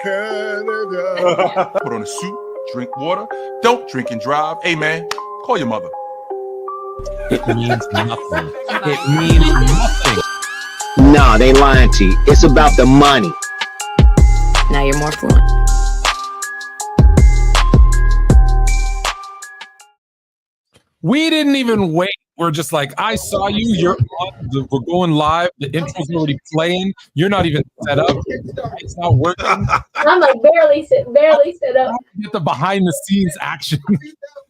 Canada. Put on a suit, drink water, don't drink and drive. Hey, man, call your mother. It means nothing. It means nothing. No, they lying to you. It's about the money. Now you're more fluent. We didn't even wait. We're just like, I saw you. You're on. We're going live. The intro's already playing. You're not even set up. It's not working. I'm like barely set up. Get the behind the scenes action.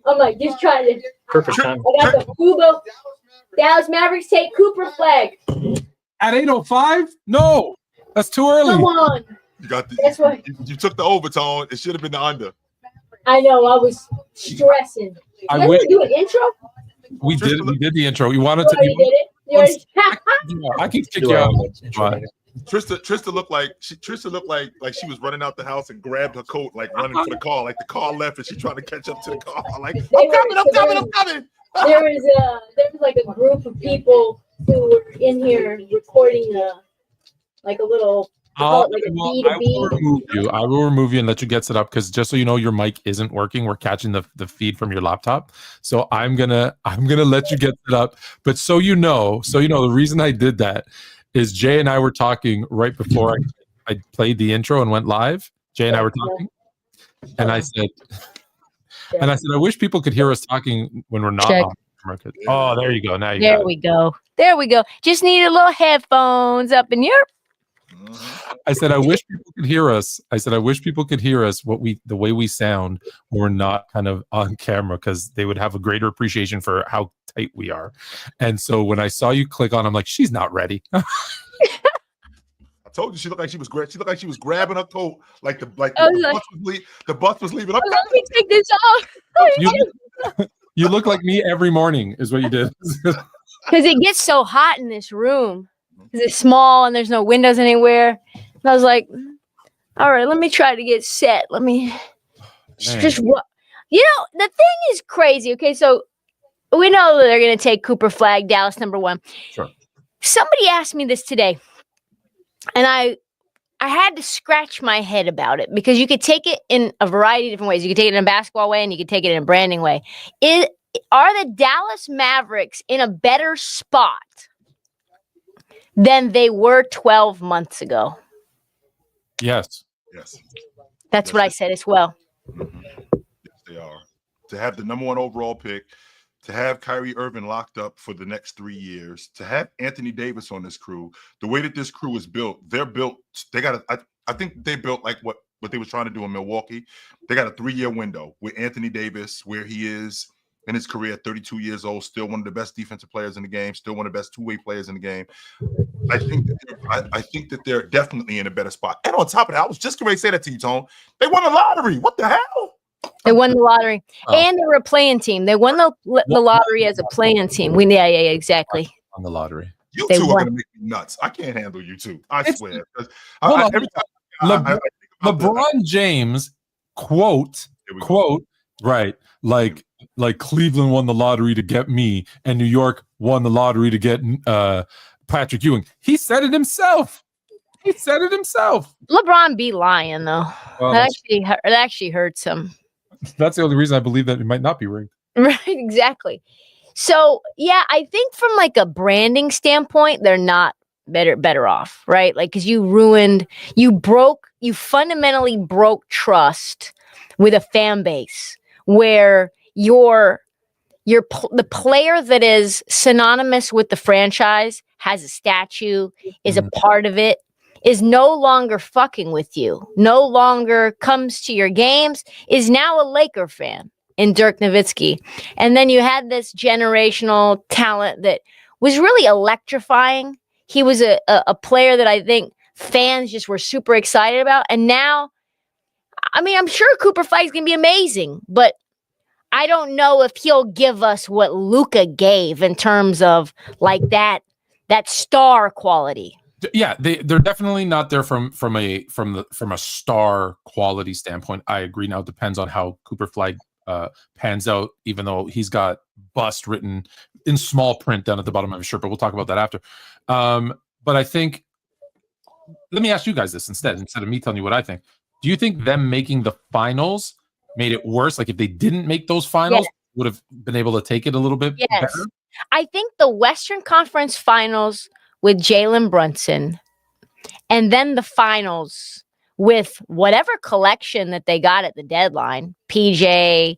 I'm like just trying to. Perfect time. I got the Fubo. Dallas Mavericks take Cooper Flagg. At 8:05? No, that's too early. Come on. You got the. That's what. You took the overtone. It should have been the under. I know. I was stressing. I wish do an intro. we did the intro. You wanted to. Oh, you did it. You already- I can kick you out. Trista looked like she was running out the house and grabbed her coat, like running for the car. Like the car left and she trying to catch up to the car. Like I'm coming. There was like a group of people who were in here recording like a little. I B2B. will remove you and let you get set up because just so you know, your mic isn't working. We're catching the feed from your laptop, so I'm gonna let you get set up. But so you know, the reason I did that is Jay and I were talking right before I played the intro and went live. Jay and I were talking, and I said, I wish people could hear us talking when we're not on camera. Oh, there you go. Now you got it. There we go. Just need a little headphones up in your. I said, I wish people could hear us. The way we sound when we're not kind of on camera, because they would have a greater appreciation for how tight we are. And so when I saw you click on, I'm like, she's not ready. I told you she looked like she was grabbing her coat, like the bus was leaving. Let me take this off. You look like me every morning, is what you did. Because it gets so hot in this room. Because it's small and there's no windows anywhere. And I was like, all right, let me try to get set. Let me just what the thing is crazy. Okay, so we know that they're gonna take Cooper Flagg, Dallas #1. Sure. Somebody asked me this today, and I had to scratch my head about it because you could take it in a variety of different ways. You could take it in a basketball way and you could take it in a branding way. Are the Dallas Mavericks in a better spot than they were 12 months ago? Yes. That's what I said as well. Mm-hmm. Yes, they are. To have the #1 overall pick, to have Kyrie Irving locked up for the next 3 years, to have Anthony Davis on this crew, the way that this crew is built, I think they built like what they was trying to do in Milwaukee. They got a 3-year window with Anthony Davis, where he is in his career, 32 years old, still one of the best defensive players in the game, still one of the best two-way players in the game. I think that they're definitely in a better spot. And on top of that, I was just going to say that to you, Tone. They won the lottery. What the hell? They won the lottery. And they were a playing team. They won the lottery as a playing team. Yeah, exactly. On the lottery. You two are going to make me nuts. I can't handle you two. I swear. Every time LeBron James quote, right, like Cleveland won the lottery to get me and New York won the lottery to get Patrick Ewing. He said it himself. LeBron be lying though. Well, that actually hurts him. That's the only reason I believe that it might not be rigged. Right, exactly. So yeah, I think from like a branding standpoint, they're not better off, right? Like, because you fundamentally broke trust with a fan base where the player that is synonymous with the franchise, has a statue, is a part of it, is no longer fucking with you, no longer comes to your games, is now a Laker fan in Dirk Nowitzki. And then you had this generational talent that was really electrifying. He was a player that I think fans just were super excited about. And now, I mean, I'm sure Cooper Flagg's going to be amazing, but I don't know if he'll give us what Luca gave in terms of like that star quality. Yeah, they're definitely not there from a star quality standpoint. I agree. Now it depends on how Cooper Flagg pans out, even though he's got bust written in small print down at the bottom of his shirt, but we'll talk about that after. But I think, let me ask you guys this instead of me telling you what I think. Do you think them making the finals made it worse? Like if they didn't make those finals, would have been able to take it a little bit better? I think the Western Conference Finals with Jalen Brunson, and then the finals with whatever collection that they got at the deadline, PJ,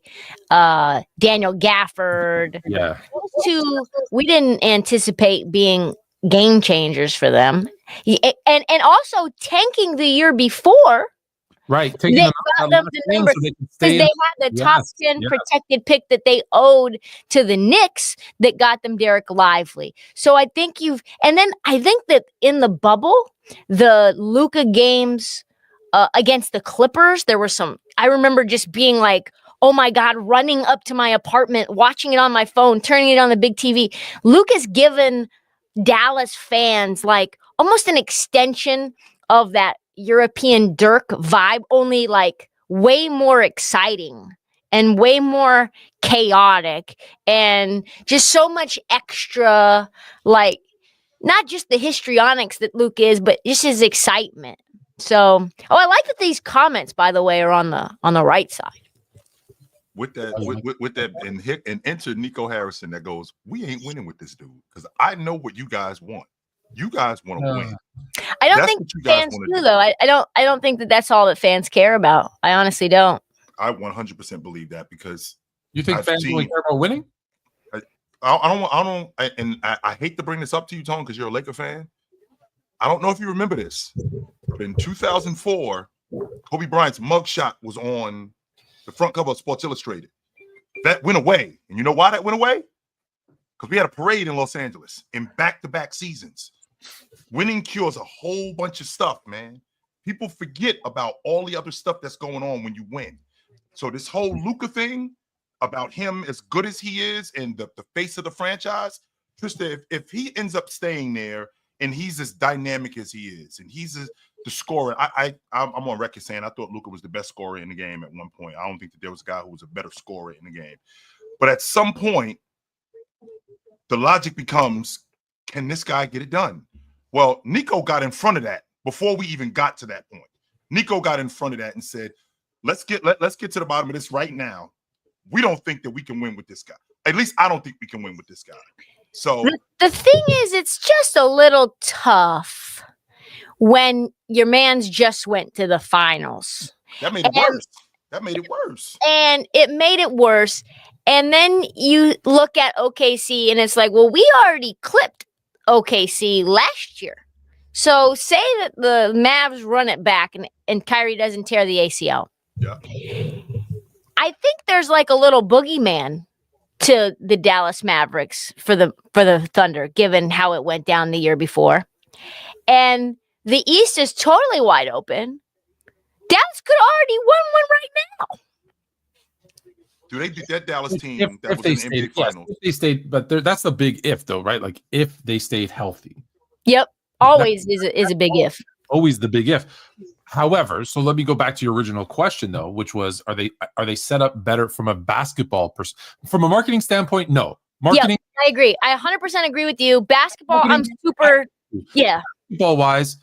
Daniel Gafford. Yeah. Those two, we didn't anticipate being game changers for them. And also tanking the year before. Right. They got them the number because they had the top 10 protected pick that they owed to the Knicks that got them Derek Lively. So I think I think that in the bubble, the Luca games against the Clippers, there were some, I remember just being like, oh my God, running up to my apartment, watching it on my phone, turning it on the big TV. Luca's given Dallas fans like almost an extension of that European Dirk vibe, only like way more exciting and way more chaotic and just so much extra, like not just the histrionics that Luke is, but just his excitement. So, I like that these comments, by the way, are on the right side. With that, and enter Nico Harrison that goes, we ain't winning with this dude because I know what you guys want. You guys want to win. I don't think fans do, though. I don't think that that's all that fans care about. I honestly don't. I 100% believe that because you think fans only care about winning. I hate to bring this up to you, Tone, because you're a Laker fan. I don't know if you remember this, but in 2004, Kobe Bryant's mugshot was on the front cover of Sports Illustrated. That went away, and you know why that went away? Because we had a parade in Los Angeles in back-to-back seasons. Winning cures a whole bunch of stuff, man. People forget about all the other stuff that's going on when you win. So this whole Luca thing about him as good as he is and the face of the franchise, Trysta, if he ends up staying there and he's as dynamic as he is and he's the scorer, I'm on record saying I thought Luca was the best scorer in the game at one point. I don't think that there was a guy who was a better scorer in the game. But at some point, the logic becomes, can this guy get it done? Well, Nico got in front of that before we even got to that point. Nico got in front of that and said, let's get to the bottom of this right now. We don't think that we can win with this guy. At least I don't think we can win with this guy. So the thing is, it's just a little tough when your man's just went to the finals. That made it worse. That made it worse. And it made it worse. And then you look at OKC and it's like, well, we already clipped OKC last year. So say that the Mavs run it back and Kyrie doesn't tear the ACL. Yeah. I think there's like a little boogeyman to the Dallas Mavericks for the Thunder, given how it went down the year before. And the East is totally wide open. Dallas could already win one right now. Do they beat that Dallas team if they stayed, finals? If they stayed, but that's the big if, though, right? Like if they stayed healthy. Yep, always is a big if. Always the big if. However, so let me go back to your original question, though, which was, are they set up better from a basketball from a marketing standpoint? No, marketing. Yep, I agree. I 100% agree with you. Basketball, I'm super. Yeah. Basketball wise,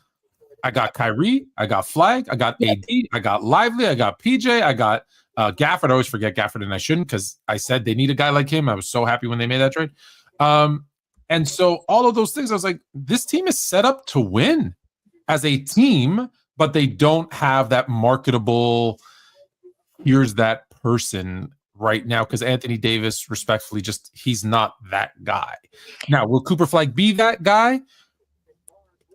I got Kyrie, I got Flagg, I got AD, I got Lively, I got PJ, I got Gafford. I always forget Gafford, and I shouldn't because I said they need a guy like him. I was so happy when they made that trade. And so all of those things, I was like, this team is set up to win as a team, but they don't have that marketable, here's that person right now, because Anthony Davis, respectfully, he's not that guy. Now, will Cooper Flagg be that guy?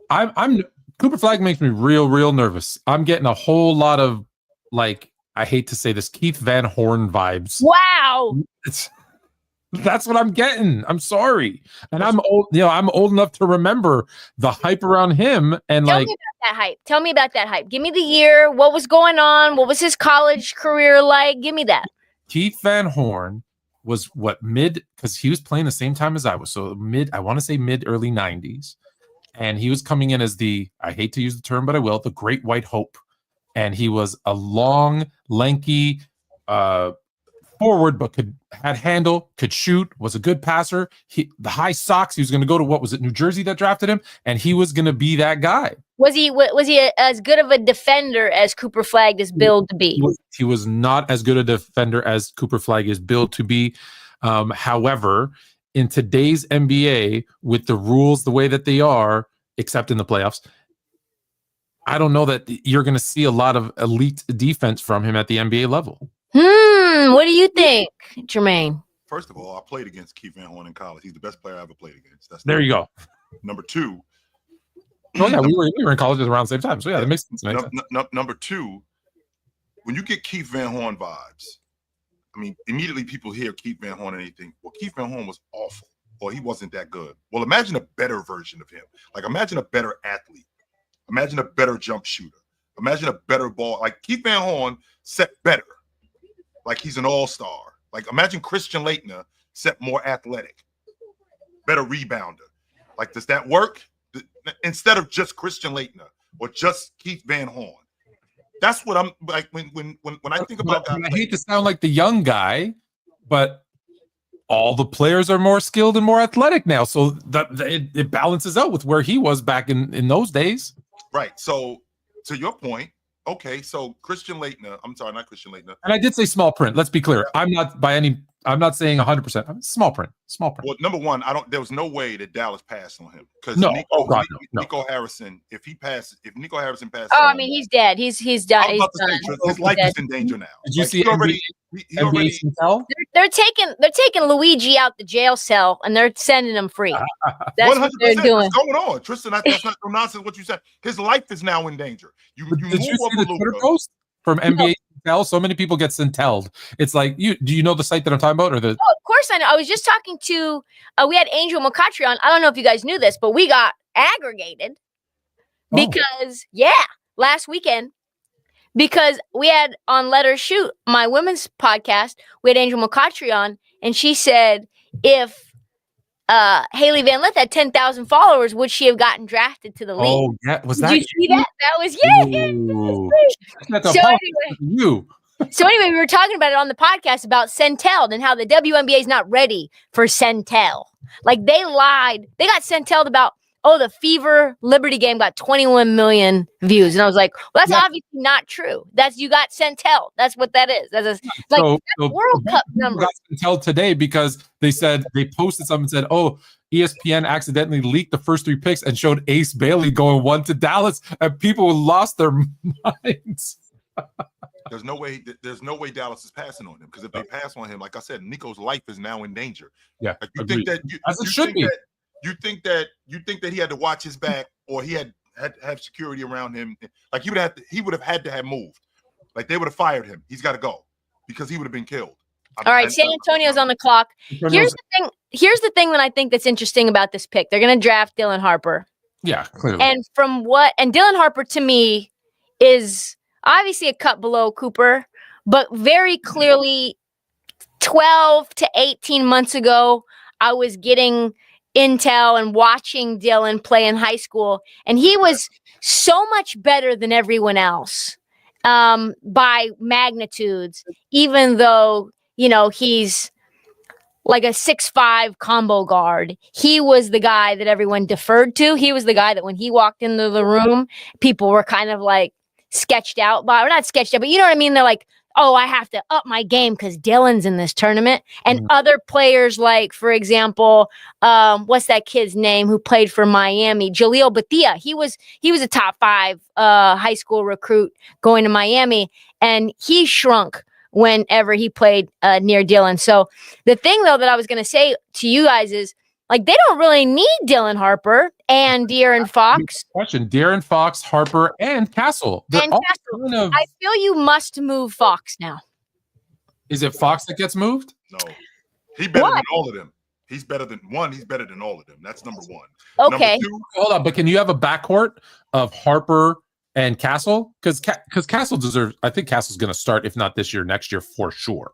Cooper Flagg makes me real nervous. I'm getting a whole lot of, like, I hate to say this, Keith Van Horn vibes. Wow. That's what I'm getting. I'm sorry. And I'm old, I'm old enough to remember the hype around him. And Tell me about that hype. Give me the year. What was going on? What was his college career like? Give me that. Keith Van Horn was because he was playing the same time as I was. So I want to say early 90s. And he was coming in as I hate to use the term, but I will, the Great White Hope. And he was a long, lanky forward, but had handle, could shoot, was a good passer. The high socks, he was going to go to, New Jersey that drafted him, and he was going to be that guy. Was he as good of a defender as Cooper Flagg is billed to be? He was not as good a defender as Cooper Flagg is billed to be. However, in today's NBA, with the rules the way that they are, except in the playoffs, I don't know that you're going to see a lot of elite defense from him at the NBA level. What do you think, Jermaine? First of all, I played against Keith Van Horn in college. He's the best player I ever played against. There you go. Number two. Oh yeah, we were in college around the same time. So yeah, that makes sense. Number two, when you get Keith Van Horn vibes, I mean, immediately people hear Keith Van Horn and they think, well, Keith Van Horn was awful, or he wasn't that good. Well, imagine a better version of him. Like, imagine a better athlete. Imagine a better jump shooter. Imagine a better ball. Like, Keith Van Horn set better. Like, he's an all-star. Like, imagine Christian Laettner set more athletic, better rebounder. Like, does that work? Instead of just Christian Laettner or just Keith Van Horn. That's what I'm like when I think about that. I hate to sound like the young guy, but all the players are more skilled and more athletic now. So that it balances out with where he was back in those days. Right. So to your point, okay, so Christian Laettner, I'm sorry, not Christian Laettner. And I did say small print. Let's be clear. I'm not saying 100%. Small print. Well, number one, there was no way that Dallas passed on him because Nico Harrison, if Nico Harrison passes, I mean, he's dead. He's done. His life is in danger now. Did you see NBA Intel? They're taking Luigi out the jail cell and they're sending him free. That's 100%. What they're doing. What's going on, Tristan? That's not no nonsense. What you said. His life is now in danger. Did you see the Twitter post from NBA? So many people get centelled. It's like, do you know the site that I'm talking about? Or the? Oh, of course I know. I was just talking to. We had Angel McCautry on. I don't know if you guys knew this, but we got aggregated because last weekend because we had on Let Her Shoot, my women's podcast. We had Angel McCautry on, and she said if Haley Van Lith had 10,000 followers, would she have gotten drafted to the league? Oh, yeah. Did you see that? That was So anyway, we were talking about it on the podcast about Centelled and how the WNBA is not ready for Centel. Like they lied. They got Centelled about, the Fever Liberty game got 21 million views. And I was like, well, that's obviously not true. You got Centelled. That's what that is. That's World Cup number. Got Centelled today because they posted something and said, ESPN accidentally leaked the first 3 picks and showed Ace Bailey going 1 to Dallas, and people lost their minds. There's no way Dallas is passing on him because if they pass on him, like I said, Nico's life is now in danger. Yeah, like you think that you think that he had to watch his back or he had to have security around him. Like he would have had to have moved. Like they would have fired him. He's got to go because he would have been killed. All right, San Antonio's on the clock. Here's the thing that I think that's interesting about this pick. They're going to draft Dylan Harper. Yeah, clearly. And Dylan Harper to me is obviously a cut below Cooper, but very clearly 12 to 18 months ago, I was getting intel and watching Dylan play in high school, and he was so much better than everyone else by magnitudes, even though, he's like a 6'5" combo guard. He was the guy that everyone deferred to. He was the guy that when he walked into the room, people were kind of like sketched out by, or not sketched out, but you know what I mean? They're like, I have to up my game because Dylan's in this tournament. And other players, like, for example, what's that kid's name who played for Miami? Jaleel Batia. He was a top 5 high school recruit going to Miami, and he shrunk whenever he played near Dylan. So the thing, though, that I was going to say to you guys is, like, they don't really need Dylan Harper and De'Aaron Fox. De'Aaron Fox, Harper, and Castle. I feel you must move Fox now. Is it Fox that gets moved? No. He's better than all of them. He's better than all of them. That's number one. Okay. Number two, hold on, but can you have a backcourt of Harper and Castle? Because Castle deserves, I think Castle's going to start, if not this year, next year for sure.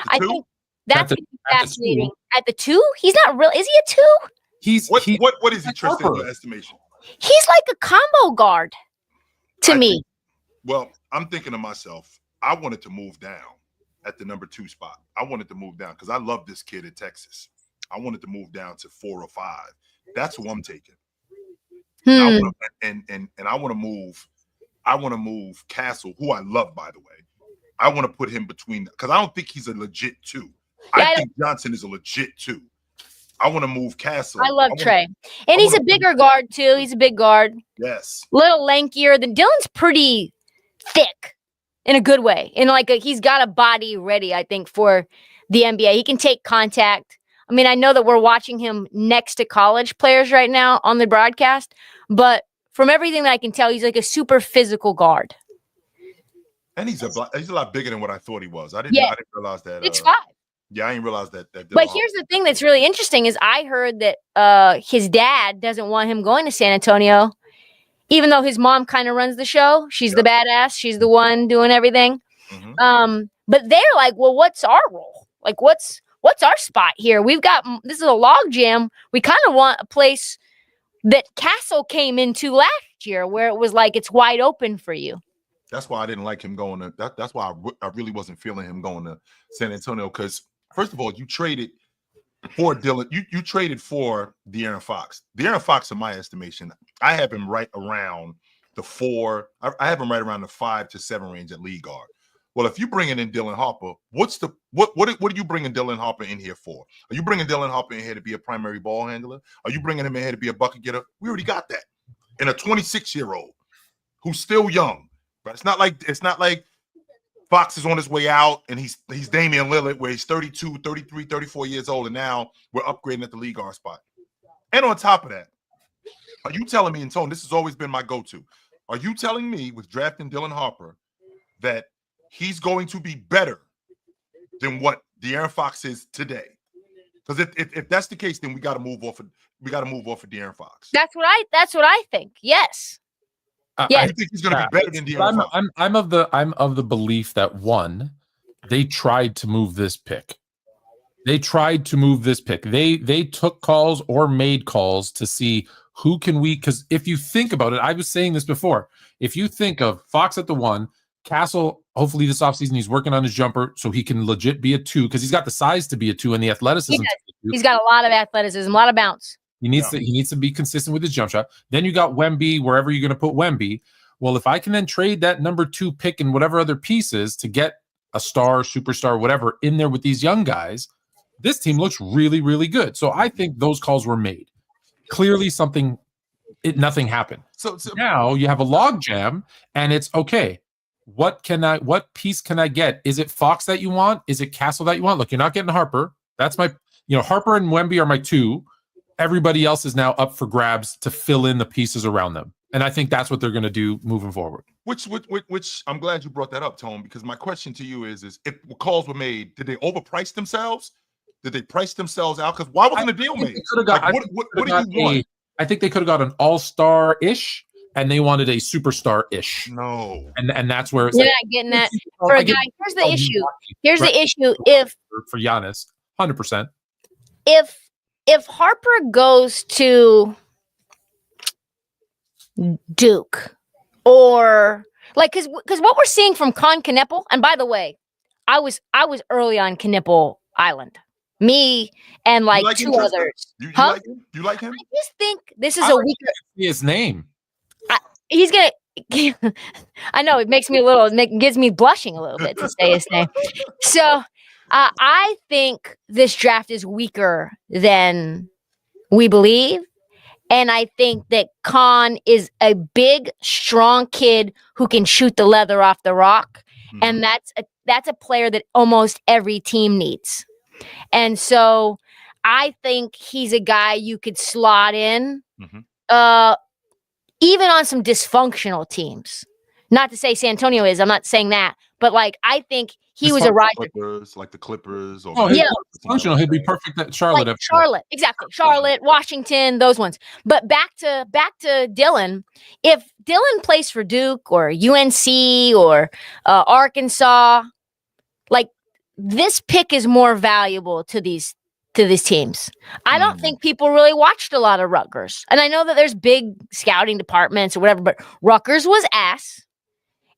I think that's fascinating. At the 2? He's not real. Is he a 2? What is he, Tristan, in your estimation? He's like a combo guard to me. I'm thinking to myself, I wanted to move down at the number 2 spot. I wanted to move down because I love this kid in Texas. I wanted to move down to 4 or 5. That's who I'm taking. I Hmm. want to, and I want to move. I want to move Castle, who I love, by the way. I want to put him between because I don't think he's a legit 2. Yeah, I think Johnson is a legit 2. I want to move Castle. I love wanna- Trey. And he's a bigger guard, too. He's a big guard. Yes. Little lankier than Dylan's pretty thick in a good way. And he's got a body ready, I think, for the NBA. He can take contact. I mean, I know that we're watching him next to college players right now on the broadcast, but from everything that I can tell, he's like a super physical guard. And he's a lot bigger than what I thought he was. I didn't realize that. 6'5". Yeah, I didn't realize that. But here's the thing that's really interesting is I heard that his dad doesn't want him going to San Antonio, even though his mom kind of runs the show. She's the badass. She's the one doing everything. Mm-hmm. But they're like, well, what's our role? Like, what's our spot here? This is a log jam. We kind of want a place that Castle came into last year where it was like it's wide open for you. That's why I didn't like him going to that's why I really wasn't feeling him going to San Antonio because first of all, you traded for Dylan. You traded for De'Aaron Fox. De'Aaron Fox, in my estimation, I have him right around the 4. I have him right around the 5 to 7 range at league guard. Well, if you bringing in Dylan Harper, what are you bringing Dylan Harper in here for? Are you bringing Dylan Harper in here to be a primary ball handler? Are you bringing him in here to be a bucket getter? We already got that. And a 26-year-old who's still young. But it's not like Fox is on his way out and he's Damian Lillard where he's 32, 33, 34 years old and now we're upgrading at the league guard spot. And on top of that, are you telling me, and Tone, this has always been my go-to, are you telling me with drafting Dylan Harper that he's going to be better than what De'Aaron Fox is today? Because if that's the case, then we got to move off of De'Aaron Fox. That's what I think. Yes. I think he's going to be better than De'Aaron Fox. I'm of the belief that one, they tried to move this pick. They took calls or made calls to see who can we, because if you think about it, I was saying this before. If you think of Fox at the 1, Castle, hopefully this offseason, he's working on his jumper so he can legit be a 2 because he's got the size to be a 2 and the athleticism. He's got a lot of athleticism, a lot of bounce. He needs to be consistent with his jump shot. Then you got Wemby, wherever you're going to put Wemby. Well, if I can then trade that number 2 pick and whatever other pieces to get a star, superstar, whatever in there with these young guys, this team looks really, really good. So I think those calls were made. Clearly nothing happened. So now you have a log jam and it's okay. What piece can I get? Is it Fox that you want? Is it Castle that you want? Look, you're not getting Harper. That's Harper and Wemby are my 2. Everybody else is now up for grabs to fill in the pieces around them. And I think that's what they're going to do moving forward. Which I'm glad you brought that up, Tone, because my question to you is if calls were made, did they overprice themselves? Did they price themselves out? Because why wasn't the deal made? What do you want? I think they could have got an all-star-ish, and they wanted a superstar-ish. No. And that's where it's You're not getting that. For a guy, here's the issue. Here's the issue. For Giannis, 100%. If Harper goes to Duke or because what we're seeing from Con Kneppel, and by the way, I was early on Kneppel Island. Me and like 2 others. You like him? I just think this is a weaker. His name. He's gonna. I know it makes me gives me blushing a little bit to say his name. So I think this draft is weaker than we believe. And I think that Khan is a big, strong kid who can shoot the leather off the rock. Mm-hmm. And that's a player that almost every team needs. And so I think he's a guy you could slot in, even on some dysfunctional teams. Not to say San Antonio is, I'm not saying that, but I think he was a ride. Like the Clippers. Or functional. He'd be perfect at Charlotte. Charlotte, exactly. Charlotte, Washington, those ones. But back to Dylan. If Dylan plays for Duke or UNC or Arkansas, this pick is more valuable to these teams. I don't think people really watched a lot of Rutgers. And I know that there's big scouting departments or whatever, but Rutgers was ass.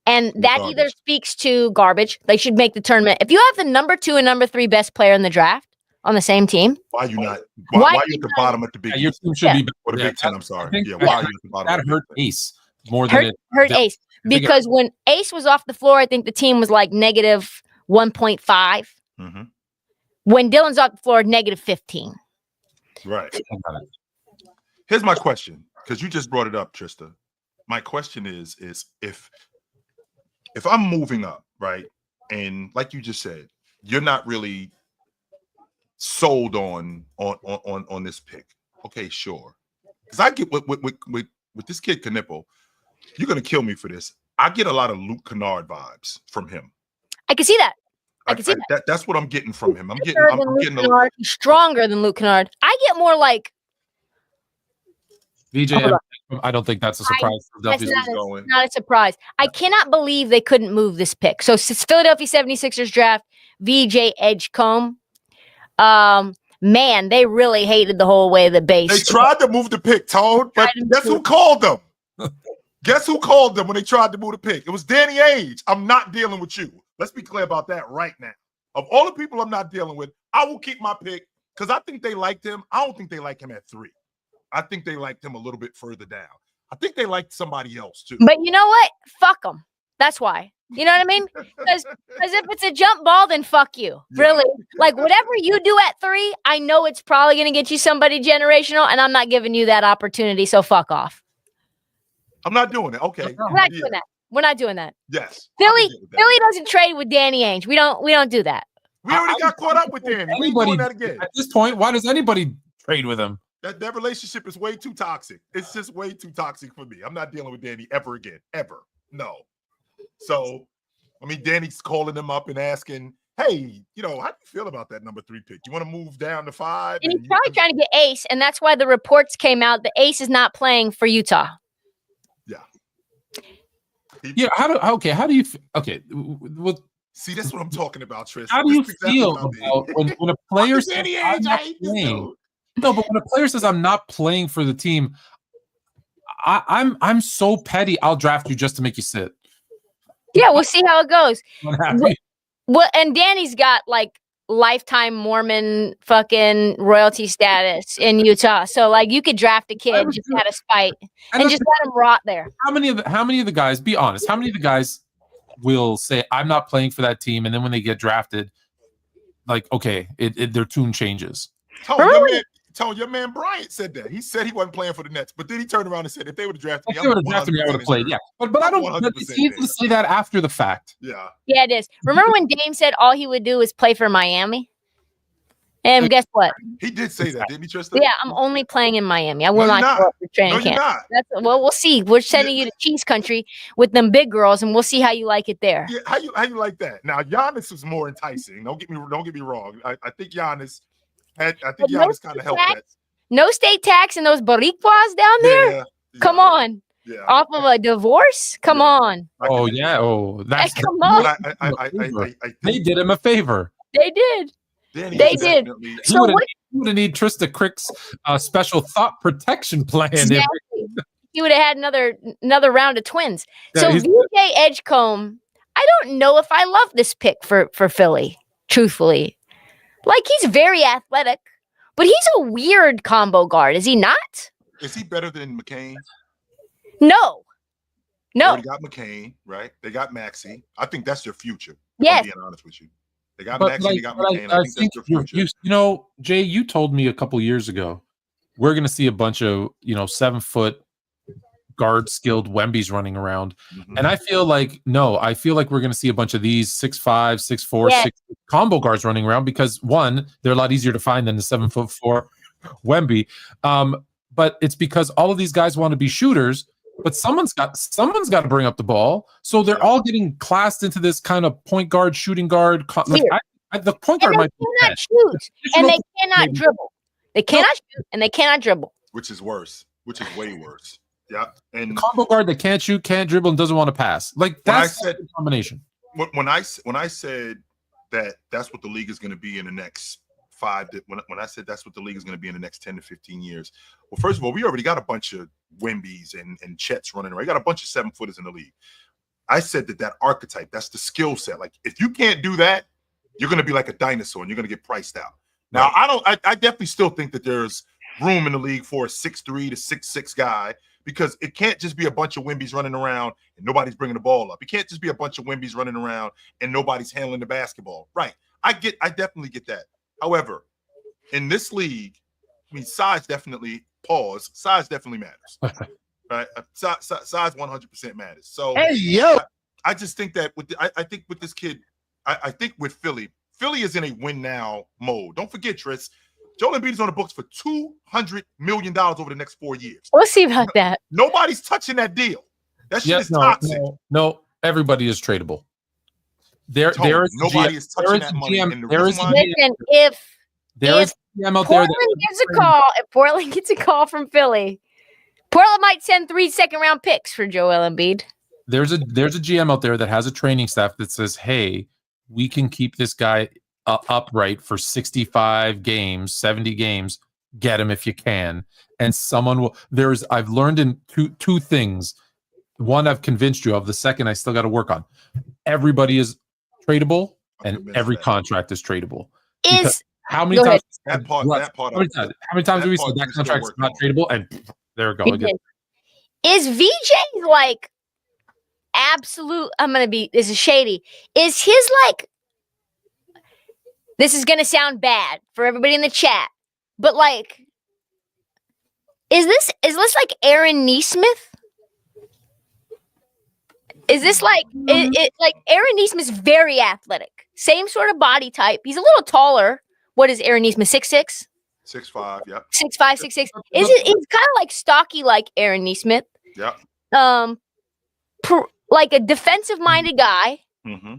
And that garbage. Either speaks to garbage. They should make the tournament. If you have the number 2 and number 3 best player in the draft, on the same team. Why you not? Why Why you you at the not- bottom at the Big Your East team should be better. or the Yeah, Big Ten? I'm sorry. think Yeah, that- why are you at the bottom? That of the hurt Big Ten? Ace more than it Hurt did- Ace I think it- because when Ace was off the floor, I think the team was like negative 1.5. Mhm. When Dylan's off the floor, negative 15. Right. Here's my question, because you just brought it up, Trysta. My question is if I'm moving up, right, and like you just said, you're not really sold on this pick. Okay, sure. Because I get with this kid Knipple, you're gonna kill me for this. I get a lot of Luke Kennard vibes from him. I can see that. I can see that. That's what I'm getting from him. I'm getting He's stronger than Luke Kennard. I get more like VJ, Hold I don't think that's a surprise. that's Philadelphia's not a surprise. I cannot believe they couldn't move this pick. So Philadelphia 76ers draft VJ Edgecombe. Man, they really hated the whole way the base. They tried to move the pick, Tone, but guess who called them? Guess who called them when they tried to move the pick? It was Danny Ainge. I'm not dealing with you. Let's be clear about that right now. Of all the people I'm not dealing with, I will keep my pick because I think they liked him. I don't think they like him at 3. I think they liked him a little bit further down. I think they liked somebody else too. But you know what? Fuck them. That's why. You know what I mean? Because if it's a jump ball, then fuck you. Yeah. Really. Like whatever you do at 3, I know it's probably going to get you somebody generational, and I'm not giving you that opportunity. So fuck off. I'm not doing it. Okay. We're not doing that. We're not doing that. Yes. Philly doesn't trade with Danny Ainge. We don't do that. We already got caught up with Danny. We ain't doing that again. At this point, why does anybody trade with him? That relationship is way too toxic. It's just way too toxic for me. I'm not dealing with Danny ever again. Ever. No. So, I mean, Danny's calling him up and asking, hey, how do you feel about that number 3 pick? You want to move down to 5? And he's probably trying to get Ace, and that's why the reports came out that Ace is not playing for Utah. Yeah. How do you well, see, that's what I'm talking about, Tris. How do you feel about when a player says I'm not playing? No, but when a player says I'm not playing for the team, I'm so petty. I'll draft you just to make you sit. Yeah, we'll see how it goes. Unhappy. Well, and Danny's got like lifetime Mormon fucking royalty status in Utah. So like you could draft a kid just out of spite and just let him rot there. How many of the guys, be honest, how many of the guys will say I'm not playing for that team, and then when they get drafted, like, okay, their tune changes? Tone, your man Bryant said that. He said he wasn't playing for the Nets, but then he turned around and said, if they would have drafted me, I would have played. Yeah, but I don't. It's easy to say that after the fact. Yeah. Yeah, it is. Remember when Dame said all he would do is play for Miami? And guess what? He did say that, didn't he, Tristan? Yeah, I'm only playing in Miami. I will not show up for training camp. Well, we'll see. We're sending you to Cheese Country with them big girls, and we'll see how you like it there. Yeah, how you like that? Now, Giannis was more enticing. Don't get me wrong. I think Giannis Giannis kind of helped that. No state tax and those boricuas down there? Yeah. Come on. Yeah. Off of a divorce? Come on. Oh, yeah. Oh, that's come on. They did him a favor. They did. They did. So he would have need Trysta Krick's special thought protection plan. Exactly. He would have had another round of twins. Yeah, so VJ Edgecombe, I don't know if I love this pick for Philly, truthfully. Like, he's very athletic, but he's a weird combo guard, is he not? Is he better than McCain? No. They already got McCain, right? They got Maxey. I think that's their future. Yes. I'm being honest with you. They got Maxey, they got McCain. I think that's their future. Jay, you told me a couple years ago, we're going to see a bunch of, 7-foot guard skilled Wembys running around. Mm-hmm. And I feel like we're going to see a bunch of these 6'5", 6'4", 6 combo guards running around because, one, they're a lot easier to find than the 7'4" Wemby. But it's because all of these guys want to be shooters, but someone's got to bring up the ball. So they're all getting classed into this kind of point guard, shooting guard. The point guard might cannot shoot, and they cannot dribble. They cannot shoot, and they cannot dribble. Which is worse. Which is way worse. Yeah, and the combo guard that can't shoot, can't dribble, and doesn't want to pass. Like that's the combination. When I said that that's what the league is going to be in the next 5. When I said that's what the league is going to be in the next 10 to 15 years. Well, first of all, we already got a bunch of Wembys and Chets running around. We got a bunch of 7-footers in the league. I said that archetype, that's the skill set. Like if you can't do that, you're going to be like a dinosaur and you're going to get priced out. Now, I definitely still think that there's room in the league for a 6'3" to 6'6" guy, because it can't just be a bunch of Wimbies running around and nobody's bringing the ball up. It can't just be a bunch of Wimbies running around and nobody's handling the basketball. Right. I definitely get that. However, in this league, I mean, size definitely matters. Right? Size 100% matters. So hey, yo, I just think that I think with this kid, I think with Philly is in a win now mode. Don't forget, Tris, Joel Embiid is on the books for $200 million over the next 4 years. We'll see about that. Nobody's touching that deal. That shit is toxic. No, everybody is tradable. Nobody is touching that money. And the reason why, Listen, if GM out there if Portland gets a call from Philly, Portland might send 3 second-round picks for Joel Embiid. There's a GM out there that has a training staff that says, "Hey, we can keep this guy upright for 65 games, 70 games. Get him if you can." And someone will. I've learned in two things. One, I've convinced you of. The second, I still got to work on. Everybody is tradable, and every contract is tradable. How many times? How many times do we say that contract's not tradable? And there we go again. Is VJ like absolute? This is shady. Is his like? This is gonna sound bad for everybody in the chat, but like, is this like Aaron Nesmith? Is this like like Aaron Nesmith's very athletic, same sort of body type. He's a little taller. What is Aaron Nesmith? 6'6"? 6'5", yep. 6'5", 6'6". He's kind of like stocky, like Aaron Nesmith. Yep. Like a defensive-minded guy. Mm-hmm.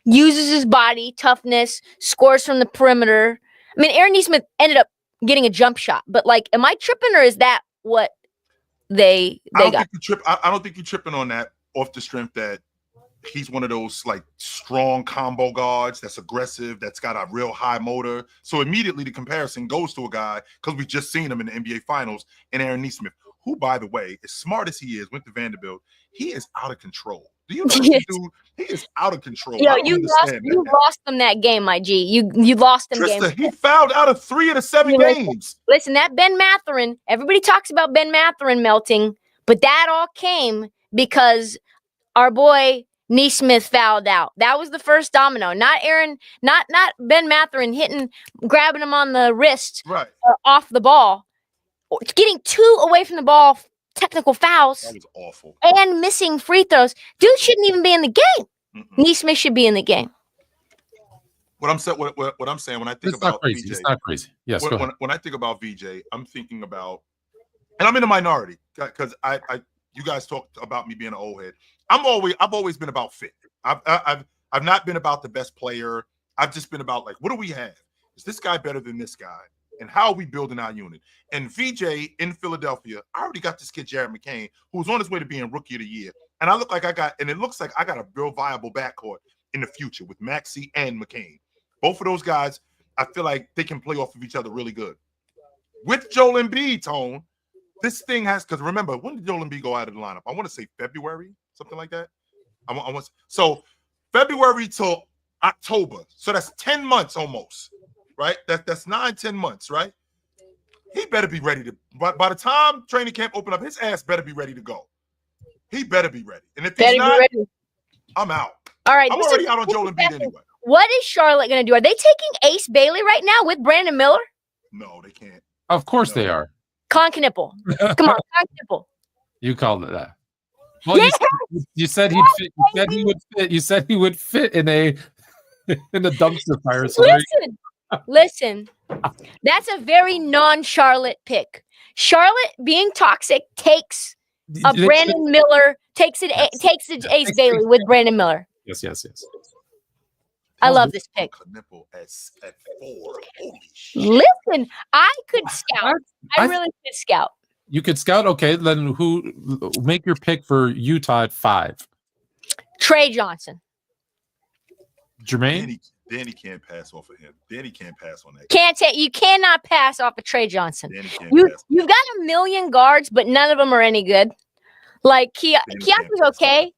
Uses his body, toughness, scores from the perimeter. I mean, Aaron Nesmith ended up getting a jump shot, but like, am I tripping, or is that what they got? I don't think you're tripping on that off the strength that he's one of those like strong combo guards that's aggressive, that's got a real high motor. So immediately the comparison goes to a guy, because we've just seen him in the NBA Finals, and Aaron Nesmith, who, by the way, as smart as he is, went to Vanderbilt, he is out of control. Do you know this dude? He is out of control. Yo, you lost them that game, my G. You lost them Trysta, game. He fouled out of 3 of the 7 games. Listen, that Ben Mathurin, everybody talks about Ben Mathurin melting, but that all came because our boy Nesmith fouled out. That was the first domino. Not Aaron, not Ben Mathurin grabbing him on the wrist, right, off the ball, getting 2 away from the ball, technical fouls. That was awful. And missing free throws. Dude shouldn't even be in the game. Nesmith should be in the game. What I'm saying when I think about VJ, it's not crazy. Yes, when I think about VJ, I'm thinking about, and I'm in the minority because you guys talked about me being an old head. I've always been about fit. I've not been about the best player. I've just been about, like, what do we have? Is this guy better than this guy? And how are we building our unit? And VJ in Philadelphia, I already got this kid, Jared McCain, who's on his way to being Rookie of the Year. And it looks like I got a real viable backcourt in the future with Maxey and McCain. Both of those guys, I feel like they can play off of each other really good. With Joel Embiid, Tone, this thing has, because remember, when did Joel Embiid go out of the lineup? I want to say February, something like that. So February till October. So that's 10 months almost, right? That's 9-10 months, right? He better be ready to. By the time training camp open up, his ass better be ready to go. He better be ready. And if he's not, I'm out. All right, I'm already out on Joel Embiid anyway. What is Charlotte going to do? Are they taking Ace Bailey right now with Brandon Miller? No, they can't. Of course they are. Con Knipple. Come on, Con Knipple. You called it that. Well, you said he'd fit. You said he would fit. You said he would fit in a dumpster fire. So Listen. That's a very non-Charlotte pick. Charlotte being toxic takes a Brandon Miller, takes Ace Bailey with Brandon Miller. Yes. I love this pick. At 4. Holy shit. Listen, I could scout. I really could scout. You could scout. Okay, then make your pick for Utah at 5? Trey Johnson. Jermaine? Danny can't pass off of him. Danny can't pass on that. You cannot pass off of Trey Johnson. You've got a million guards, but none of them are any good. Like Keontae's okay,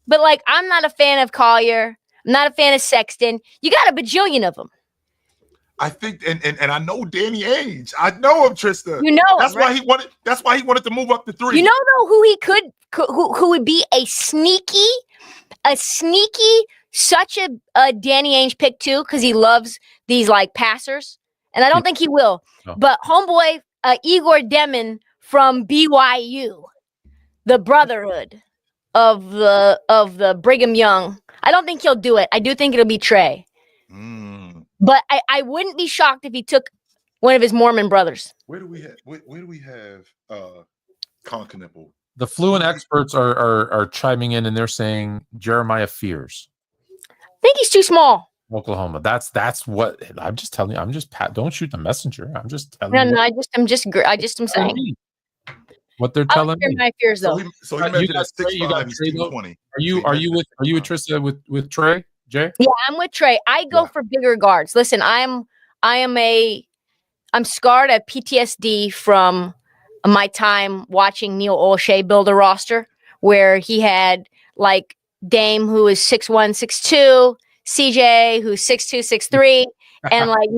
but like I'm not a fan of Collier. I'm not a fan of Sexton. You got a bajillion of them. I think, and I know Danny Ainge. I know him, Trysta. You know that's him, why right? he wanted. That's why he wanted to move up to 3. You know though who he could who would be a sneaky, such a Danny Ainge pick too, because he loves these like passers, and I don't think he will. No. But homeboy Igor Demon from BYU, the Brotherhood of the Brigham Young. I don't think he'll do it. I do think it'll be Trey. But I wouldn't be shocked if he took one of his Mormon brothers. Where do we have Conkenipple? The Fluent experts are chiming in and they're saying Jeremiah Fears, I think he's too small. Oklahoma. That's what I'm just telling you. Don't shoot the messenger. I'm just telling you. No, I'm saying What they're telling me. My fears though. So he measured at 6'5", he's 220. Are you with Trysta with Trey? Jay? Yeah, I'm with Trey. I go for bigger guards. Listen, I'm scarred at PTSD from my time watching Neil Olshey build a roster where he had like Dame, who is 6'1", 6'2", CJ, who's 6'2", 6'3", and like,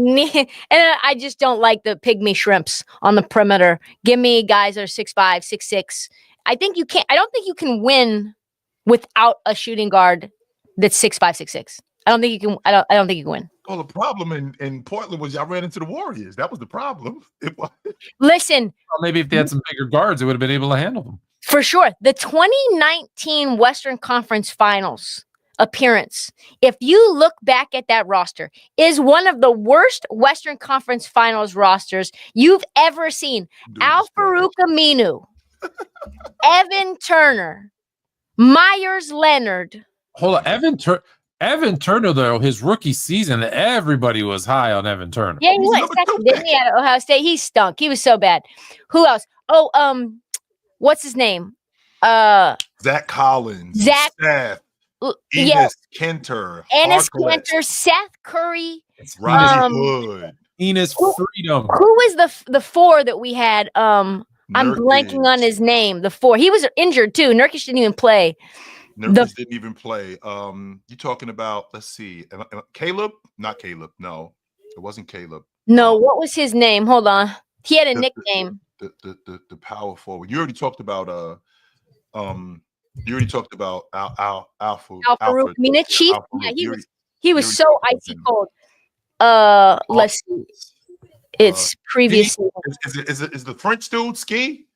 and I just don't like the pygmy shrimps on the perimeter. Give me guys that are 6'5", 6'6". I don't think you can win without a shooting guard that's 6'5", 6'6". I don't think you can. I don't think you can win. Well, the problem in Portland was y'all ran into the Warriors. That was the problem. It was. Listen, well, maybe if they had some bigger guards, they would have been able to handle them. For sure. The 2019 Western Conference Finals appearance, if you look back at that roster, is one of the worst Western Conference Finals rosters you've ever seen. Al-Farouq Aminu, Evan Turner, Myers Leonard. Hold on, Evan Turner, though, his rookie season, everybody was high on Evan Turner. Yeah, he went second, didn't he, at Ohio State? He stunk. He was so bad. Who else? Oh, what's his name? Zach Collins. Zach. Seth. Yes. Kenter. Enes Kanter. Seth Curry. Rodney Hood. Enes Freedom. Who was the 4 that we had? I'm blanking on his name. The 4. He was injured, too. Nurkic didn't even play. Nurkic didn't even play. You talking about? Let's see. Caleb? Not Caleb. No, it wasn't Caleb. No, what was his name? Hold on. He had a nickname. The power forward. You already talked about. You already talked about Al-Farouq Aminu. Yeah, he was so icy cold. Let's see. It's previous. Is the French dude Ski?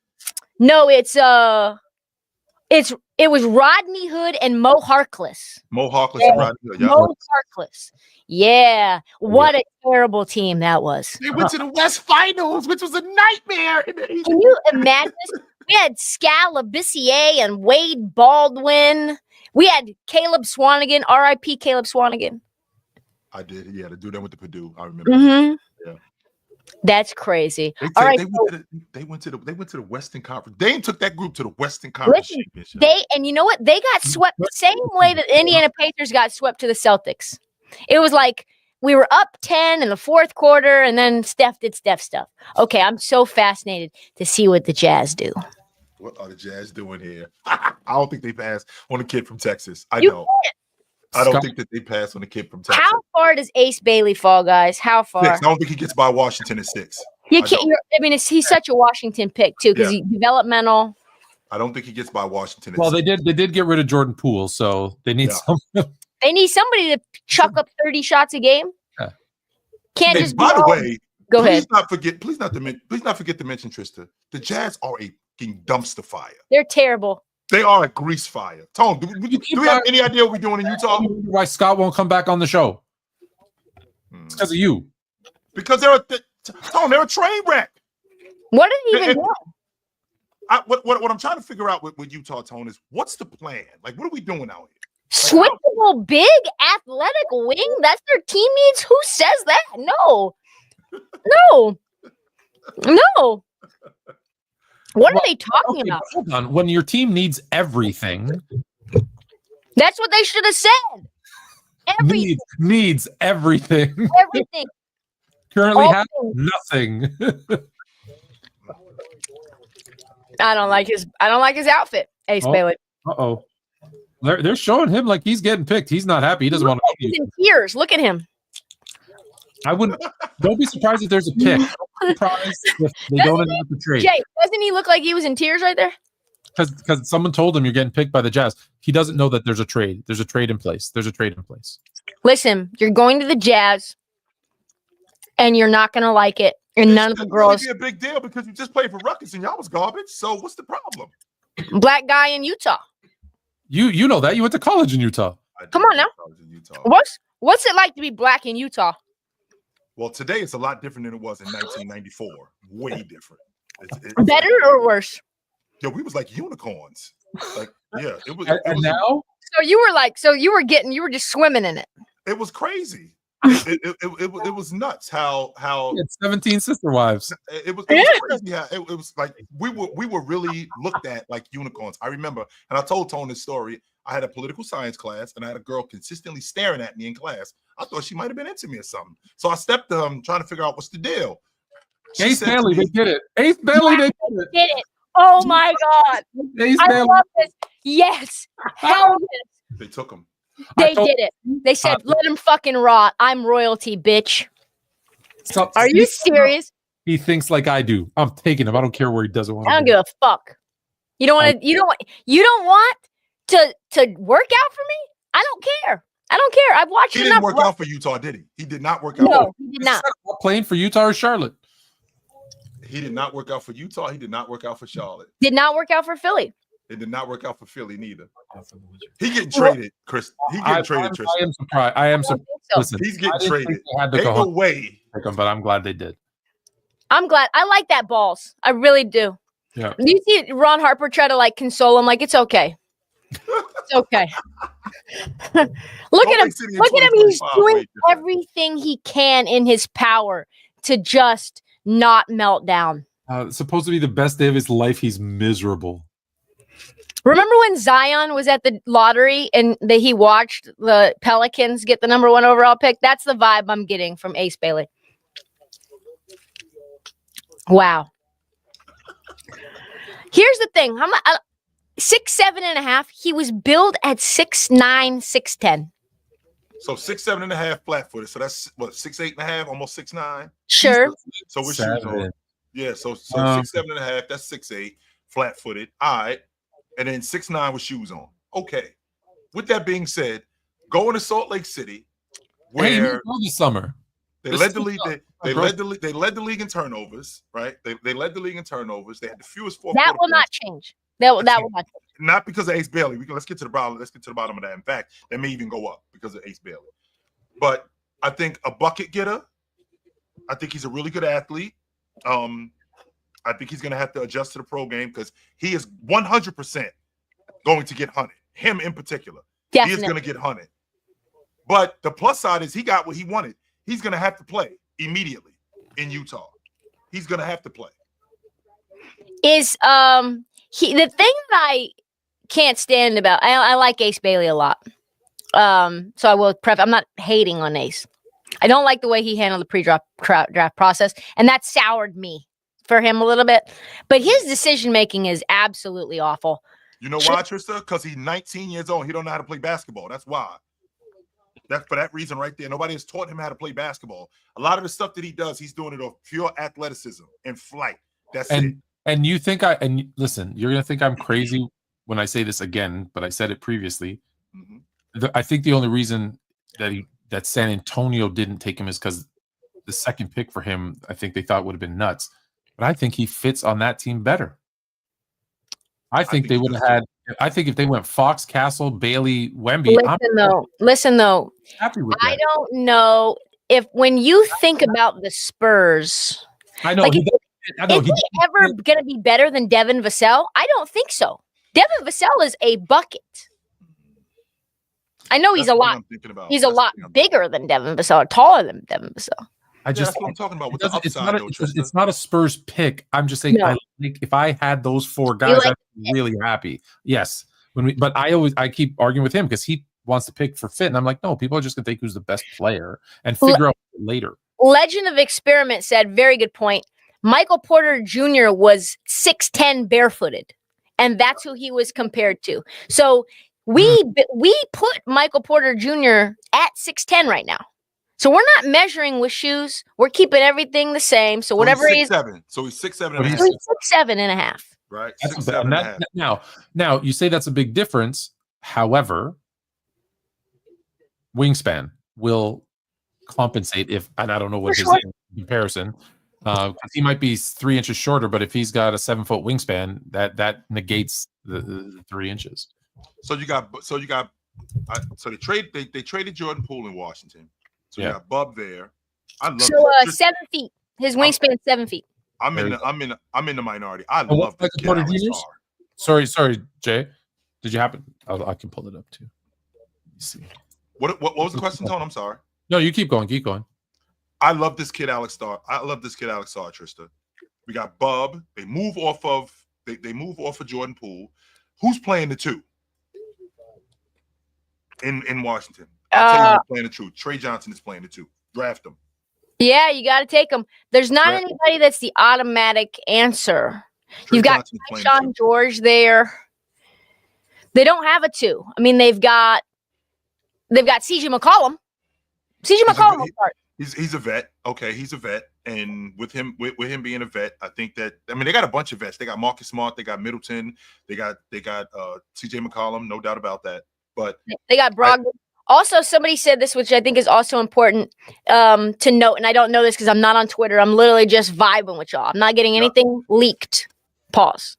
No, it was Rodney Hood and Mo Harkless. Mo Harkless and Rodney Hood. Yeah. Mo Harkless. Yeah. What a terrible team that was. They went to the West Finals, which was a nightmare. Can you imagine this? We had Scal Labissiere and Wade Baldwin. We had Caleb Swanigan, R.I.P. Caleb Swanigan. I did. Yeah, to do that with the Purdue. I remember. Mm-hmm. Yeah. That's crazy. They went to the Western Conference. They took that group to the Western Conference Championship. And you know what? They got swept the same way that Indiana Pacers got swept to the Celtics. It was like we were up 10 in the fourth quarter, and then Steph did Steph stuff. Okay, I'm so fascinated to see what the Jazz do. What are the Jazz doing here? I don't think they passed on a kid from Texas. I don't think that they passed on a kid from Texas. How far does Ace Bailey fall, guys? How far? 6. I don't think he gets by Washington at 6. He's such a Washington pick too, because he's developmental. I don't think he gets by Washington. Well, they did get rid of Jordan Poole, so they need some. They need somebody to chuck up 30 shots a game. Yeah. Can't just. By the way, go ahead. Please not forget to mention Trysta. The Jazz are a dumpster fire. They're terrible. They are a grease fire. Tone, do we have any idea what we're doing in Utah? Why Scott won't come back on the show? It's because of you. Because they're a train wreck. What did he even do? What I'm trying to figure out with Utah, Tone, is what's the plan? Like, what are we doing out here? Switchable, big, athletic wing? That's their team needs? Who says that? No. What are they talking about? Hold on. When your team needs everything. That's what they should have said. Everything. Needs everything. Everything. Currently have nothing. I don't like his outfit, Ace Bailey. Uh-oh. They're showing him like he's getting picked. He's not happy. He doesn't want to. He's in tears. Look at him. I wouldn't. Don't be surprised if there's a pick. Don't be surprised if they don't announce the trade. Jay, doesn't he look like he was in tears right there? Because someone told him you're getting picked by the Jazz. He doesn't know that there's a trade. There's a trade in place. Listen, you're going to the Jazz, and you're not going to like it. And none of the girls. Be a big deal because you just played for Rutgers and y'all was garbage. So what's the problem? Black guy in Utah. You know that you went to college in Utah. Come on now. What's it like to be black in Utah? Well, today it's a lot different than it was in 1994. Way different. It's better or worse? Yo, we was like unicorns. Like, yeah, it was. And now, so you were just swimming in it. It was crazy. It was nuts. How it's 17 sister wives. It was crazy. How it was like we were really looked at like unicorns. I remember, and I told Tone this story. I had a political science class, and I had a girl consistently staring at me in class. I thought she might have been into me or something. So I stepped to him, trying to figure out what's the deal. Ace Bailey, they did it. Ace Bailey, they did it. Oh my God. Ace I Bailey. love this. Yes. Hell yes. They took him. They did it. They said, let him fucking rot. I'm royalty, bitch. So, are you serious? He thinks like I do. I'm taking him. I don't care where he doesn't want to. I don't give a fuck. You don't want to. You don't want to work out for me. I don't care. I've watched. He didn't work out for Utah, did he? He did not work out. No, he did not. Playing for Utah or Charlotte. He did not work out for Utah. He did not work out for Charlotte. Did not work out for Philly. It did not work out for Philly neither. He getting traded, Chris. He getting traded, Trysta. I am surprised. I am surprised. So. Listen, he's getting traded. Ain't no way. But I'm glad they did. I'm glad. I like that balls. I really do. Yeah. Do you see Ron Harper try to like console him? Like, it's okay. It's okay. Look at him. Look at him. He's doing everything he can in his power to just not melt down. Supposed to be the best day of his life. He's miserable. Remember when Zion was at the lottery and he watched the Pelicans get the #1 overall pick? That's the vibe I'm getting from Ace Bailey. Wow. Here's the thing. 6'7.5". He was billed at 6'9", 6'10". So 6'7.5" flat-footed. So that's what 6'8.5", almost 6'9". Sure. So we're shooting on. Yeah. So 6'7.5". That's 6'8", flat-footed. All right. And then 6'9" with shoes on. Okay. With that being said, going to Salt Lake City, where the summer they led the league. They led the league in turnovers, right? They led the league in turnovers. They had the fewest fourth. That will not change. That will not change. Not because of Ace Bailey. Let's get to the bottom. Let's get to the bottom of that. In fact, that may even go up because of Ace Bailey. But I think a bucket getter. I think he's a really good athlete. I think he's going to have to adjust to the pro game because he is 100% going to get hunted. Him in particular. Definitely. He is going to get hunted. But the plus side is he got what he wanted. He's going to have to play immediately in Utah. He's going to have to play. Is the thing that I can't stand about I like Ace Bailey a lot. So I will I'm not hating on Ace. I don't like the way he handled the pre-draft process, and that soured me for him a little bit. But his decision making is absolutely awful. You know why, Trysta? Because he's 19 years old. He don't know how to play basketball. That's why. That's for that reason right there. Nobody has taught him how to play basketball. A lot of the stuff that he does, he's doing it off pure athleticism and flight. That's it. And you think listen, you're gonna think I'm crazy when I say this again, but I said it previously. Mm-hmm. I think the only reason that San Antonio didn't take him is because the second pick for him, I think they thought would have been nuts. But I think he fits on that team better. I think they would have had. I think if they went Fox, Castle, Bailey, Wemby. Listen though. Happy with I don't know if when you think about the Spurs, I know. Like is he ever going to be better than Devin Vassell? I don't think so. Devin Vassell is a bucket. I know he's a lot. He's a lot bigger than Devin Vassell, taller than Devin Vassell. That's what I'm talking about. With the upside, it's not a Spurs pick. I'm just saying, if I had those four guys, I'd be really happy. Yes, but I keep arguing with him because he wants to pick for fit, and I'm like, no, people are just gonna think who's the best player and figure out later. Legend of Experiment said, very good point. Michael Porter Jr. was 6'10" barefooted, and that's who he was compared to. So we put Michael Porter Jr. at 6'10" right now. So we're not measuring with shoes. We're keeping everything the same. So whatever he's 6'7". So he's 6'7" and a half. he's 6'7.5". Right. That's 6'7" and a half. Now you say that's a big difference. However, wingspan will compensate if, and I don't know what his comparison, because he might be 3 inches shorter, but if he's got a 7-foot wingspan, that negates the 3 inches. So they traded Jordan Poole in Washington. So you got Bub there. I love 7 feet. His wingspan 7 feet. I'm in the minority. I love this kid, Alex Starr. Sorry, Jay. Did you happen? I can pull it up too. Let's see. What was the question, Tone? I'm sorry. No, you keep going. Keep going. I love this kid, Alex Starr. Trista. We got Bub. They move off of Jordan Poole. Who's playing the 2 in Washington? I'll tell you who's playing the 2. Trey Johnson is playing the 2. Draft him. Yeah, you got to take him. There's not anybody that's the automatic answer. You've got Sean George there. They don't have a 2. I mean, they've got CJ McCollum. CJ McCollum will start. He's a vet. Okay, he's a vet, and with him being a vet, I think that they got a bunch of vets. They got Marcus Smart. They got Middleton. They got CJ McCollum. No doubt about that. But they got Brogdon. Also, somebody said this, which I think is also important to note, and I don't know this because I'm not on Twitter. I'm literally just vibing with y'all. I'm not getting anything leaked. Pause.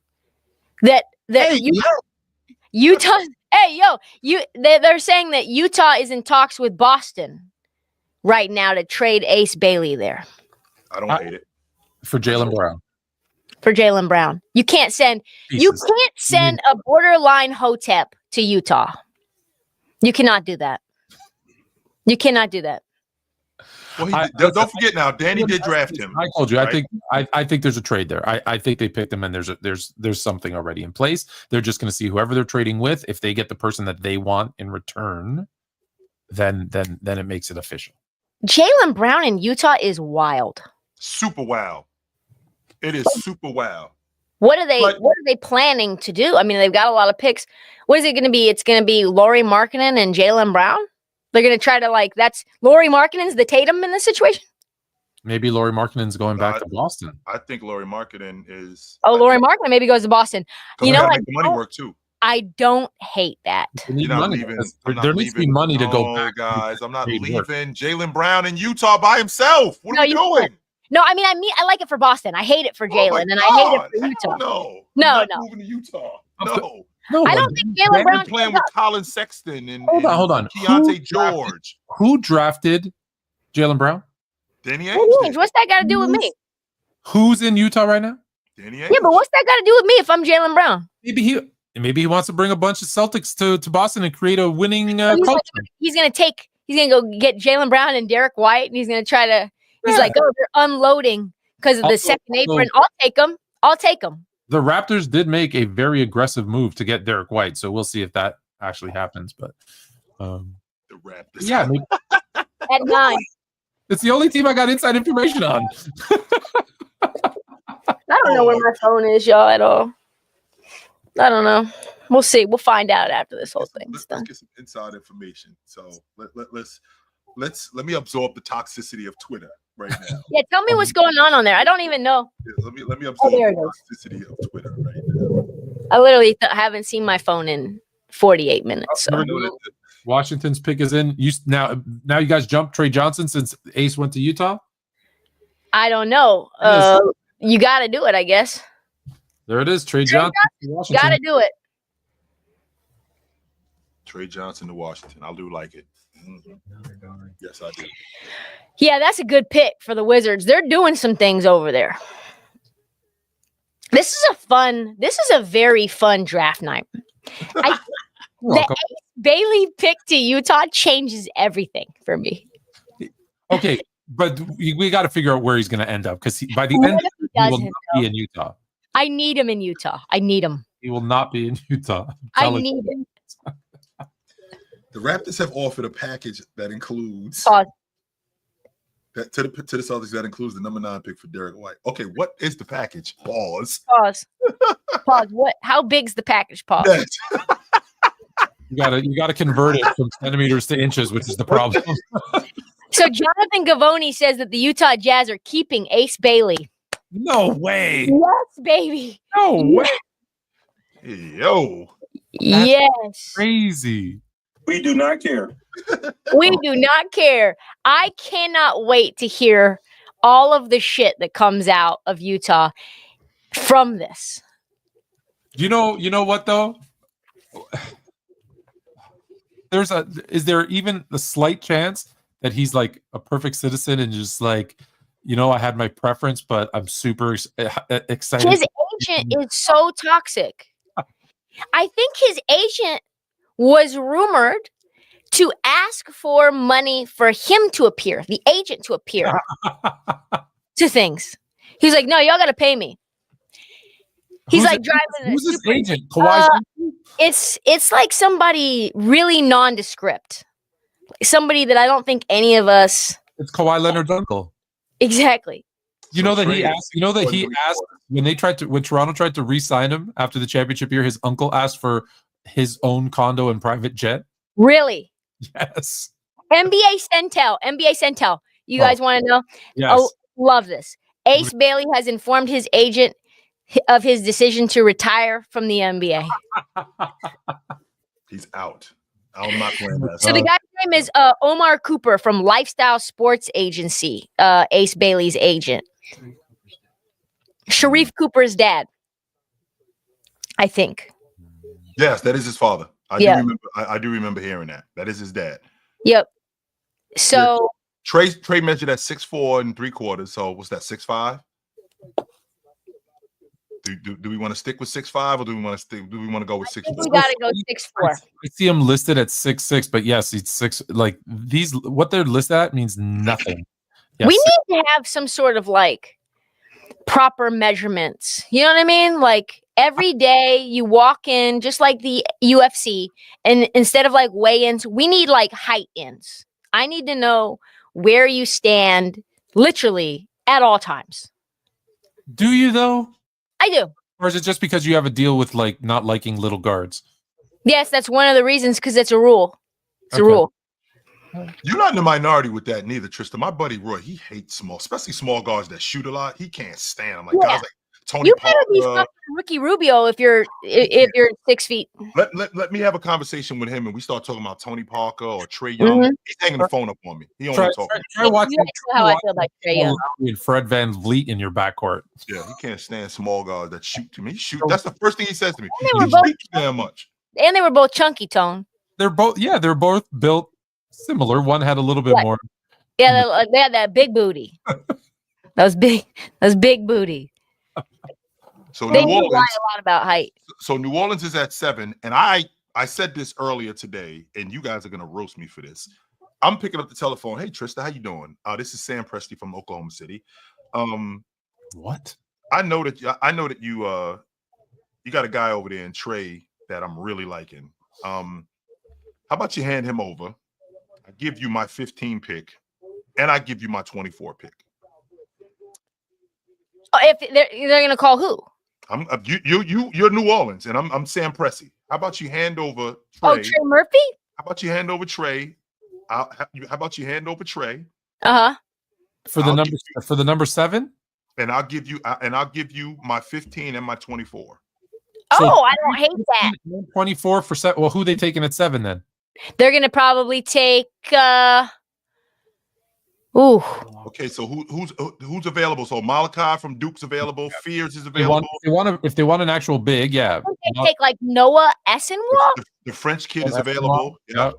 Utah. Hey, they're saying that Utah is in talks with Boston right now to trade Ace Bailey there. I don't hate it. For Jaylen Brown. For Jaylen Brown. You can't send a borderline Hotep to Utah. You cannot do that. You cannot do that. Well, don't forget now, Danny did draft him. I told you. Right? I think there's a trade there. I think they picked him, and there's something already in place. They're just going to see whoever they're trading with. If they get the person that they want in return, then it makes it official. Jaylen Brown in Utah is wild. Super wow. It is super wow. What are they planning to do? I mean, they've got a lot of picks. What is it going to be? It's going to be Lauri Markkanen and Jaylen Brown. They're going to try to that's Lauri Markkanen's the Tatum in this situation. Maybe Lauri Markkanen's going back to Boston. I think Lauri Markkanen is. Lauri Markkanen maybe goes to Boston. You know what? Make the money work too. I don't hate that. There needs to be money to go back. Guys, I'm not leaving Jaylen Brown in Utah by himself. What are we doing? No, I mean, I like it for Boston. I hate it for Jaylen, and I hate it for Utah. No. Moving to Utah. No, I don't think Jaylen Brown's playing with Colin Sexton and hold on. Keontae George. Who drafted Jaylen Brown? Danny Ainge. What's that got to do with me? Who's in Utah right now? Danny Ainge. Yeah, but what's that got to do with me if I'm Jaylen Brown? Maybe he wants to bring a bunch of Celtics to Boston and create a winning culture. He's gonna go get Jaylen Brown and Derek White, and he's gonna try to. He's like, oh, they're unloading because of the second apron. I'll take them. The Raptors did make a very aggressive move to get Derek White, so we'll see if that actually happens. But the Raptors, yeah, at 9. It's the only team I got inside information on. I don't know where my phone is, y'all, at all. I don't know. We'll see. We'll find out after this whole thing. Let's get some inside information. So let me absorb the toxicity of Twitter right now. Yeah, tell me what's going on there. I don't even know. Yeah, let me absorb the toxicity of Twitter right now. I literally haven't seen my phone in 48 minutes. So. Washington's pick is in. Now you guys jumped Trey Johnson since Ace went to Utah? I don't know. You got to do it, I guess. There it is. Trey Johnson. Got to do it. Trey Johnson to Washington. I do like it. Mm-hmm. Yes, I do. Yeah, that's a good pick for the Wizards. They're doing some things over there. This is a very fun draft night. The Ace Bailey pick to Utah changes everything for me. Okay, but we got to figure out where he's going to end up because by the end, he will not be in Utah. I need him in Utah. I need him. He will not be in Utah. I need him. The Raptors have offered a package that includes to the Celtics that includes the number 9 pick for Derek White. Okay, what is the package? Pause. What? How big's the package? Pause. You gotta convert it from centimeters to inches, which is the problem. So Jonathan Gavoni says that the Utah Jazz are keeping Ace Bailey. No way. Yes, baby. No way. Yo. Yes. Crazy. We do not care. We do not care. I cannot wait to hear all of the shit that comes out of Utah from this. You know what though? Is there even a slight chance that he's like a perfect citizen and just like, I had my preference, but I'm super excited. His agent is so toxic. I think his agent was rumored to ask for money for him to appear, the agent to appear to things. He's like, no, y'all got to pay me. He's driving. Who's this agent? Kawhi? It's like somebody really nondescript. Somebody that I don't think any of us. It's Kawhi Leonard's uncle. Exactly. He asked when Toronto tried to re-sign him after the championship year, his uncle asked for his own condo and private jet. Really? Yes. NBA Centel. You guys want to know? Yes. Oh, love this. Ace Bailey has informed his agent of his decision to retire from the NBA. He's out. I'm not playing that. So the guy's name is Omar Cooper from Lifestyle Sports Agency, Ace Bailey's agent. Sharif Cooper's dad, I think. Yes, that is his father. I do remember hearing that. That is his dad. Yep. So Trey measured at 6'4" and 3/4. So what's that? 6'5"? Do we want to stick with 6'5" or do we want to go with 6'4"? We gotta go 6'4". I see him listed at 6'6", but yes, he's 6. Like these, what they're listed at means nothing. Yes. We need to have some sort of like proper measurements. You know what I mean? Like every day you walk in, just like the UFC, and instead of like weigh-ins, we need like height-ins. I need to know where you stand, literally at all times. Do you though? I do. Or is it just because you have a deal with like not liking little guards? Yes, that's one of the reasons, because it's a rule. It's a rule. You're not in the minority with that neither, Trysta. My buddy Roy, he hates especially small guards that shoot a lot. He can't stand them. Like guys like Tony You Parker. better be fucking Ricky Rubio if you're 6 feet. Let me have a conversation with him and we start talking about Tony Parker or Trey Young. Mm-hmm. He's hanging the phone up on me. He don't want to talk. Try watching how I feel about Trey Young. and Fred Van Vliet in your backcourt. Yeah, he can't stand small guards that shoot to me. That's the first thing he says to me. And they were He both shoots damn much. And they were both chunky, Tone. They're both built similar. One had a little bit more. Yeah, they had that big booty. That was big booty. So They New do Orleans, lie a lot about height. so New Orleans is at 7, and I said this earlier today, and you guys are gonna roast me for this. I'm picking up the telephone. Hey, Trysta, how you doing? This is Sam Presti from Oklahoma City. What? I know that you got a guy over there in Trey that I'm really liking. How about you hand him over? I give you my 15 pick, and I give you my 24 pick. Oh, if they're gonna call who? You're New Orleans, and I'm Sam Presti. How about you hand over Trey? Oh, Trey Murphy? How about you hand over Trey? How about you hand over Trey? For the number 7? And I'll give you my 15 and my 24. Oh, I don't hate that. 24 for 7. Well, who they taking at 7 then? They're gonna probably take ooh. Okay, so who's available? So Malachi from Duke's available. Fears is available. If they want an actual big, yeah. They take like Noah Essenwalk. The French kid is available. Yeah.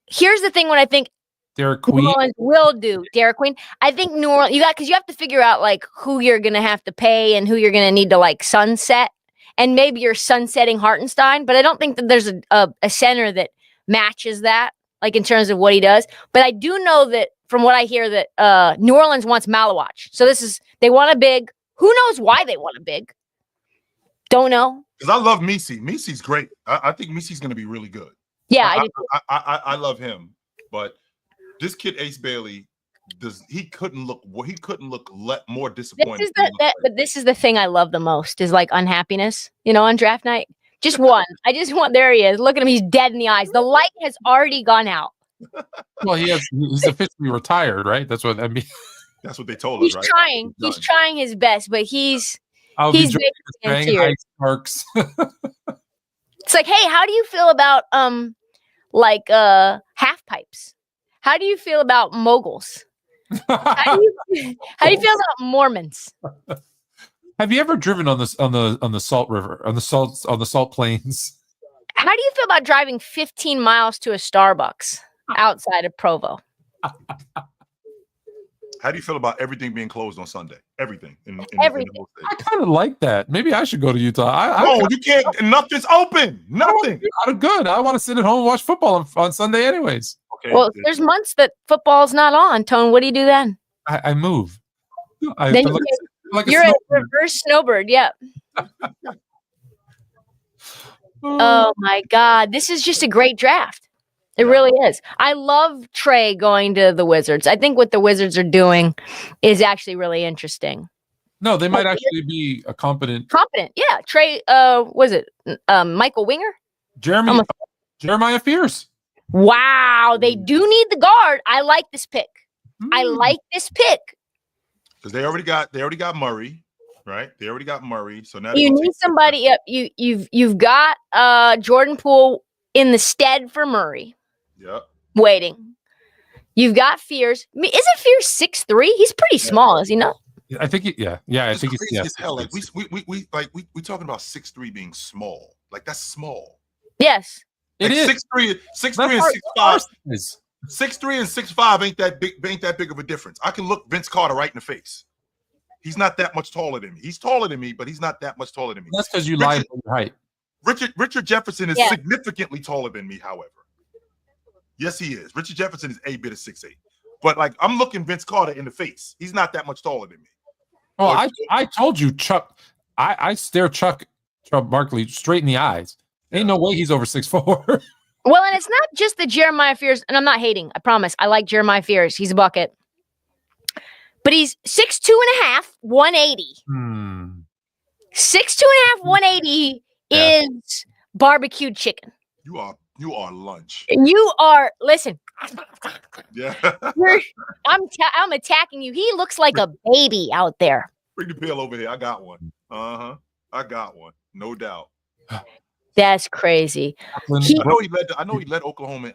Here's the thing: when I think Derek New Queen. Orleans will do Derek Queen, I think New Orleans because you have to figure out like who you're gonna have to pay and who you're gonna need to like sunset, and maybe you're sunsetting Hartenstein, but I don't think that there's a center that matches that, like in terms of what he does. But I do know that from what I hear that New Orleans wants Malawach, so they want a big. Who knows why they want a big? Don't know. Because I love Misi. Misi's great. I think Misi's going to be really good. Yeah, I love him, but this kid Ace Bailey he couldn't look more disappointed. This is the thing I love the most is like unhappiness, on draft night. Just one. I just want there he is. Look at him, he's dead in the eyes. The light has already gone out. Well, he's officially retired, right? That's what I mean. That's what they told He's us, right? He's trying his best, but he's I'll be basically in banging tears. ice sparks. It's like, hey, how do you feel about half pipes? How do you feel about moguls? How do you feel about Mormons? Have you ever driven on the Salt River, on the Salt Plains? How do you feel about driving 15 miles to a Starbucks outside of Provo? How do you feel about everything being closed on Sunday? Everything. Everything. I kind of like that. Maybe I should go to Utah. No, you can't. Nothing's open. Nothing. Good. I want to sit at home and watch football on Sunday, anyways. Okay. Well, there's months that football's not on. Tone, what do you do then? I move. Then you're a reverse snowbird. Yeah. Oh my God, this is just a great draft. It really is. I love Trey going to the Wizards. I think what the Wizards are doing is actually really interesting. No, they might actually be a competent. Yeah. Trey, was it Michael Winger? Jeremiah Fierce. Wow, they do need the guard. I like this pick. I like this pick. Because they already got Murray, right? They already got Murray. So now you need somebody. Yep. You've got Jordan Poole in the stead for Murray. Yep. Waiting. You've got Fierce. I mean, isn't Fierce 6'3"? He's pretty small, is he not? I think I think it's crazy as hell. Like we talking about 6'3" being small. Like that's small. Yes. It is 6'3" and 6'5". 6'3" and 6'5" ain't that big of a difference. I can look Vince Carter right in the face. He's not that much taller than me. He's taller than me, but he's not that much taller than me. That's because you lied about your height. Richard Jefferson is significantly taller than me, however. Yes, he is. Richard Jefferson is a bit of 6'8". But like I'm looking Vince Carter in the face. He's not that much taller than me. Well, I told you, Chuck. I stare Chuck Barkley straight in the eyes. Ain't no way he's over 6'4". Well, and it's not just the Jeremiah Fierce, and I'm not hating. I promise. I like Jeremiah Fierce. He's a bucket. But he's 6'2.5", 180. 6'2.5", 180 is barbecued chicken. You are lunch. You are, listen. Yeah. I'm attacking you. He looks like a baby out there. Bring the pill over here. I got one. I got one. No doubt. That's crazy. I know he led Oklahoma.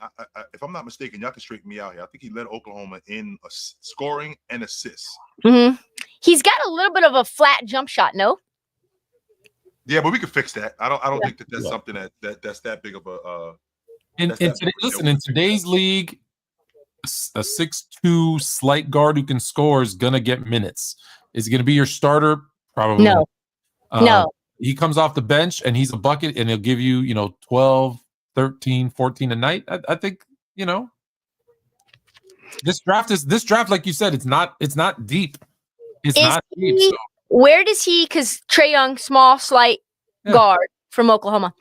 If I'm not mistaken, y'all can straighten me out here. I think he led Oklahoma in scoring and assists. Mm-hmm. He's got a little bit of a flat jump shot, no? Yeah, but we can fix that. I don't think that's something that's that big of a. In today's league, a 6'2" slight guard who can score is gonna get minutes. Is he gonna be your starter? Probably no. No. He comes off the bench and he's a bucket and he'll give you, 12, 13, 14 a night. I think, this draft, like you said, it's not deep. It's not deep. So. Where does he, because Trae Young, small, slight guard from Oklahoma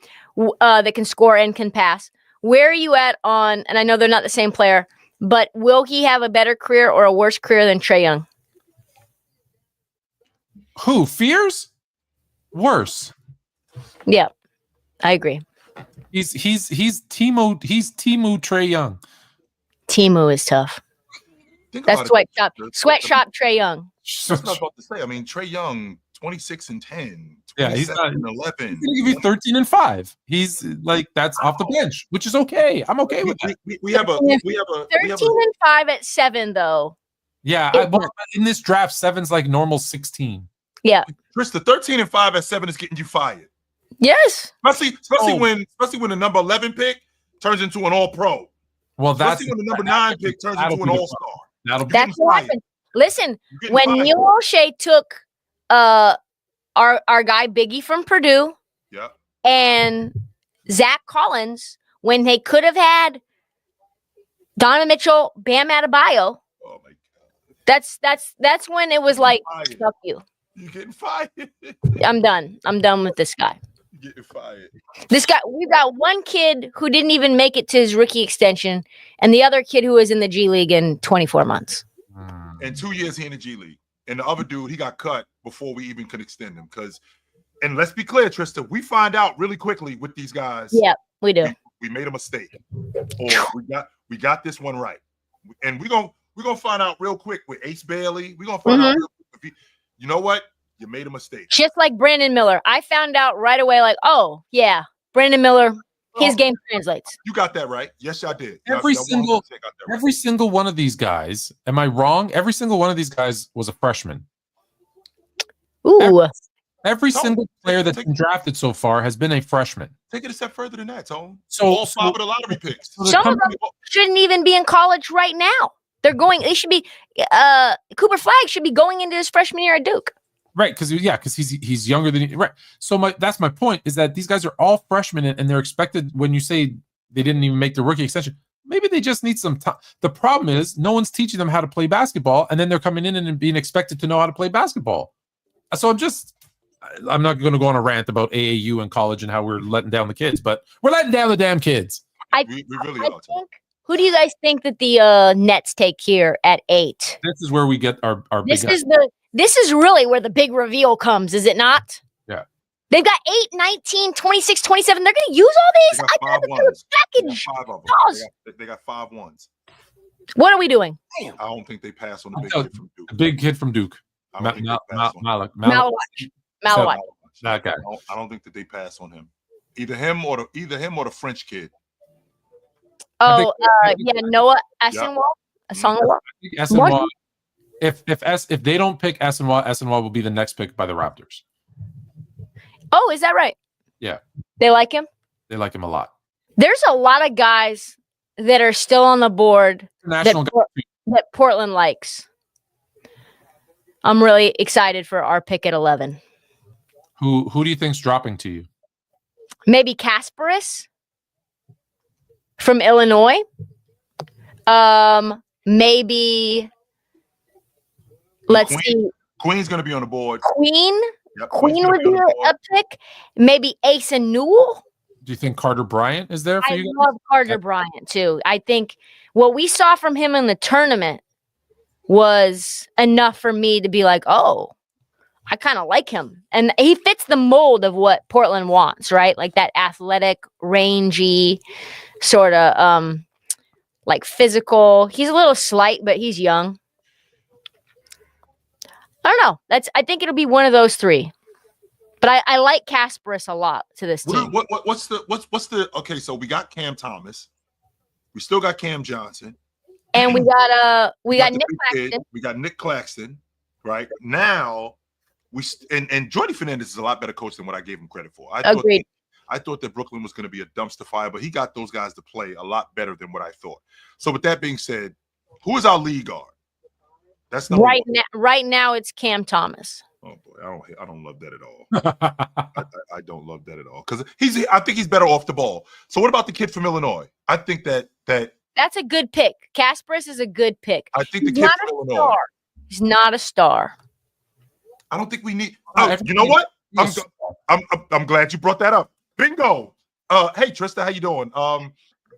that can score and can pass. Where are you at on, and I know they're not the same player, but will he have a better career or a worse career than Trae Young? Who? Fears? Worse. Yeah, I agree. He's Timo Trae Young. Timo is tough. That's sweatshop Trae Young. That's what I was about to say. I mean, Trae Young, 26 and 10. Yeah, he's not 11. He's gonna give you 13 and 5. He's like that's off the bench, which is okay. I'm okay with that. We have a 13 and 5 at 7 though. Yeah, in this draft, 7's like normal 16. Yeah. Trysta, 13 and 5 at 7 is getting you fired. Yes. Especially when the number 11 pick turns into an all-pro. Well, especially when the number 9 pick turns into an all-star. That's what happened. Listen, when Neil O'Shea took our guy Biggie from Purdue, and Zach Collins, when they could have had Donovan Mitchell, Bam Adebayo, oh my God. That's when it was like, fuck you. You're getting fired. I'm done. I'm done with this guy. You're getting fired. This guy, we've got one kid who didn't even make it to his rookie extension, and the other kid who was in the G League in 24 months. And 2 years he in the G League. And the other dude, he got cut before we even could extend him. And let's be clear, Trysta, we find out really quickly with these guys. Yeah, we do. We made a mistake. Or We got this one right, and we're gonna find out real quick with Ace Bailey. We're gonna find out real quick if you know what? You made a mistake. Just like Brandon Miller. I found out right away, like, oh, yeah, Brandon Miller, his game translates. You got that right. Yes, y'all did. Every y'all single 100% got that right. every single one of these guys, am I wrong? Every single one of these guys was a freshman. Ooh. Every single player that's been drafted so far has been a freshman. Take it a step further than that, Tone. So all 5 of the lottery picks. Some of them shouldn't even be in college right now. They should be Cooper Flagg should be going into his freshman year at Duke. Right, because he's younger than you. Right. So that's my point, is that these guys are all freshmen and they're expected, when you say they didn't even make the rookie extension, maybe they just need some time. The problem is no one's teaching them how to play basketball, and then they're coming in and being expected to know how to play basketball. So I'm not going to go on a rant about AAU and college and how we're letting down the kids, but we're letting down the damn kids. We really are. Who do you guys think that the Nets take here at 8? This is where we get our This is really where the big reveal comes, is it not? Yeah. They've got 8, 19, 26, 27. They're going to use all these? They got 5 ones. Package. They got 5 of them. They got 5 ones. What are we doing? I don't think they pass on the big kid from Duke. The big kid from Duke. Malawach. That guy. I don't think that they pass on him. Either him or the French kid. Oh, Noah Asenwa. Asenwa. If they don't pick Asenwa will be the next pick by the Raptors. Oh, is that right? Yeah. They like him? They like him a lot. There's a lot of guys that are still on the board that Portland likes. I'm really excited for our pick at 11. Who do you think's dropping to you? Maybe Kasparis from Illinois. Maybe let's see. Queen's going to be on the board. Queen Yep, would be a pick. Maybe Ace and Newell. Do you think Carter Bryant is there for you guys? I love Carter Bryant too. I think what we saw from him in the tournament was enough for me to be like, oh, I kind of like him. And he fits the mold of what Portland wants, right? Like that athletic, rangy, sort of like physical. He's a little slight, but he's young. I don't know. I think it'll be one of those 3. But I like Kasparis a lot to this team. What's the okay? So we got Cam Thomas, we still got Cam Johnson, and we got Nick Claxton. We got Nick Claxton, right now. And Jordy Fernandez is a lot better coach than what I gave him credit for. Agreed. I thought that Brooklyn was going to be a dumpster fire, but he got those guys to play a lot better than what I thought. So with that being said, who is our lead guard? That's right now. Right now, it's Cam Thomas. Oh boy, I don't love that at all. I don't love that at all because I think he's better off the ball. So what about the kid from Illinois? I think that's a good pick. Kasparis is a good pick. I think the kid from Illinois. He's not a star. I don't think we need. Oh, you know what? I'm glad you brought that up. Bingo. Hey Trysta, how you doing?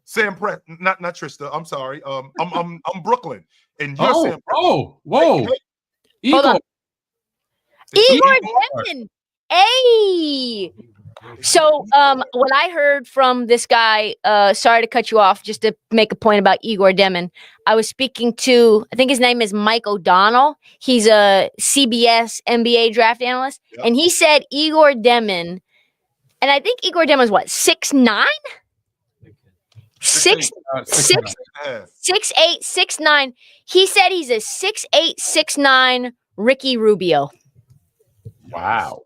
Sam Pratt, not Trysta. I'm sorry. I'm Brooklyn, and you're Sam Pratt. Whoa. Hey, hold on. Igor Demon. Hey. So what I heard from this guy, sorry to cut you off, just to make a point about Igor Demon. I was speaking to, I think his name is Mike O'Donnell. He's a CBS NBA draft analyst. Yep. And he said Igor Demon, and I think Igor Demon is what, 6'9"? 6'8", 6'9". He said he's a 6'8", 6'9" Ricky Rubio. Wow.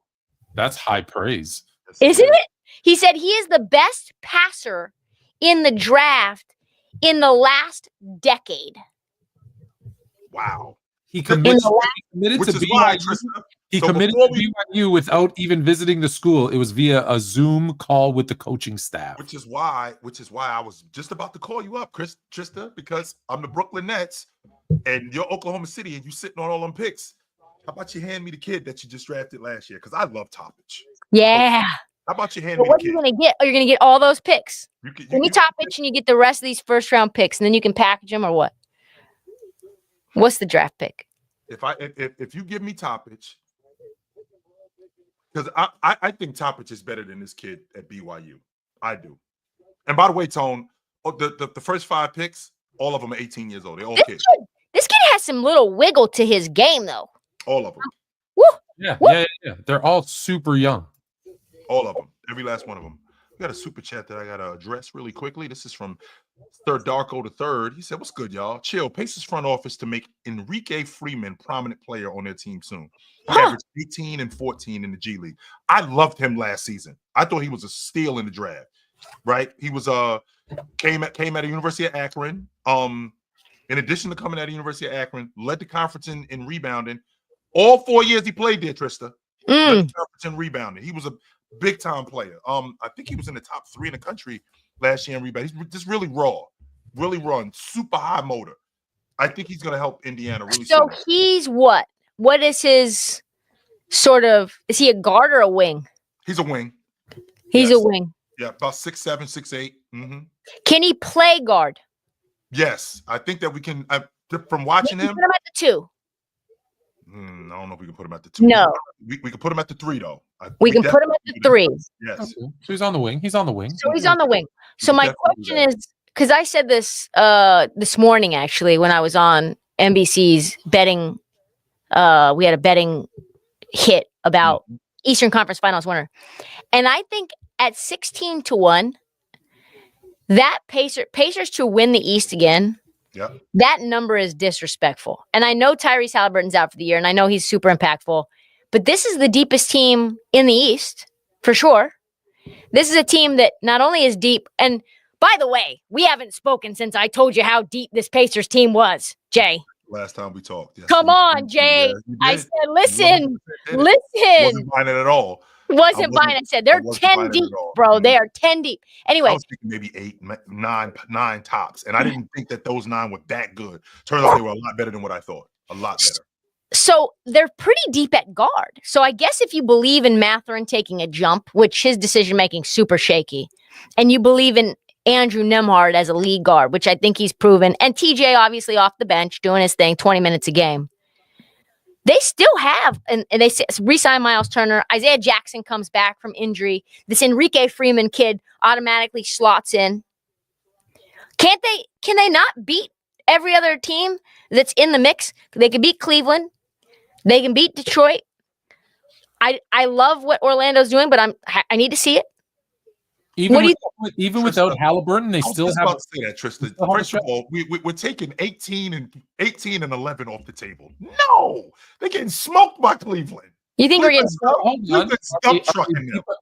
That's high praise. Isn't it? He said he is the best passer in the draft in the last decade. Wow. He committed to BYU. He committed to BYU without even visiting the school. It was via a Zoom call with the coaching staff. Which is why I was just about to call you up, Trysta, because I'm the Brooklyn Nets and you're Oklahoma City and you sitting on all them picks. How about you hand me the kid that you just drafted last year? Because I love Toppich. Yeah. How about you hand me the kid? What are you going to get? Are you going to get all those picks? Give me Toppich and you get the rest of these first-round picks, and then you can package them or what? What's the draft pick? If you give me Toppich, because I think Toppich is better than this kid at BYU. I do. And by the way, Tone, the first 5 picks, All of them are 18 years old. They all This kids. This kid has some little wiggle to his game, though. All of them. Woo! Yeah. They're all super young. All of them. Every last one of them. We got a super chat that I got to address really quickly. This is from Sir Darko the Third. He said, "What's good, y'all? Chill. Pacers front office to make Enrique Freeman prominent player on their team soon. He averaged 18 and 14 in the G League. I loved him last season. I thought he was a steal in the draft. Right? He was came at the University of Akron. In addition to coming out of the University of Akron, led the conference in rebounding. All 4 years he played there, Trysta. Led the conference in rebounding. He was a big time player. I think he was in the top 3 in the country last year in rebound. He's just really raw and super high motor. I think he's going to help Indiana really. So he's what? What is his sort of? Is he a guard or a wing? He's a wing. He's a wing. Yeah, about 6'7", 6'8". Mm-hmm. Can he play guard? Yes, I think that we can. From watching him, put him at the 2. I don't know if we can put him at the 2. No, we can put him at the 3 though. We can put him at the 3. Yes. Okay. So he's on the wing. So he's on the wing. So my question is, because I said this this morning actually when I was on NBC's betting, we had a betting hit about Eastern Conference Finals winner, and I think at 16-1, that Pacers to win the East again. Yeah. That number is disrespectful. And I know Tyrese Halliburton's out for the year, and I know he's super impactful, but this is the deepest team in the East, for sure. This is a team that not only is deep, and by the way, we haven't spoken since I told you how deep this Pacers team was, Jay. Last time we talked. Yes. Come on, Jay. I said, listen. Wasn't buying it at all. Wasn't buying. I said they're 10 deep, bro. They are 10 deep. Anyway, I was thinking maybe 8, 9 tops, and I didn't think that those 9 were that good. Turns out they were a lot better than what I thought. A lot better. So they're pretty deep at guard. So I guess if you believe in Mathurin taking a jump, which his decision making super shaky, and you believe in Andrew Nembhard as a lead guard, which I think he's proven, and TJ obviously off the bench doing his thing, 20 minutes a game. They still have, and they re-sign Miles Turner. Isaiah Jackson comes back from injury. This Enrique Freeman kid automatically slots in. Can they not beat every other team that's in the mix? They can beat Cleveland. They can beat Detroit. I love what Orlando's doing, but I need to see it. Even without Halliburton, they still have. About to say that, Trysta. First of all, we're taking 18 and 11 off the table. No, they're getting smoked by Cleveland. You think we're getting smoked?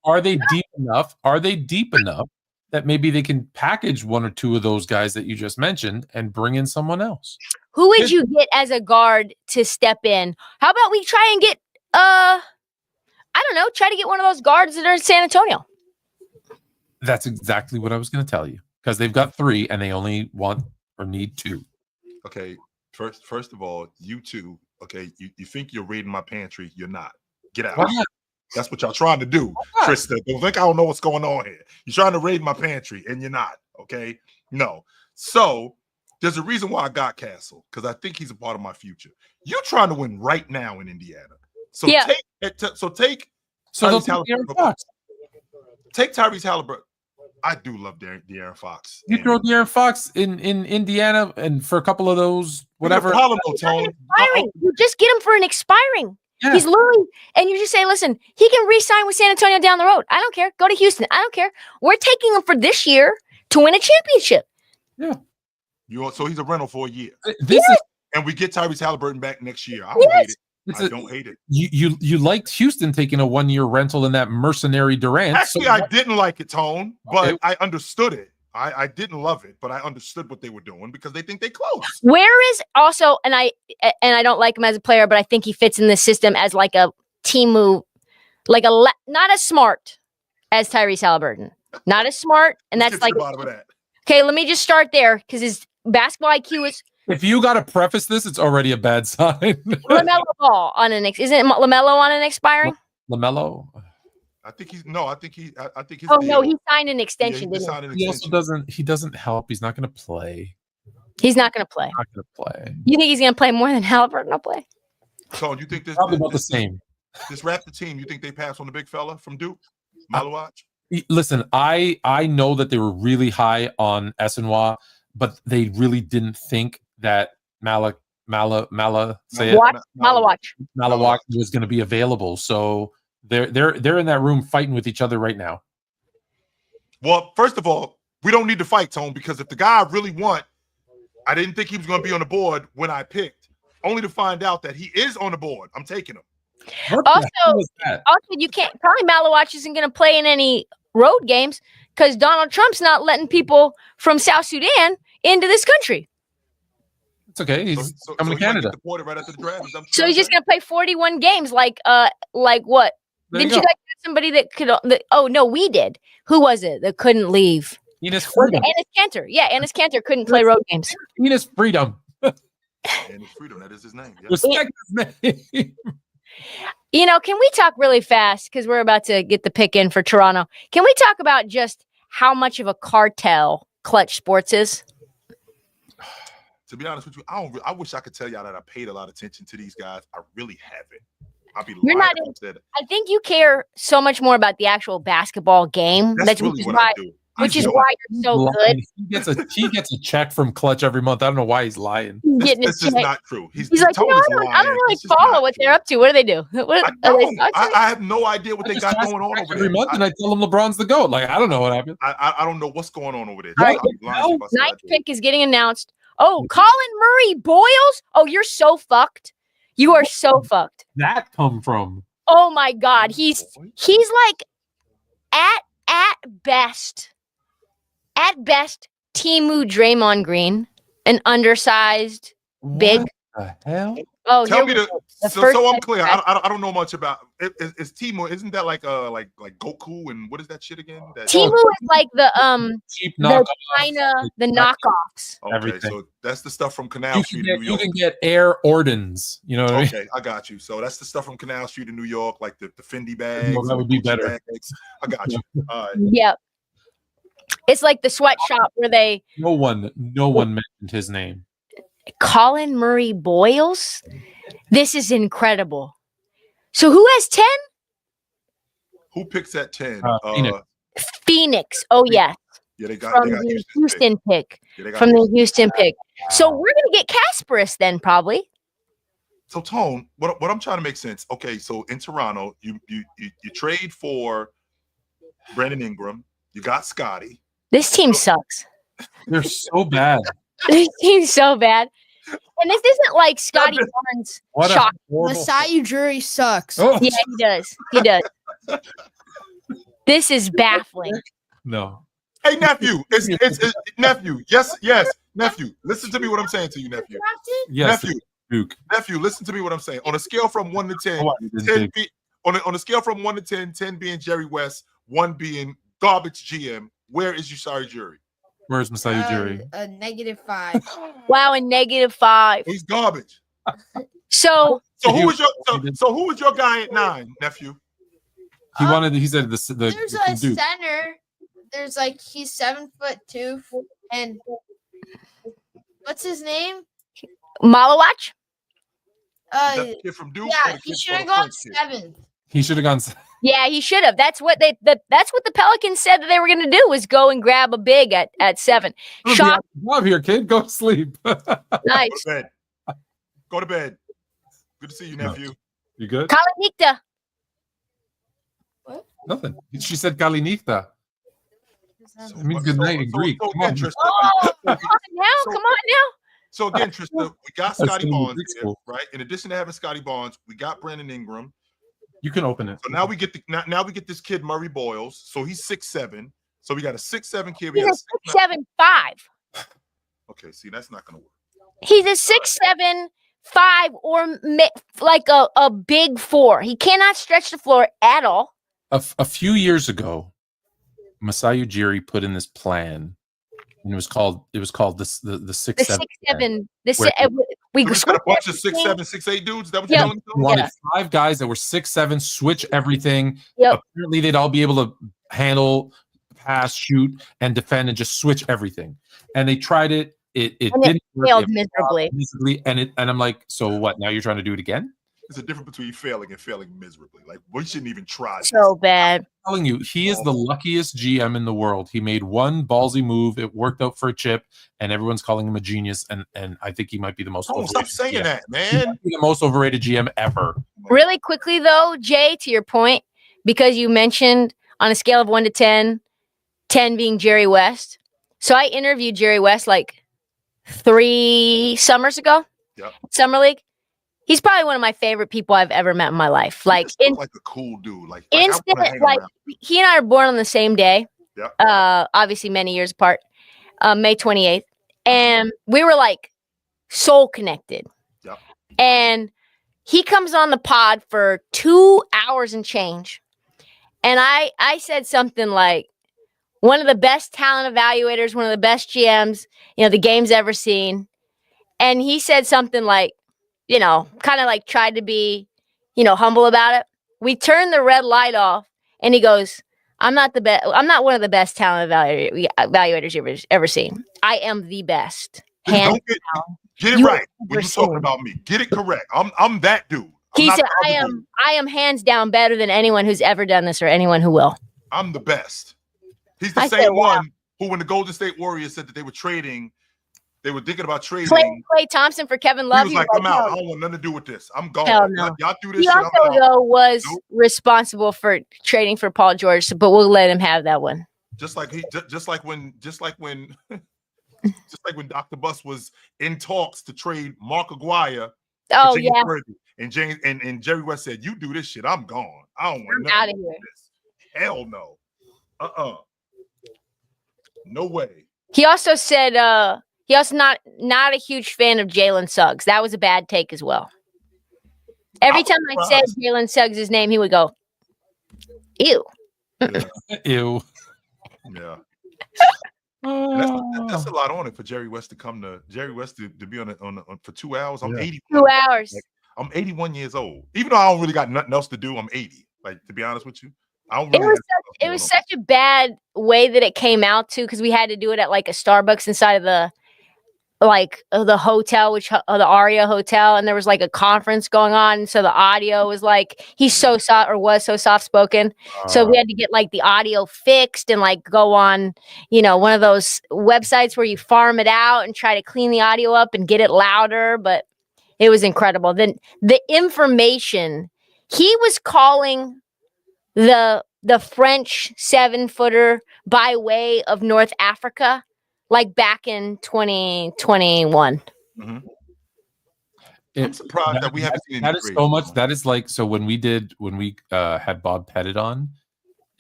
Are they deep enough? Are they deep enough that maybe they can package 1 or 2 of those guys that you just mentioned and bring in someone else? Who would you get as a guard to step in? How about we try and get I don't know, try to get one of those guards that are in San Antonio. That's exactly what I was going to tell you, because they've got 3 and they only want or need 2. Okay, first of all, you two, okay, you think you're raiding my pantry. You're not. Get out. That's what y'all trying to do, Trysta. Don't think I don't know what's going on here. You're trying to raid my pantry, and you're not, okay? No. So there's a reason why I got Castle, because I think he's a part of my future. You're trying to win right now in Indiana. So take Tyrese Halliburton. I do love De'Aaron Fox. You throw De'Aaron Fox in Indiana, and for a couple of those, whatever. Problem, Tone. You just get him for an expiring. Yeah. He's literally, and you just say, listen, he can re-sign with San Antonio down the road. I don't care. Go to Houston. I don't care. We're taking him for this year to win a championship. Yeah. So he's a rental for a year. And we get Tyrese Halliburton back next year. I don't hate it. I don't hate it. You liked Houston taking a 1-year rental in that mercenary Durant. Actually, I didn't like it, Tone, but I understood it. I didn't love it, but I understood what they were doing because they think they close. Where is also, and I don't like him as a player, but I think he fits in the system as like a team move, like not as smart as Tyrese Halliburton, not as smart, and that's like okay. Let me just start there because his basketball IQ is. If you got to preface this, it's already a bad sign. LaMelo Ball on an isn't LaMelo on an expiring? LaMelo. I think he's no. I think he. Oh no, he signed an extension. He also doesn't. He doesn't help. He's not going to play. He's not going to play. Not going to play. You think he's going to play more than Halliburton will play? So you think this probably about the same? This Raptor team. You think they pass on the big fella from Duke, Maluach? Listen, I know that they were really high on Essenwa, but they really didn't think that Malawach was going to be available. So they're in that room fighting with each other right now. Well, first of all, we don't need to fight, Tone, because if the guy I really want, I didn't think he was going to be on the board when I picked, only to find out that he is on the board. I'm taking him. Also, you can't. Probably Malawach isn't going to play in any road games because Donald Trump's not letting people from South Sudan into this country. It's okay. He's coming to Canada. Deported right after the draft. So he's just going to play 41 games, like what? Didn't you guys get somebody that could? Oh no, we did. Who was it that couldn't leave? Enes Freedom. Enes Kanter. Yeah, Enes Kanter couldn't play road games. Enes Freedom. Enes Freedom. That is his name. Yeah. Respect his name. Can we talk really fast because we're about to get the pick in for Toronto? Can we talk about just how much of a cartel Clutch Sports is? To be honest with you, I wish I could tell y'all that I paid a lot of attention to these guys. I really haven't. I'll be You're not. I think you care so much more about the actual basketball game. That's really what I do. Which is why you're so good. He gets a check from Clutch every month. I don't know why he's lying. This is not true. He's like, I don't really follow what they're up to. What do they do? I have no idea what they got going on over every month, and I tell them LeBron's the GOAT. Like, I don't know what happened. I don't know what's going on over there. All right, ninth pick is getting announced. Oh, Colin Murray Boyles. Oh, you're so fucked. You are so fucked. That come from? Oh my God, he's like at best, Timu Draymond Green, an undersized, big. What the hell? Oh, tell me so I'm clear. I don't know much about it. Is Timu? Isn't that like Goku and what is that shit again? Timu is like the cheap knockoffs, the knockoffs. Okay, everything. So that's the stuff from Canal Street in New York. You can get Air Ordens. You know what I mean? Okay, I got you. So that's the stuff from Canal Street in New York, like the Fendi bags. No, that would be better. Bags. I got you. All right. Yep. It's like the sweatshop where they. No one mentioned his name. Colin Murray Boyles. This is incredible. So who has 10? Who picks at 10? Phoenix. Oh yeah. Yeah, they got the Houston pick. From the Houston pick. So we're gonna get Kasparis then, probably. So Tone, what I'm trying to make sense. Okay, so in Toronto, you trade for Brandon Ingram. You got Scotty. This team sucks. They're so bad. This team's so bad. And this isn't like Scotty Barnes. Masai Ujiri sucks. Oh. Yeah, he does. He does. This is baffling. No. Hey, nephew. It's nephew. Yes, nephew. Listen to me what I'm saying to you, nephew. Yes, nephew. Duke. Nephew, listen to me what I'm saying. On a scale from 1 to 10, 10 on a scale from 1 to 10, 10 being Jerry West, 1 being garbage GM, where is Masai Ujiri? Where's Masai Ujiri? A -5. Wow, a -5. He's garbage. So who was your guy at 9, nephew? He said the there's a Duke. center. There's he's 7'2", and what's his name? Malawach? The kid from Duke. Yeah, he should have gone 7th. He should have gone. Yeah, he should have. That's what the Pelicans said that they were going to do, was go and grab a big at 7. Shock. Love here, kid. Go to sleep. Nice. Go to bed. Good to see you, nephew. You good? Kalinikta. What? Nothing. She said Kalinikta. It means good night in Greek. Come on, Trysta. Come on now. So again, Trysta, we got Scotty Barnes here, right? In addition to having Scotty Barnes, we got Brandon Ingram. You can open it. So now we get now we get this kid Murray Boyles. So he's 6'7". So we got a 6'7" kid. He's a 6'7", 5. Okay, see, that's not gonna work. He's a 6'7", 5, or like a big 4. He cannot stretch the floor at all. A few years ago, Masai Ujiri put in this plan, and it was called the 6'7". We just got a bunch of 6'7", 6'8" dudes. That was you wanted 5 guys that were 6'7", switch everything. Yep. Apparently, they'd all be able to handle, pass, shoot, and defend, and just switch everything. And they tried it. It didn't failed miserably. And I'm like, so what? Now you're trying to do it again? There's a difference between failing and failing miserably. Like we shouldn't even try. So bad. I'm telling you, he is the luckiest GM in the world. He made one ballsy move. It worked out for a chip, and everyone's calling him a genius. And I think he might be the most. Don't stop saying GM. that, He man. might be the most overrated GM ever. Really quickly though, Jay, to your point, because you mentioned on a scale of 1 to 10, 10 being Jerry West. So I interviewed Jerry West like 3 summers ago. Yep. Summer League. He's probably one of my favorite people I've ever met in my life. Like, Like a cool dude. Like I wanna instant, hang like around. he and I are born on the same day. Yep. Obviously many years apart. May 28th. And we were like soul connected. Yep. And he comes on the pod for 2 hours and change. And I said something like, one of the best talent evaluators, one of the best GMs, the game's ever seen. And he said something like, kind of like tried to be, humble about it. We turned the red light off and he goes, I'm not one of the best talent evaluators you've ever seen. I am the best. Hands down. Get it right when you're talking about me. Get it correct. I'm that dude. He said, I am hands down better than anyone who's ever done this or anyone who will. I'm the best. He's the same one who, when the Golden State Warriors said that they were thinking about trading Klay Thompson for Kevin Love. He was like, I'm out. I don't want nothing to do with this. I'm gone. Hell no. Y'all do this He shit. also, though, was responsible for trading for Paul George, but we'll let him have that one. Just like when Dr. Bus was in talks to trade Mark Aguirre. Oh yeah. And Jerry West said, "You do this shit, I'm gone. I don't want out nothing of here. This. Hell no. No way." He also said he also not a huge fan of Jalen Suggs. That was a bad take as well. Every time I said Jalen Suggs' name, he would go, ew. Yeah. Ew. Yeah. That's a lot on it for Jerry West to be on for 2 hours. I'm 80. 2 hours. Like, I'm 81 years old. Even though I don't really got nothing else to do, I'm 80. Like, to be honest with you, I don't really. It was such a bad way that it came out too, because we had to do it at like a Starbucks inside of the hotel, which the Aria Hotel, and there was like a conference going on, and so the audio was like was so soft spoken, so we had to get like the audio fixed and like go on one of those websites where you farm it out and try to clean the audio up and get it louder. But it was incredible. Then the information he was calling the French 7-footer by way of North Africa, like back in 2021. Mm-hmm. I'm surprised that we haven't seen that is so much. That is like, so when we had Bob Pettit on,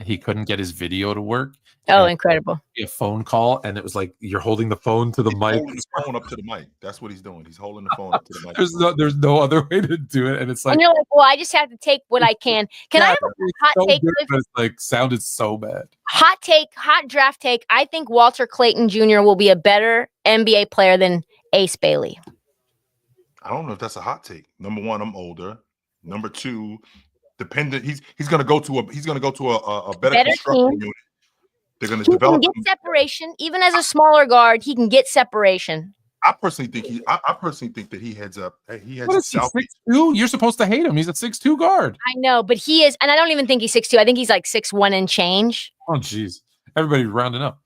he couldn't get his video to work. Oh, incredible. A phone call, and it was like you're holding the phone to the mic. Holding his phone up to the mic. That's what he's doing. He's holding the phone up to the mic. There's no other way to do it, and it's like, and you're like, well, I just have to take what I can. I have a hot take? Good, but it's like sounded so bad. Hot draft take. I think Walter Clayton Jr. will be a better NBA player than Ace Bailey. I don't know if that's a hot take. Number one, I'm older. Number two, dependent. He's gonna go to a better construction team. unit. They're gonna develop. He can get separation, even as a smaller guard. He can get separation. I personally think that he heads up. He heads up. 6'2"? You're supposed to hate him. He's a 6'2" guard. I know, but he is, and I don't even think he's 6'2". I think he's like 6'1" and change. Oh, jeez. Everybody's rounding up.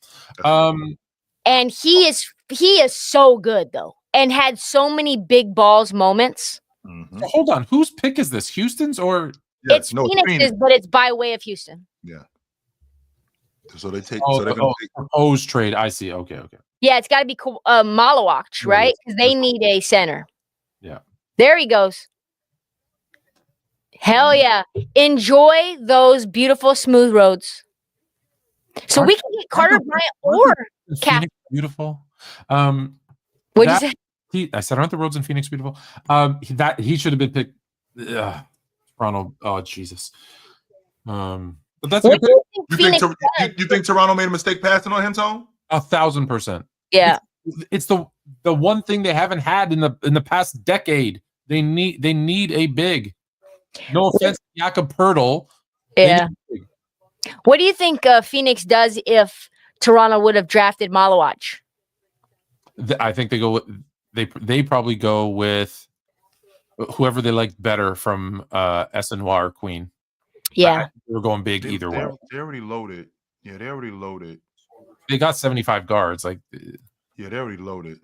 And he is so good though, and had so many big balls moments. Mm-hmm. So hold on, whose pick is this? Houston's or it's Phoenix's, but it's by way of Houston. Yeah. So they take. Proposed trade. I see. Okay. Yeah, it's got to be Malawach, right? Because they need a center. Yeah. There he goes. Hell yeah! Enjoy those beautiful smooth roads. So we can get Carter Bryant or Cap. Beautiful. What'd you say? I said, aren't the roads in Phoenix beautiful? He should have been picked. Toronto. Oh Jesus. But that's you think Toronto made a mistake passing on him, Tom? 1,000%. Yeah. It's the one thing they haven't had in the past decade. They need a big. No offense, Jakob Poeltl. Yeah. What do you think Phoenix does if Toronto would have drafted Malawach? I think they probably go with whoever they liked better from SNY or Queen. Yeah. They were going big either way. They already loaded. Yeah, they already loaded. They got 75 guards. Like, yeah, they already loaded.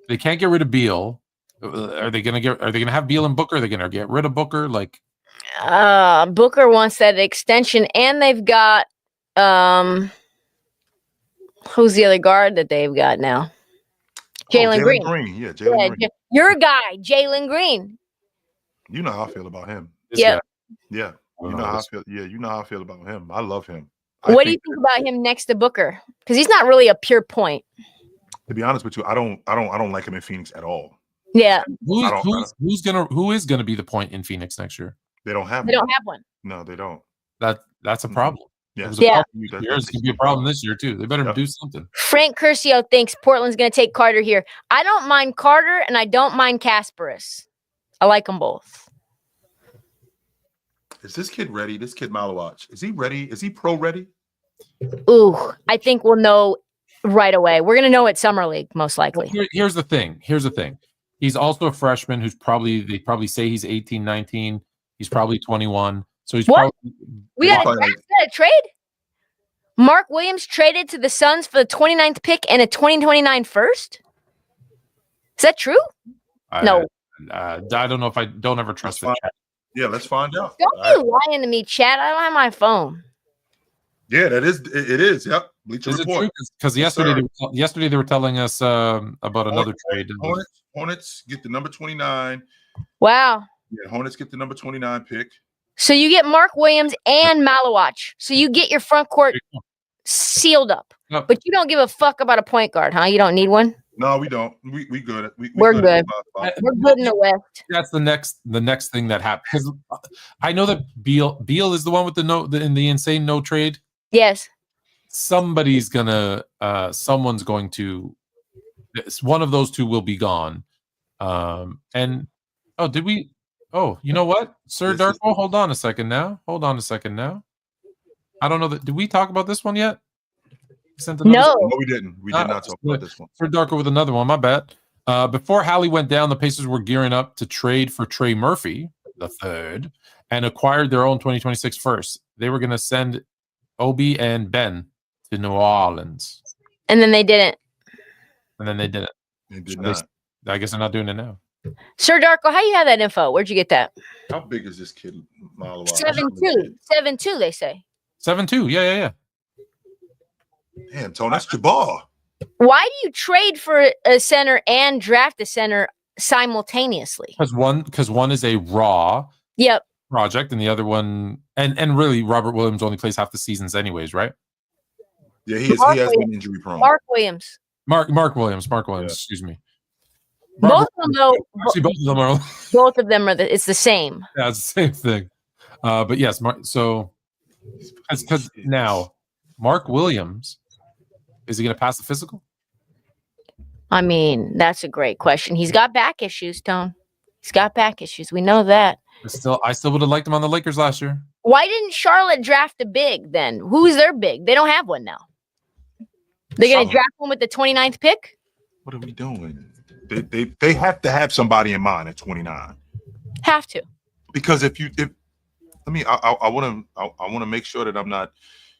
They can't get rid of Beal. Are they gonna have Beal and Booker? Are they gonna get rid of Booker? Like, Booker wants that extension, and they've got who's the other guard that they've got now? Jalen Green. Yeah, Jalen Green. Your guy, Jalen Green. You know how I feel about him. Yeah. Yeah. You know how I feel. Yeah, you know how I feel about him. I love him. What do you think about him next to Booker? Because he's not really a pure point. To be honest with you, I don't like him in Phoenix at all. Yeah. Who is gonna be the point in Phoenix next year? They don't have one. No, they don't. That's a problem. Yeah. It's gonna be a problem this year too. They better do something. Frank Curcio thinks Portland's gonna take Carter here. I don't mind Carter and I don't mind Kasparis. I like them both. Is this kid ready? This kid Malawach. Is he ready? Is he pro ready? Ooh, I think we'll know right away. We're gonna know at Summer League, most likely. Here's the thing. He's also a freshman who's they probably say he's 18, 19. He's probably 21. So he's what? We got probably a trade? Mark Williams traded to the Suns for the 29th pick and a 2029 first? Is that true? No. I don't know if I don't ever trust the chat. Yeah, let's find out. Don't be lying to me, Chad. I don't have my phone. Yeah, it is. Yep. Bleacher Report. Because yesterday they were telling us about another trade. Hornets get the number 29. Wow. Yeah, Hornets get the number 29 pick. So you get Mark Williams and Malawach. So you get your front court sealed up. Yep. But you don't give a fuck about a point guard, huh? You don't need one? No, we don't. We good. We're good. We're good in the West. That's the next thing that happened. Because I know that Beal is the one with the insane no trade. Yes. Someone's going to one of those two will be gone. You know what? Sir Darko, hold on a second now. I don't know did we talk about this one yet? No, we didn't. We did not talk about this one. Sir Darko with another one, my bad. Before Hallie went down, the Pacers were gearing up to trade for Trey Murphy, the third, and acquired their own 2026 first. They were going to send Obi and Ben to New Orleans. And then they didn't. They did not. I guess they're not doing it now. Sir Darko, how you have that info? Where'd you get that? How big is this kid? 7'2", 7'2", they say. 7'2", yeah. Damn, Tone, that's Jabbar. Why do you trade for a center and draft a center simultaneously? Because one is a raw project, and the other one, and really, Robert Williams only plays half the seasons, anyways, right? Yeah, he has been injury prone. Mark Williams. Mark Williams. Yeah. Excuse me. Both of them, though. Actually, both of them are. Both of them are. It's the same. Yeah, it's the same thing. But yes, so because now Mark Williams. Is he going to pass the physical? I mean, that's a great question. He's got back issues, Tone. He's got back issues. We know that. I still would have liked him on the Lakers last year. Why didn't Charlotte draft a big then? Who's their big? They don't have one now. They're going to draft one with the 29th pick? What are we doing? They have to have somebody in mind at 29. Have to. Because I want to make sure that I'm not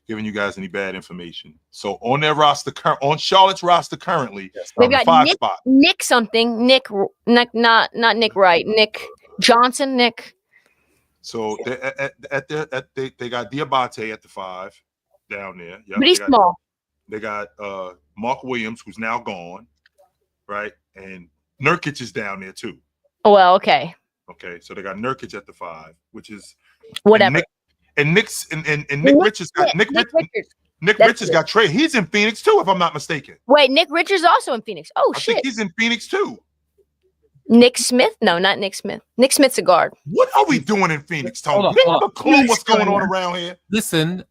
giving you guys any bad information. So on their roster, on Charlotte's roster currently, they've got Nick something. Nick, not Nick Wright. Nick Johnson. Nick. So they got Diabate at the 5 down there. Yep, but he's small. They got Mark Williams, who's now gone, right? And Nurkic is down there too. Oh, well, okay. Okay, so they got Nurkic at the 5, which is whatever. Nick Richards got Nick Richards got traded. He's in Phoenix too, if I'm not mistaken. Wait, Nick Richards also in Phoenix. Oh shit. I think he's in Phoenix too. Nick Smith? No, not Nick Smith. Nick Smith's a guard. What are we doing in Phoenix, Tony? You have a clue what's going on around here? Listen,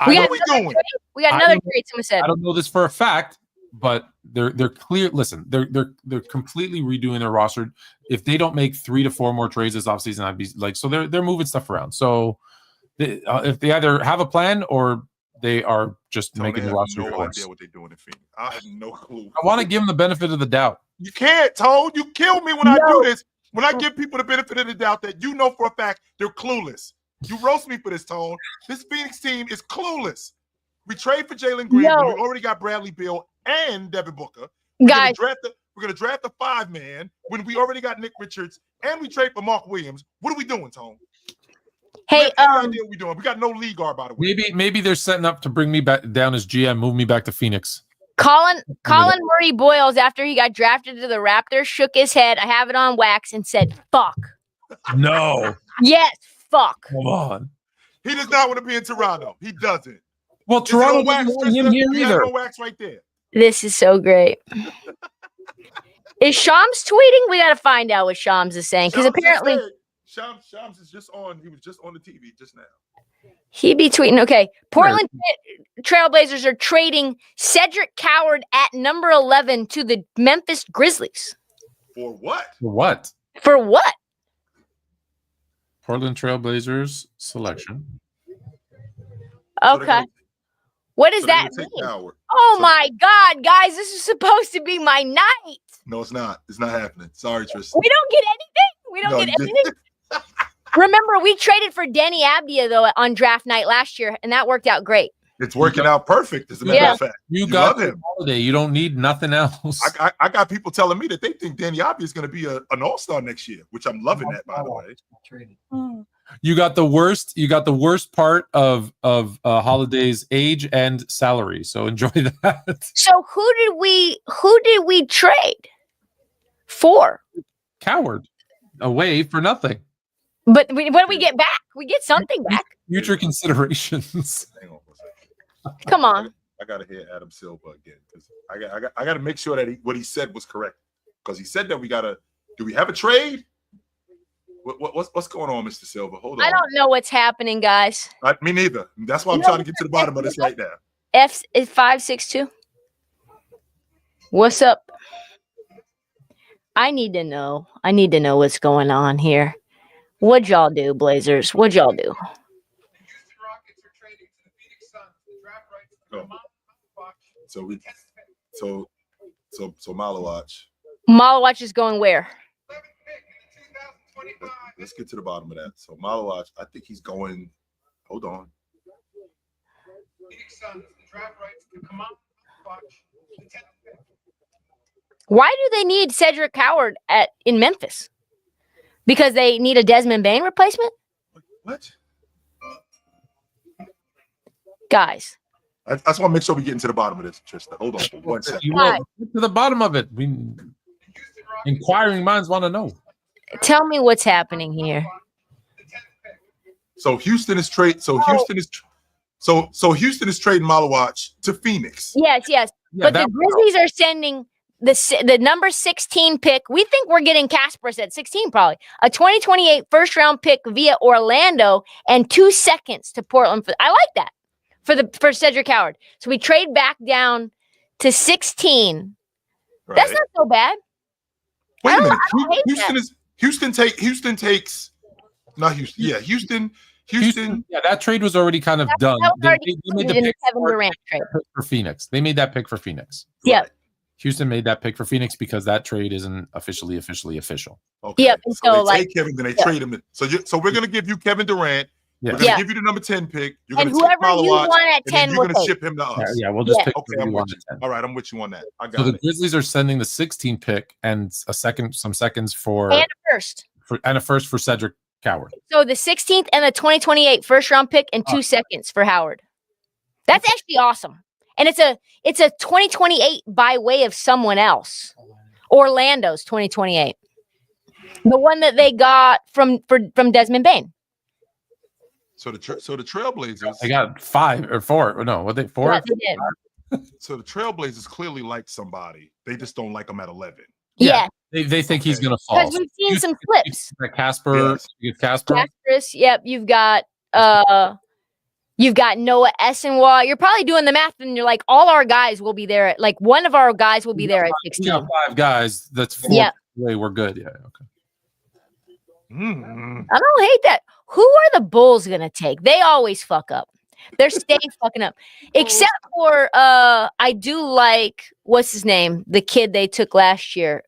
what are we doing? We got another trade. Someone said. I don't know this for a fact, but they're clear. Listen, they're completely redoing their roster. If they don't make 3 to 4 more trades this offseason, I'd be like, so they're moving stuff around. So if they either have a plan or they are just making the roster. No idea what they're doing in Phoenix. I have no clue. I want to give them the benefit of the doubt. You can't, Toad. You kill me when I do this. When I give people the benefit of the doubt that you know for a fact they're clueless. You roast me for this, Tone. This Phoenix team is clueless. We trade for Jalen Green when we already got Bradley Beal and Devin Booker. We're Guys, gonna draft the 5-man when we already got Nick Richards and we trade for Mark Williams. What are we doing, Tone? hey, idea what we doing? We got no league guard, by the way. Maybe they're setting up to bring me back down as GM, move me back to Phoenix. Colin Murray Boyles, after he got drafted to the Raptors, shook his head. I have it on wax and said, "Fuck." No. Yes, fuck. Come on. He does not want to be in Toronto. He doesn't. Well, Toronto doesn't want him here He has either. no wax right there. This is so great. Is Shams tweeting? We got to find out what Shams is saying because apparently Shams is just on. He was just on the TV just now. he be tweeting. Okay, Portland Trailblazers are trading Cedric Coward at number 11 to the Memphis Grizzlies. For what? For what? For what? Portland Trailblazers selection. Okay. What does that mean? Oh my God, guys, this is supposed to be my night. No, it's not. It's not happening. Sorry, Trysta. We don't get anything. We don't get anything. Remember, we traded for Denny Abdia, though, on draft night last year, and that worked out great. It's working out perfect, as a matter of fact. You got him. Holiday. You don't need nothing else. I got people telling me that they think Danny Abdia is going to be an all-star next year, which I'm loving that, by the way. You got the worst. You got the worst part of Holiday's age and salary. So enjoy that. So who did we trade for? Coward away for nothing. But what do we get back? We get something back. Future considerations. Hang on for a second. Come on. I gotta hear Adam Silver again because I got to make sure that what he said was correct because he said that we gotta. Do we have a trade? What's going on, Mr. Silver? Hold on. I don't know what's happening, guys. Me neither. That's why I'm trying to get to the bottom of this right now. F is 562. What's up? I need to know. I need to know what's going on here. What'd y'all do, Blazers? What'd y'all do? Oh. So Malawatch. Malawatch is going where? Let's get to the bottom of that. So Malawatch, I think he's going. Hold on. Why do they need Cedric Coward in Memphis? Because they need a Desmond Bane replacement? What? Guys. I just want to make sure we get into the bottom of this, Trysta. Hold on for 1 second. You will get to the bottom of it. Inquiring minds want to know. Tell me what's happening here. So Houston is trading Malawatch to Phoenix. Yes. Yeah, but the Grizzlies are sending the number 16 pick. We think we're getting Kasparis at 16 probably. A 2028 first round pick via Orlando and 2 seconds to Portland. I like that for Cedric Howard. So we trade back down to 16. Right. That's not so bad. Wait a minute. Houston takes not Houston. Yeah, Houston. Yeah, that trade was already kind of done. They made the pick Kevin Durant trade for Phoenix. They made that pick for Phoenix. Yeah. Right. Houston made that pick for Phoenix because that trade isn't officially official. Okay. Yep. So they take Kevin, then they trade him. So we're gonna give you Kevin Durant. Yeah. We're gonna give you the number 10 pick. You're gonna whoever take Malawatch, you want at 10, you're gonna ship him to us. Yeah, we'll just pick. Okay, I'm with you. All right, I'm with you on that. I got so it. the Grizzlies are sending the 16 pick and some seconds for and a first for Cedric Coward. So the 16th and the 2028 first round pick and 2 seconds for Howard. That's actually awesome. And it's a 2028 by way of someone else. Orlando's 2028. The one that they got from Desmond Bane. So the Trailblazers. They got 5 or 4. No, what they 4? Yeah, they did. So the Trailblazers clearly like somebody. They just don't like him at 11. Yeah. They think he's gonna fall. Because we've seen some flips. Kasparis. Yep. You've got Noah Essenwa. You're probably doing the math, and you're like, all our guys will be there. One of our guys will be there at 16. We got 5 guys. That's 4 way. We're good. Yeah. Okay. I don't hate that. Who are the Bulls gonna take? They always fuck up. They're staying fucking up. Except for I do like what's his name? The kid they took last year.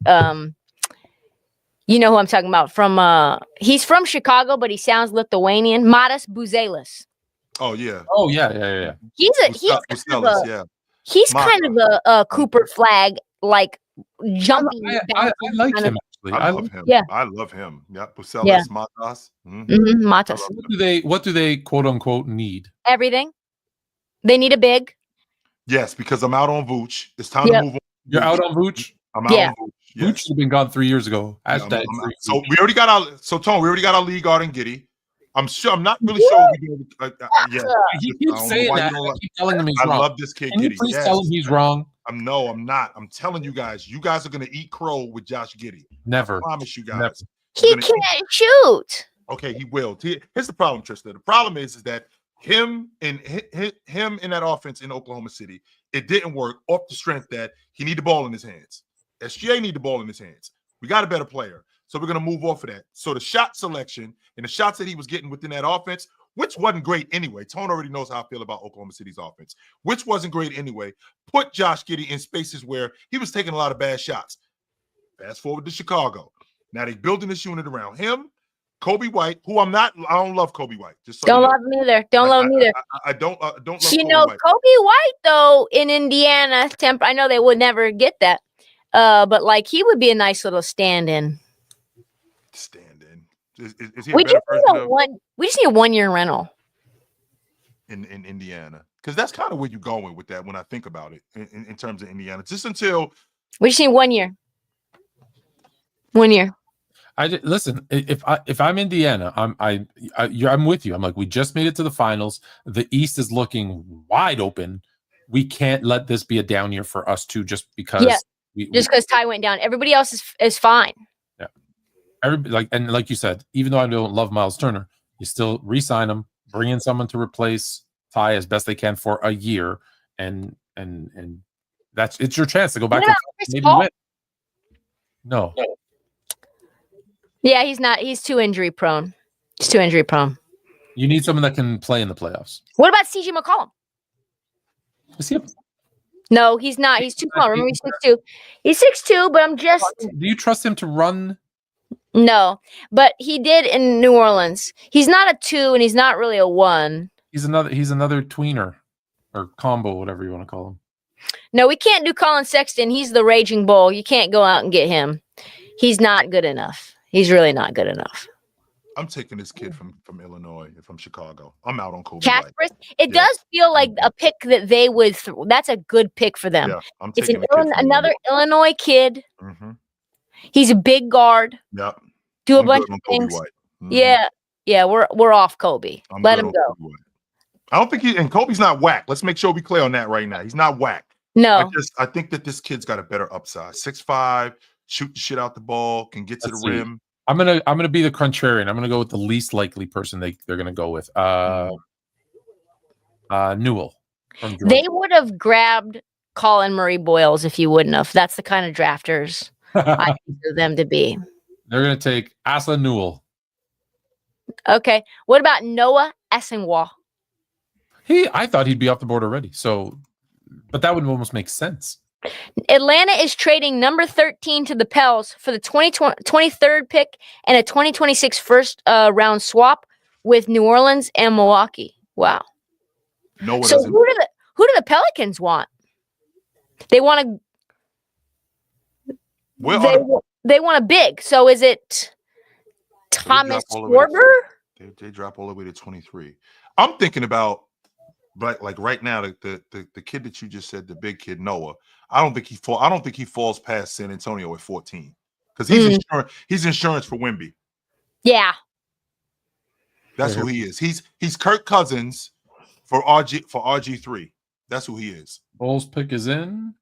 You know who I'm talking about? He's from Chicago, but he sounds Lithuanian. Matas Buzelis. Oh yeah. Oh yeah. He's kind of a Cooper Flagg like jumping. I like him actually. I love him. Yeah. I love him. Yeah, Buzelis, Yeah. Matas. Matas. What do they quote unquote need? Everything. They need a big. Yes, because I'm out on Vooch. It's time to move on. You're out on Vooch? I'm out on Vooch. Yes. Vooch should have been gone 3 years ago. Hashtag so we already got our Tone. We already got our lead guard in Giddy. I'm not really sure we do. He keeps saying that. I keep telling him he's wrong. I love this kid. Can you please tell him he's wrong? I'm not. I'm telling you guys. You guys are gonna eat crow with Josh Giddey. Never. I promise you guys. Never. He can't shoot. Okay, he will. Here's the problem, Trysta. The problem is that him in that offense in Oklahoma City, it didn't work off the strength that he need the ball in his hands. SGA need the ball in his hands. We got a better player. So we're going to move off of that. So the shot selection and the shots that he was getting within that offense, which wasn't great anyway. Tone already knows how I feel about Oklahoma City's offense, which wasn't great anyway. Put Josh Giddey in spaces where he was taking a lot of bad shots. Fast forward to Chicago. Now they're building this unit around him, Kobe White, who I don't love Kobe White. Just so don't love him either. Don't love him either. I don't love Kobe White. Kobe White, though, in Indiana, I know they would never get that. But like he would be a nice little stand-in. Stand-in. Is he we just need a 1 year rental in Indiana, because that's kind of where you're going with that when I think about it in terms of Indiana. Just until we just need 1 year. 1 year. Listen. If I'm Indiana, I'm with you. I'm like, we just made it to the finals. The East is looking wide open. We can't let this be a down year for us too, just because. Yeah. Just because Ty went down, everybody else is fine. Yeah, like you said, even though I don't love Miles Turner, you still re-sign him, bring in someone to replace Ty as best they can for a year, and it's your chance to go back and maybe win. No. Yeah, he's not. He's too injury prone. You need someone that can play in the playoffs. What about CJ McCollum? Is he? No, he's not. He's too small. Remember, he's 6'2". He's 6'2", but I'm just. Do you trust him to run? No, but he did in New Orleans. He's not a 2, and he's not really a 1. He's another tweener or combo, whatever you want to call him. No, we can't do Colin Sexton. He's the raging bull. You can't go out and get him. He's not good enough. He's really not good enough. I'm taking this kid from Illinois, from Chicago. I'm out on Kobe. Casper. It does feel like a pick that they would. That's a good pick for them. Yeah, it's another Illinois kid. Mm-hmm. He's a big guard. Yep. Do a bunch of things. Mm-hmm. Yeah. We're off Kobe. Let him go. I don't think and Kobe's not whack. Let's make sure we clear on that right now. He's not whack. No. I think that this kid's got a better upside. 6'5", shoot the shit out the ball, can get to the rim. I'm gonna be the contrarian. I'm gonna go with the least likely person they're gonna go with. Newell. They would have grabbed Colin Murray Boyles if you wouldn't have. That's the kind of drafters I consider them to be. They're gonna take Asa Newell. Okay. What about Noah Essenwa? I thought he'd be off the board already. So, but that would almost make sense. Atlanta is trading number 13 to the Pels for the 23rd pick and a 2026 first round swap with New Orleans and Milwaukee. Wow. No one. So who do the Pelicans want? They want they want a big. So is it Thomas Schwarber? They drop all the way to 23. I'm thinking about like right now the kid that you just said, the big kid Noah. I don't think he falls past San Antonio at 14 because he's insurance for Wemby. Yeah, that's who he is. He's Kirk Cousins for RG3. That's who he is. Bulls pick is in.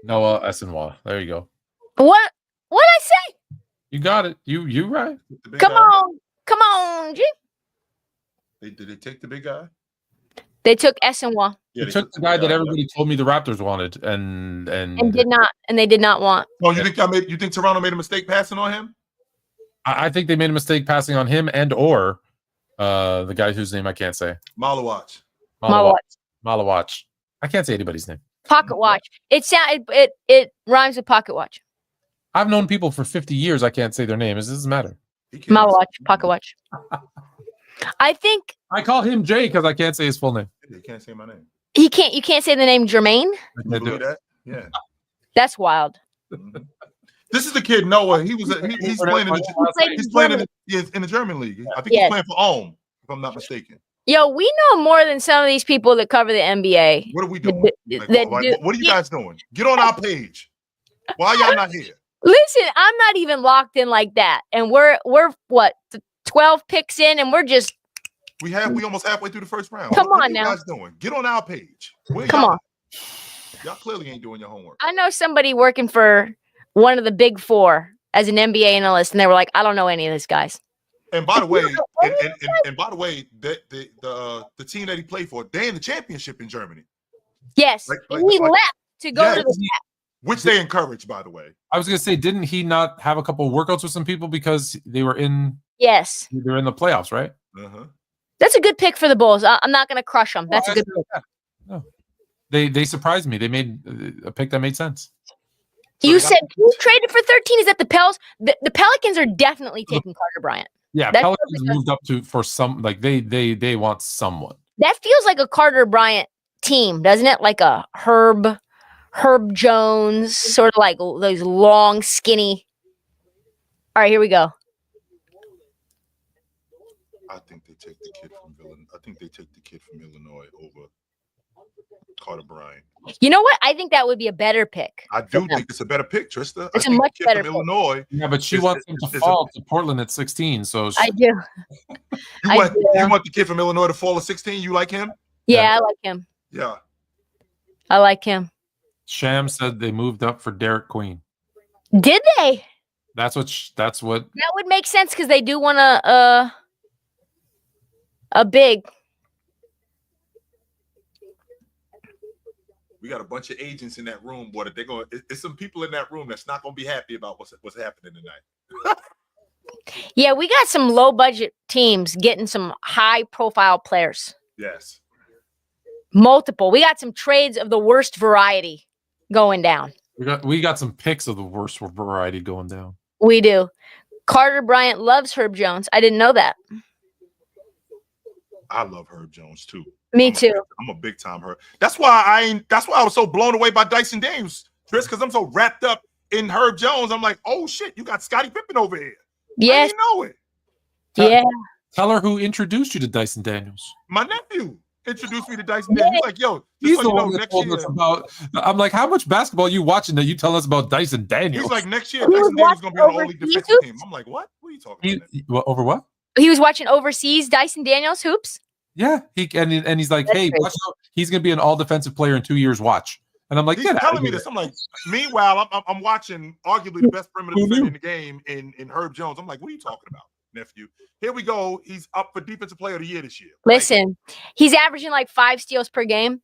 Noah Essenwa. There you go. What I say? You got it. You right. Come on, G. Did they take the big guy? They took Essenwa. Yeah, they took the guy that everybody told me the Raptors wanted, and they did not want. Oh, you think Toronto made a mistake passing on him? I think they made a mistake passing on him or the guy whose name I can't say. Malawach. I can't say anybody's name. Pocket watch. It rhymes with pocket watch. I've known people for 50 years. I can't say their name. It doesn't matter. My watch, pocket watch. I think I call him Jay because I can't say his full name. You can't say my name. you can't say the name Jermaine. You believe that? Yeah. That's wild. Mhm. This is the kid Noah. He's playing in the German league. I think he's playing for Ulm, if I'm not mistaken. Yo, we know more than some of these people that cover the NBA. What are we doing? What are you guys doing? Get on our page. Why y'all not here? Listen, I'm not even locked in like that, and we're what 12 picks in, and we're just we almost halfway through the first round. Come what on are you now. guys doing? Get on our page. Come on. Y'all clearly ain't doing your homework. I know somebody working for one of the big four as an NBA analyst, and they were like, I don't know any of these guys. And by the way, the team that he played for, they in the championship in Germany. Yes, he left to go to the which they encouraged, by the way. I was gonna say, didn't he not have a couple of workouts with some people because they were in? Yes, they're in the playoffs, right? That's a good pick for the Bulls. I'm not going to crush them. That's a good pick. No. They surprised me. They made a pick that made sense. You said who traded for 13? Is that the Pels? The Pelicans are definitely taking Carter Bryant. Yeah, That's Pelicans moved up for some, like they want someone. That feels like a Carter Bryant team, doesn't it? Like a Herb Jones, sort of like those long, skinny. All right, here we go. I think they take the kid from Illinois over Carter Bryant. You know what? I think that would be a better pick. I do think it's a better pick, Trista. It's a much better pick. Illinois. Yeah, but she wants him to fall to Portland at 16. So I do. You want the kid from Illinois to fall at 16? You like him? Yeah, I like him. Yeah. I like him. Sham said they moved up for Derek Queen. Did they? That's what. That would make sense because they do want a big. We got a bunch of agents in that room, boy. They're going. It's some people in that room that's not going to be happy about what's happening tonight. Yeah, we got some low budget teams getting some high profile players. Yes. Multiple. We got some trades of the worst variety going down. We got some picks of the worst variety going down. We do. Carter Bryant loves Herb Jones. I didn't know that. I love Herb Jones too. Me too. I'm a big time Herb. That's why I was so blown away by Dyson Daniels, Chris, because I'm so wrapped up in Herb Jones. I'm like, oh shit, you got Scottie Pippen over here. Yes. I didn't know it. Yeah. Tell her who introduced you to Dyson Daniels. My nephew introduced me to Dyson Daniels. He's like, yo, he's the one that told us about. I'm like, how much basketball are you watching that you tell us about Dyson Daniels? He's like, next year Dyson Daniels is gonna be on the only defensive team. I'm like, what? What are you talking about? Over what? He was watching overseas Dyson Daniels hoops. Yeah, and he's like, hey, watch out. He's gonna be an all defensive player in 2 years. Watch. And I'm like, he's telling me this. I'm like, meanwhile, I'm watching arguably the best perimeter defender in the game in Herb Jones. I'm like, what are you talking about, nephew? Here we go. He's up for defensive player of the year this year. Listen, he's averaging like 5 steals per game.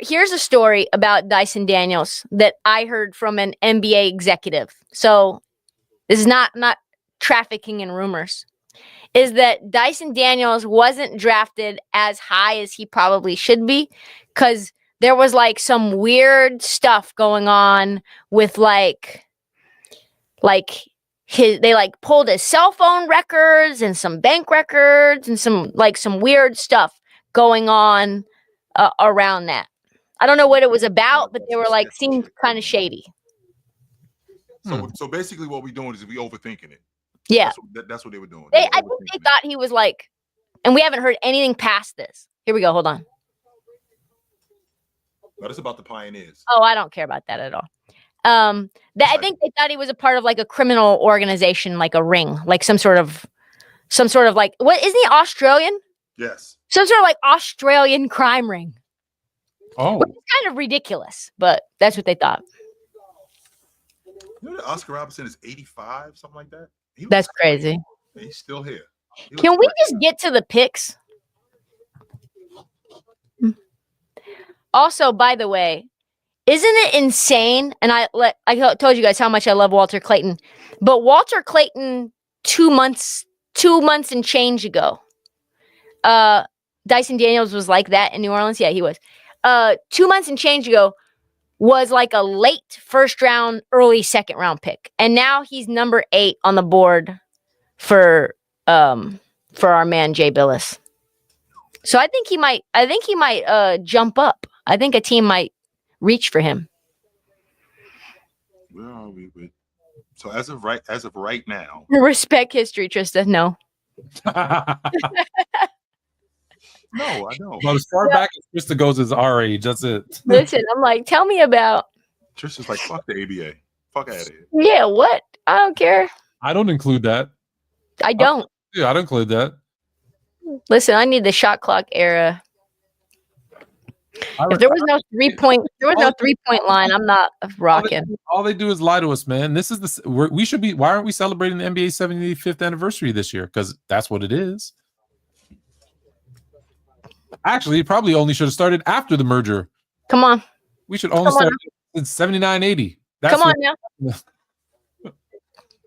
Here's a story about Dyson Daniels that I heard from an NBA executive. So this is not trafficking in rumors. Is that Dyson Daniels wasn't drafted as high as he probably should be because there was like some weird stuff going on with like they like pulled his cell phone records and some bank records and some weird stuff going on around that. I don't know what it was about, but they were like seemed kind of shady. So basically what we're doing is we overthinking it. Yeah. That's what they were doing. I think they thought he was like, and we haven't heard anything past this. Here we go. Hold on. No, this is about the Pioneers. Oh, I don't care about that at all. I think they thought he was a part of like a criminal organization, like a ring, like some sort of like, what, isn't he Australian? Yes. Some sort of like Australian crime ring. Oh. Which is kind of ridiculous, but that's what they thought. You know that Oscar Robertson is 85, something like that? That's crazy. He's still here. Can we just get to the picks? Also, by the way, isn't it insane? And I told you guys how much I love Walter Clayton, but Walter Clayton 2 months and change ago, Dyson Daniels was like that in New Orleans. Yeah, he was. 2 months and change ago was like a late first round, early second round pick. And now he's number 8 on the board for our man Jay Billis. So I think he might jump up. I think a team might reach for him. Where are we with? So as of right now, Respect history, Trysta. No. no, I know. Well, as far back as Trysta goes is our age. That's it. Listen, I'm like, tell me about. Trista's like, fuck the ABA. Fuck out of here. Yeah, what? I don't care. I don't include that. I don't. Yeah, I don't include that. Listen, I need the shot clock era. If there was no 3-point line, I'm not rocking. All they do is lie to us, man. This is we should be. Why aren't we celebrating the NBA 75th anniversary this year? Because that's what it is. Actually, it probably only should have started after the merger. Come on. We should only start in 79-80. Come on now.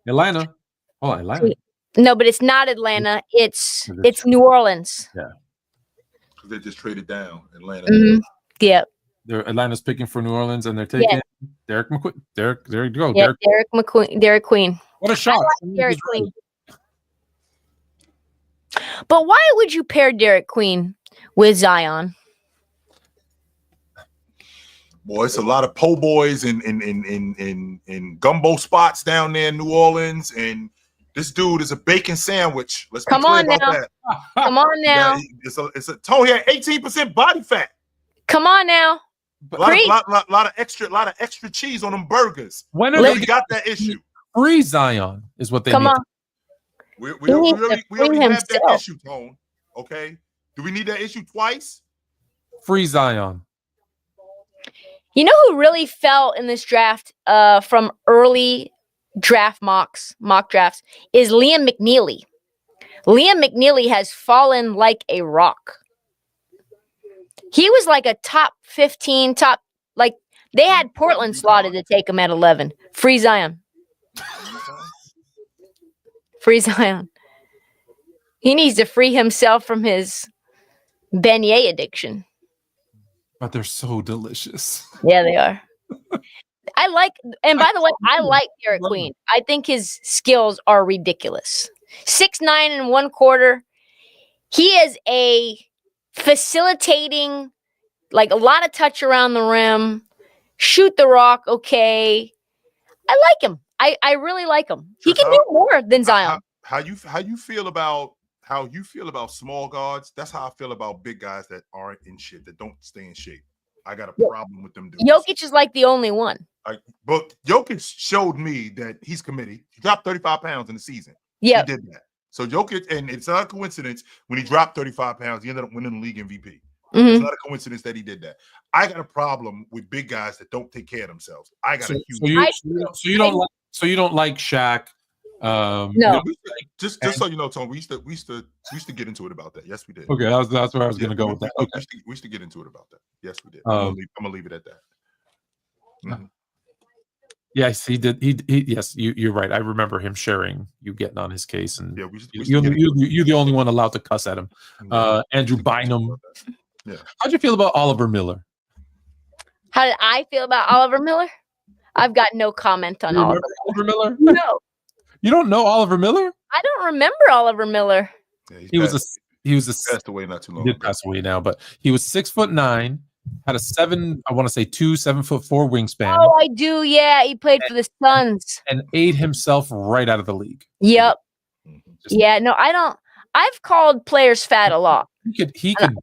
Atlanta. Oh, Atlanta. No, but it's not Atlanta. It's New Orleans. Yeah. Because they just traded down Atlanta. Mm-hmm. Yeah. Atlanta's picking for New Orleans, and they're taking Derek McQueen. There you go. Yeah, Derek Queen. What a shot. Derek Queen. But why would you pair Derek Queen with Zion? Boy, it's a lot of po' boys in gumbo spots down there in New Orleans, and this dude is a bacon sandwich. Let's come on now. That. Come on now. Yeah, it's a Tony had 18% body fat. Come on now. A lot of extra cheese on them burgers. When are they got that issue? Free Zion is what they come need. on. We already have that issue, Tone. Okay. Do we need that issue twice? Free Zion. You know who really fell in this draft from early draft mock drafts is Liam McNeely. Liam McNeely has fallen like a rock. He was like a top 15, they had Portland slotted to take him at 11. Free Zion. Free Zion. He needs to free himself from his beignet addiction. But they're so delicious. Yeah, they are. And by the way, I like Derek Queen. I think his skills are ridiculous. 6'9" and 1/4. He is a facilitating, like a lot of touch around the rim, shoot the rock. Okay. I like him. I really like him. He can do more than Zion. How you feel about small guards? That's how I feel about big guys that aren't in shit, that don't stay in shape. I got a problem with them dudes. Jokic is like the only one. But Jokic showed me that he's committed. He dropped 35 pounds in the season. Yeah, he did that. So Jokic, and it's not a coincidence when he dropped 35 pounds, he ended up winning the league MVP. Mm-hmm. It's not a coincidence that he did that. I got a problem with big guys that don't take care of themselves. I got a huge. So you don't like Shaq. No. Just so you know, Tony, we used to get into it about that. Yes, we did. Okay, that's where I was going to go with that. Okay. We used to get into it about that. Yes, we did. I'm gonna leave it at that. Mm-hmm. Yes, he did. Yes, you're right. I remember him sharing you getting on his case, and yeah, you're the only one allowed to cuss at him. Andrew Bynum. Yeah. How'd you feel about Oliver Miller? How did I feel about Oliver Miller? I've got no comment on Oliver Miller. No. You don't know Oliver Miller? I don't remember Oliver Miller. Yeah, he passed away not too long. He did pass away now, but he was 6'9", had a 7 foot 4 wingspan. Oh, I do. Yeah, he played for the Suns and ate himself right out of the league. Yep. Yeah. No, I don't. I've called players fat a lot. He could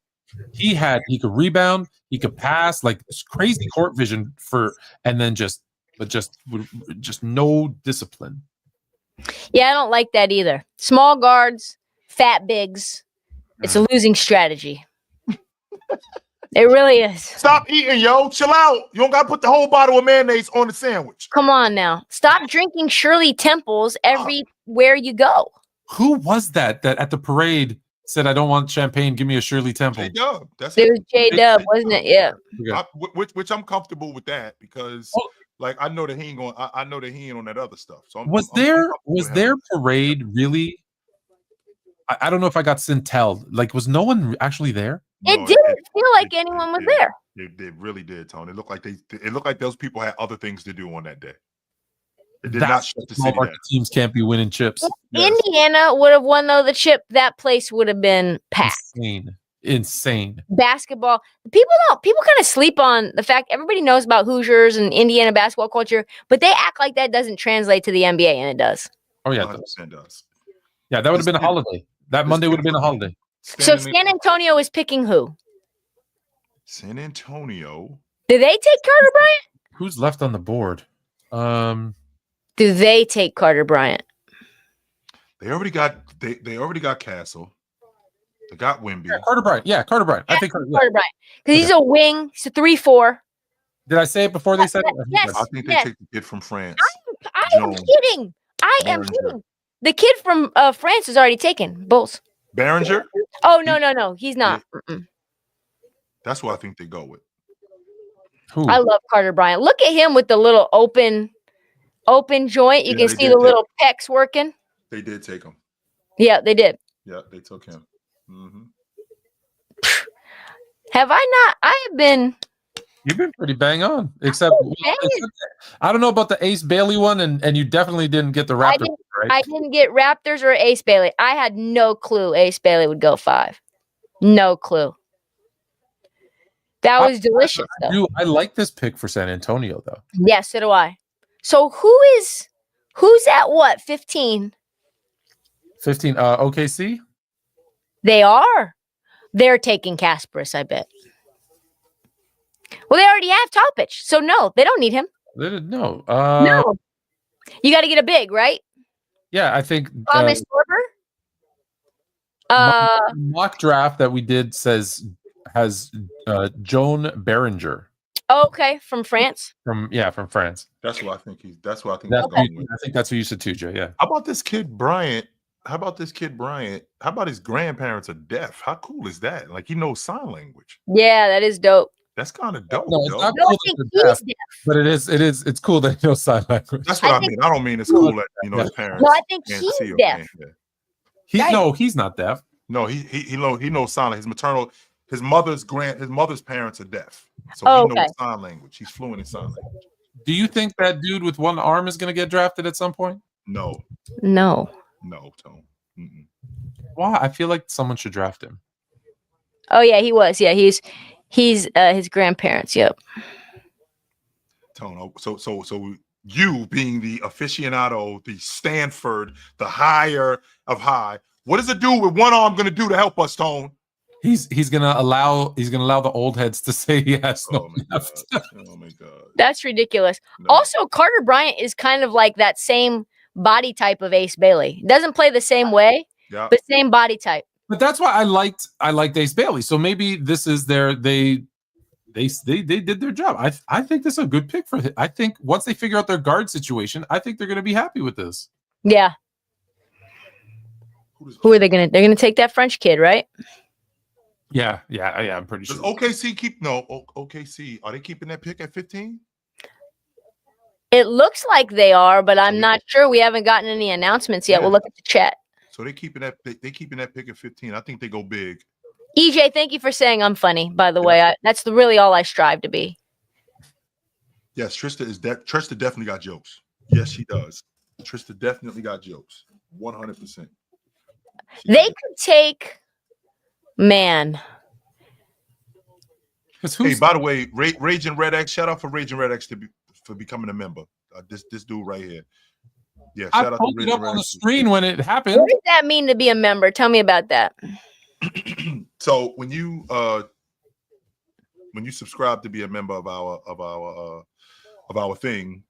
rebound. He could pass, like this crazy court vision and then just no discipline. Yeah, I don't like that either. Small guards, fat bigs. It's a losing strategy. It really is. Stop eating, yo. Chill out. You don't got to put the whole bottle of mayonnaise on the sandwich. Come on now. Stop drinking Shirley Temples everywhere you go. Who was that at the parade said, "I don't want champagne. Give me a Shirley Temple"? J-Dub. It was J-Dub, wasn't it? Yeah. Which I'm comfortable with that because... Like I know that he ain't going. I know that he ain't on that other stuff. So was their parade really? I don't know if I got Sintel. Like, was no one actually there? No, It didn't feel like anyone was there. It really did, Tony. It looked like those people had other things to do on that day. It did That's not shut the small city market down. teams can't be winning chips. Yes. Indiana would have won though the chip. That place would have been packed. Insane. Basketball. People kind of sleep on the fact everybody knows about Hoosiers and Indiana basketball culture, but they act like that doesn't translate to the NBA, and it does. Oh yeah, 100% does. Yeah, that would have been a holiday. That Monday would have been a holiday. So San Antonio is picking who? San Antonio. Do they take Carter Bryant? Who's left on the board? Do they take Carter Bryant? They already got Castle. They got Wemby. Yeah, Carter Bryant. Yeah, Carter Bryant. I think Carter Bryant. Because he's a wing. He's a 3-4. Did I say it before they said it? Yes. I think they take the kid from France. I am kidding. I am kidding. The kid from France is already taken. Bulls. Behringer? Oh, no. He's not. Mm-mm. That's what I think they go with. Who? I love Carter Bryant. Look at him with the little open joint. You can see the little pecs working. They did take him. Yeah, they did. Yeah, they took him. Mm-hmm. Have I not? I have been. You've been pretty bang on, except I don't know about the Ace Bailey one, and you definitely didn't get the Raptors. I didn't get Raptors or Ace Bailey. I had no clue Ace Bailey would go 5. No clue. That was delicious, though. I like this pick for San Antonio, though. Yes, so do I. So who's at what? 15? 15. OKC. They are. They're taking Kasparis, I bet. Well, they already have Topic, so no, they don't need him. No. No. You got to get a big, right? Yeah, I think Thomas Sorber. Mock draft that we did has Joan Behringer. Okay, from France. From France. That's what I think he's going with. I think that's who you said too, Jay. Yeah. How about this kid Bryant? How about his grandparents are deaf? How cool is that? Like he knows sign language. Yeah, that is dope. That's kind of dope. No, it's not No, cool I think that he's they're deaf, deaf. but it's cool that he knows sign language. That's what I mean. I don't mean it's cool that his parents. No, I think can't he's see or deaf. can't hear. No, he's not deaf. No, he knows sign language. His mother's parents are deaf, so he knows sign language. He's fluent in sign language. Do you think that dude with one arm is going to get drafted at some point? No, Tone. Mm-mm. Why? I feel like someone should draft him. Oh yeah, he was. Yeah, he's his grandparents. Yep. Tone. So you being the aficionado, the Stanford, the higher of high. What is a dude with one arm going to do to help us, Tone? He's gonna allow the old heads to say he has no left. Oh my god, that's ridiculous. No. Also, Carter Bryant is kind of like that same body type of Ace Bailey. Doesn't play the same way, but same body type. But that's why I liked Ace Bailey. So maybe this is they did their job. I think this is a good pick for him. I think once they figure out their guard situation, I think they're going to be happy with this. Yeah. Who are they going to? They're going to take that French kid, right? Yeah. I'm pretty sure. Does OKC are they keeping that pick at 15? It looks like they are, but I'm not sure. We haven't gotten any announcements yet. We'll look at the chat. So they keeping that pick at 15. I think they go big. EJ, thank you for saying I'm funny. By the way, that's really all I strive to be. Yes, Trysta definitely got jokes. Yes, she does. Trysta definitely got jokes. 100%. They could take. Man. Hey, by the way, Raging Red X, shout out for Raging Red X for becoming a member. This dude right here. Yeah, shout out to Raging Red X. On the screen when it happened. What does that mean to be a member? Tell me about that. So when you subscribe to be a member of our thing,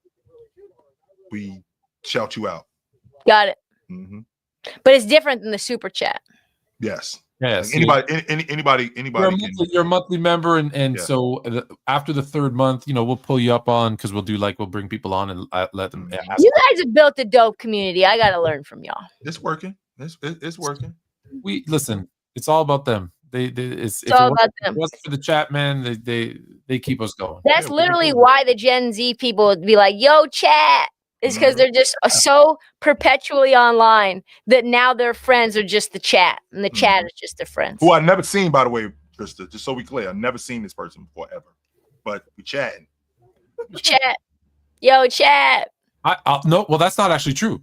we shout you out. Got it. Mm-hmm. But it's different than the super chat. Yes. Yes. Like anybody. You're a monthly member, and so after the third month, we'll pull you up on because we'll bring people on and let them. Ask you guys have built a dope community. I got to learn from y'all. It's working. It's working. We listen. It's all about them. It's all about them. If it wasn't for the chat, man, they keep us going. That's literally why the Gen Z people would be like, "Yo, chat." It's because they're just so perpetually online that now their friends are just the chat, and the chat is just their friends. Who I've never seen, by the way, Trysta. Just so we clear, I've never seen this person before ever, but we chatting. Chat. Yo, chat. No, well, that's not actually true.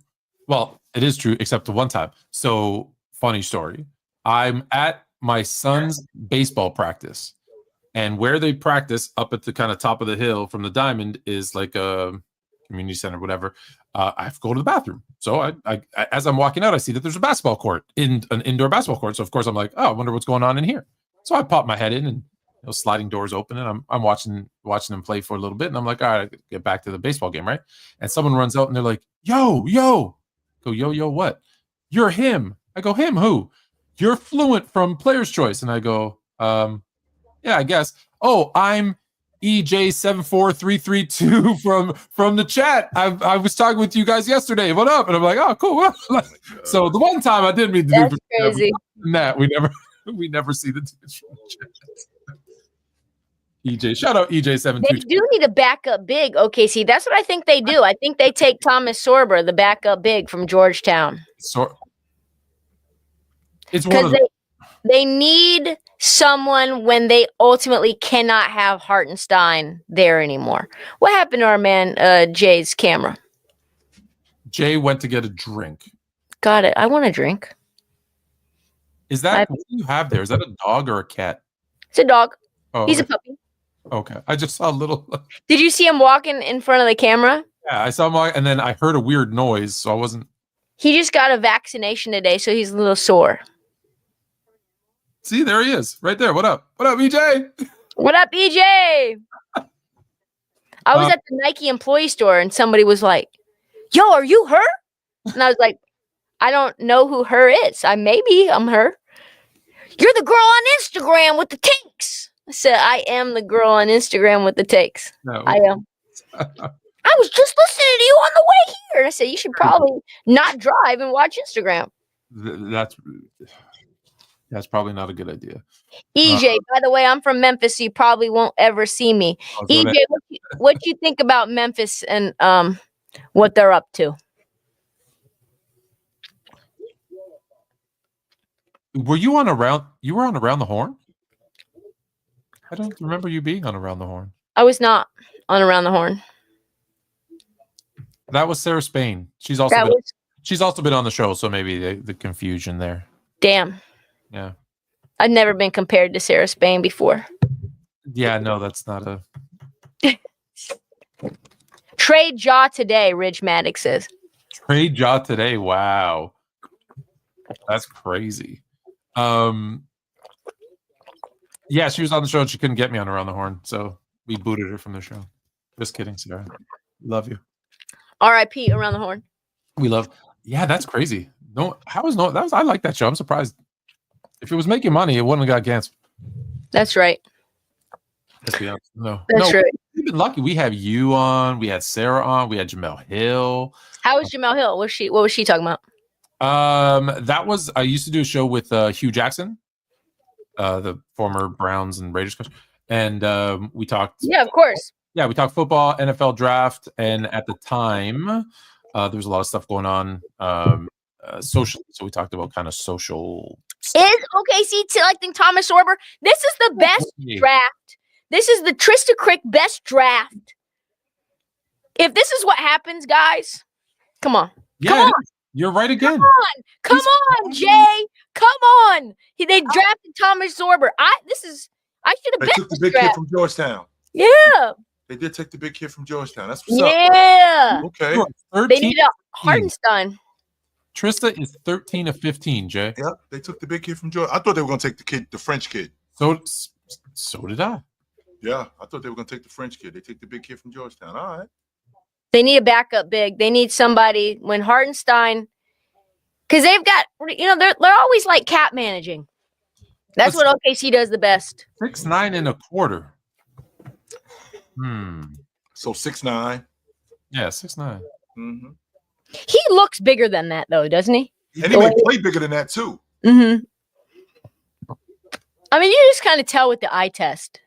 Well, it is true, except the one time. So, funny story. I'm at my son's baseball practice, and where they practice up at the kind of top of the hill from the diamond is like a community center, whatever. I have to go to the bathroom. So I as I'm walking out, I see that there's a basketball court, an indoor basketball court. So of course I'm like, oh, I wonder what's going on in here. So I pop my head in, and sliding doors open, and I'm watching them play for a little bit, and I'm like, all right, I get back to the baseball game, right? And someone runs out, and they're like, yo, go, yo, what? You're him. I go, him who? You're Fluent from Player's Choice. And I go, yeah, I guess. Oh, I'm EJ74332 from the chat. I was talking with you guys yesterday. What up? And I'm like, oh, cool. So the one time I did meet the That's dude. crazy. That we never see the dudes from the chat. EJ, shout out EJ722. They do need a backup big, OKC. That's what I think they do. I think they take Thomas Sorber, the backup big from Georgetown. It's one of they need someone when they ultimately cannot have Hartenstein there anymore. What happened to our man Jay's camera? Jay went to get a drink. Got it. I want a drink. Is that what you have there? Is that a dog or a cat? It's a dog. Oh, He's okay. a puppy. Okay. I just saw a little. Did you see him walking in front of the camera? Yeah, I saw him walk, and then I heard a weird noise, so I wasn't. He just got a vaccination today, so he's a little sore. See, there he is, right there. What up? What up, EJ? What up, EJ? I was at the Nike employee store, and somebody was like, yo, are you her? And I was like, I don't know who her is.Maybe I'm her. You're the girl on Instagram with the takes. I said, I am the girl on Instagram with the takes. No. I am. I was just listening to you on the way here. And I said, you should probably not drive and watch Instagram. That's probably not a good idea. EJ, by the way, I'm from Memphis, so you probably won't ever see me. EJ, what you think about Memphis and what they're up to? Were you on Around? You were on Around the Horn? I don't remember you being on Around the Horn. I was not on Around the Horn. That was Sarah Spain. She's also been on the show, so maybe the confusion there. Damn. Yeah. I've never been compared to Sarah Spain before. Yeah, no, that's not a. Trade Ja today, Ridge Maddox says. Trade Ja today. Wow. That's crazy. Yeah, she was on the show and she couldn't get me on Around the Horn, so we booted her from the show. Just kidding, Sarah. Love you. R.I.P. Around the Horn. We love. Yeah, that's crazy. I like that show. I'm surprised. If it was making money, it wouldn't have got canceled. That's right. Let's be honest. No. That's right. We've been lucky. We have you on. We had Sarah on. We had Jamel Hill. How was Jamel Hill? What was she talking about? That was I used to do a show with Hugh Jackson, the former Browns and Raiders coach, and we talked. Yeah, of course. Yeah, we talked football, NFL draft, and at the time, there was a lot of stuff going on socially. So we talked about kind of social stuff. Is OKC selecting Thomas Sorber? This is the best draft. This is the Trysta Krick best draft. If this is what happens, guys, come on. Yeah, come on. You're right again. Come on, Jay. Come on. They drafted Thomas Sorber. I should have bet. They took the big kid from Georgetown. Yeah. They did take the big kid from Georgetown. That's what's up. Yeah. Okay. They need a Hartenstein. Trysta is 13 of 15, Jay. Yep. They took the big kid from Georgetown. I thought they were going to take the French kid. So did I. Yeah. I thought they were going to take the French kid. They take the big kid from Georgetown. All right. They need a backup big. They need somebody when Hartenstein, because they've got, they're always like cap managing. That's what OKC does the best. 6'9 1/4. So 6'9". Yeah, 6'9". Mm-hmm. He looks bigger than that, though, doesn't he? And he may play bigger than that too. Mm-hmm. I mean, you just kind of tell with the eye test.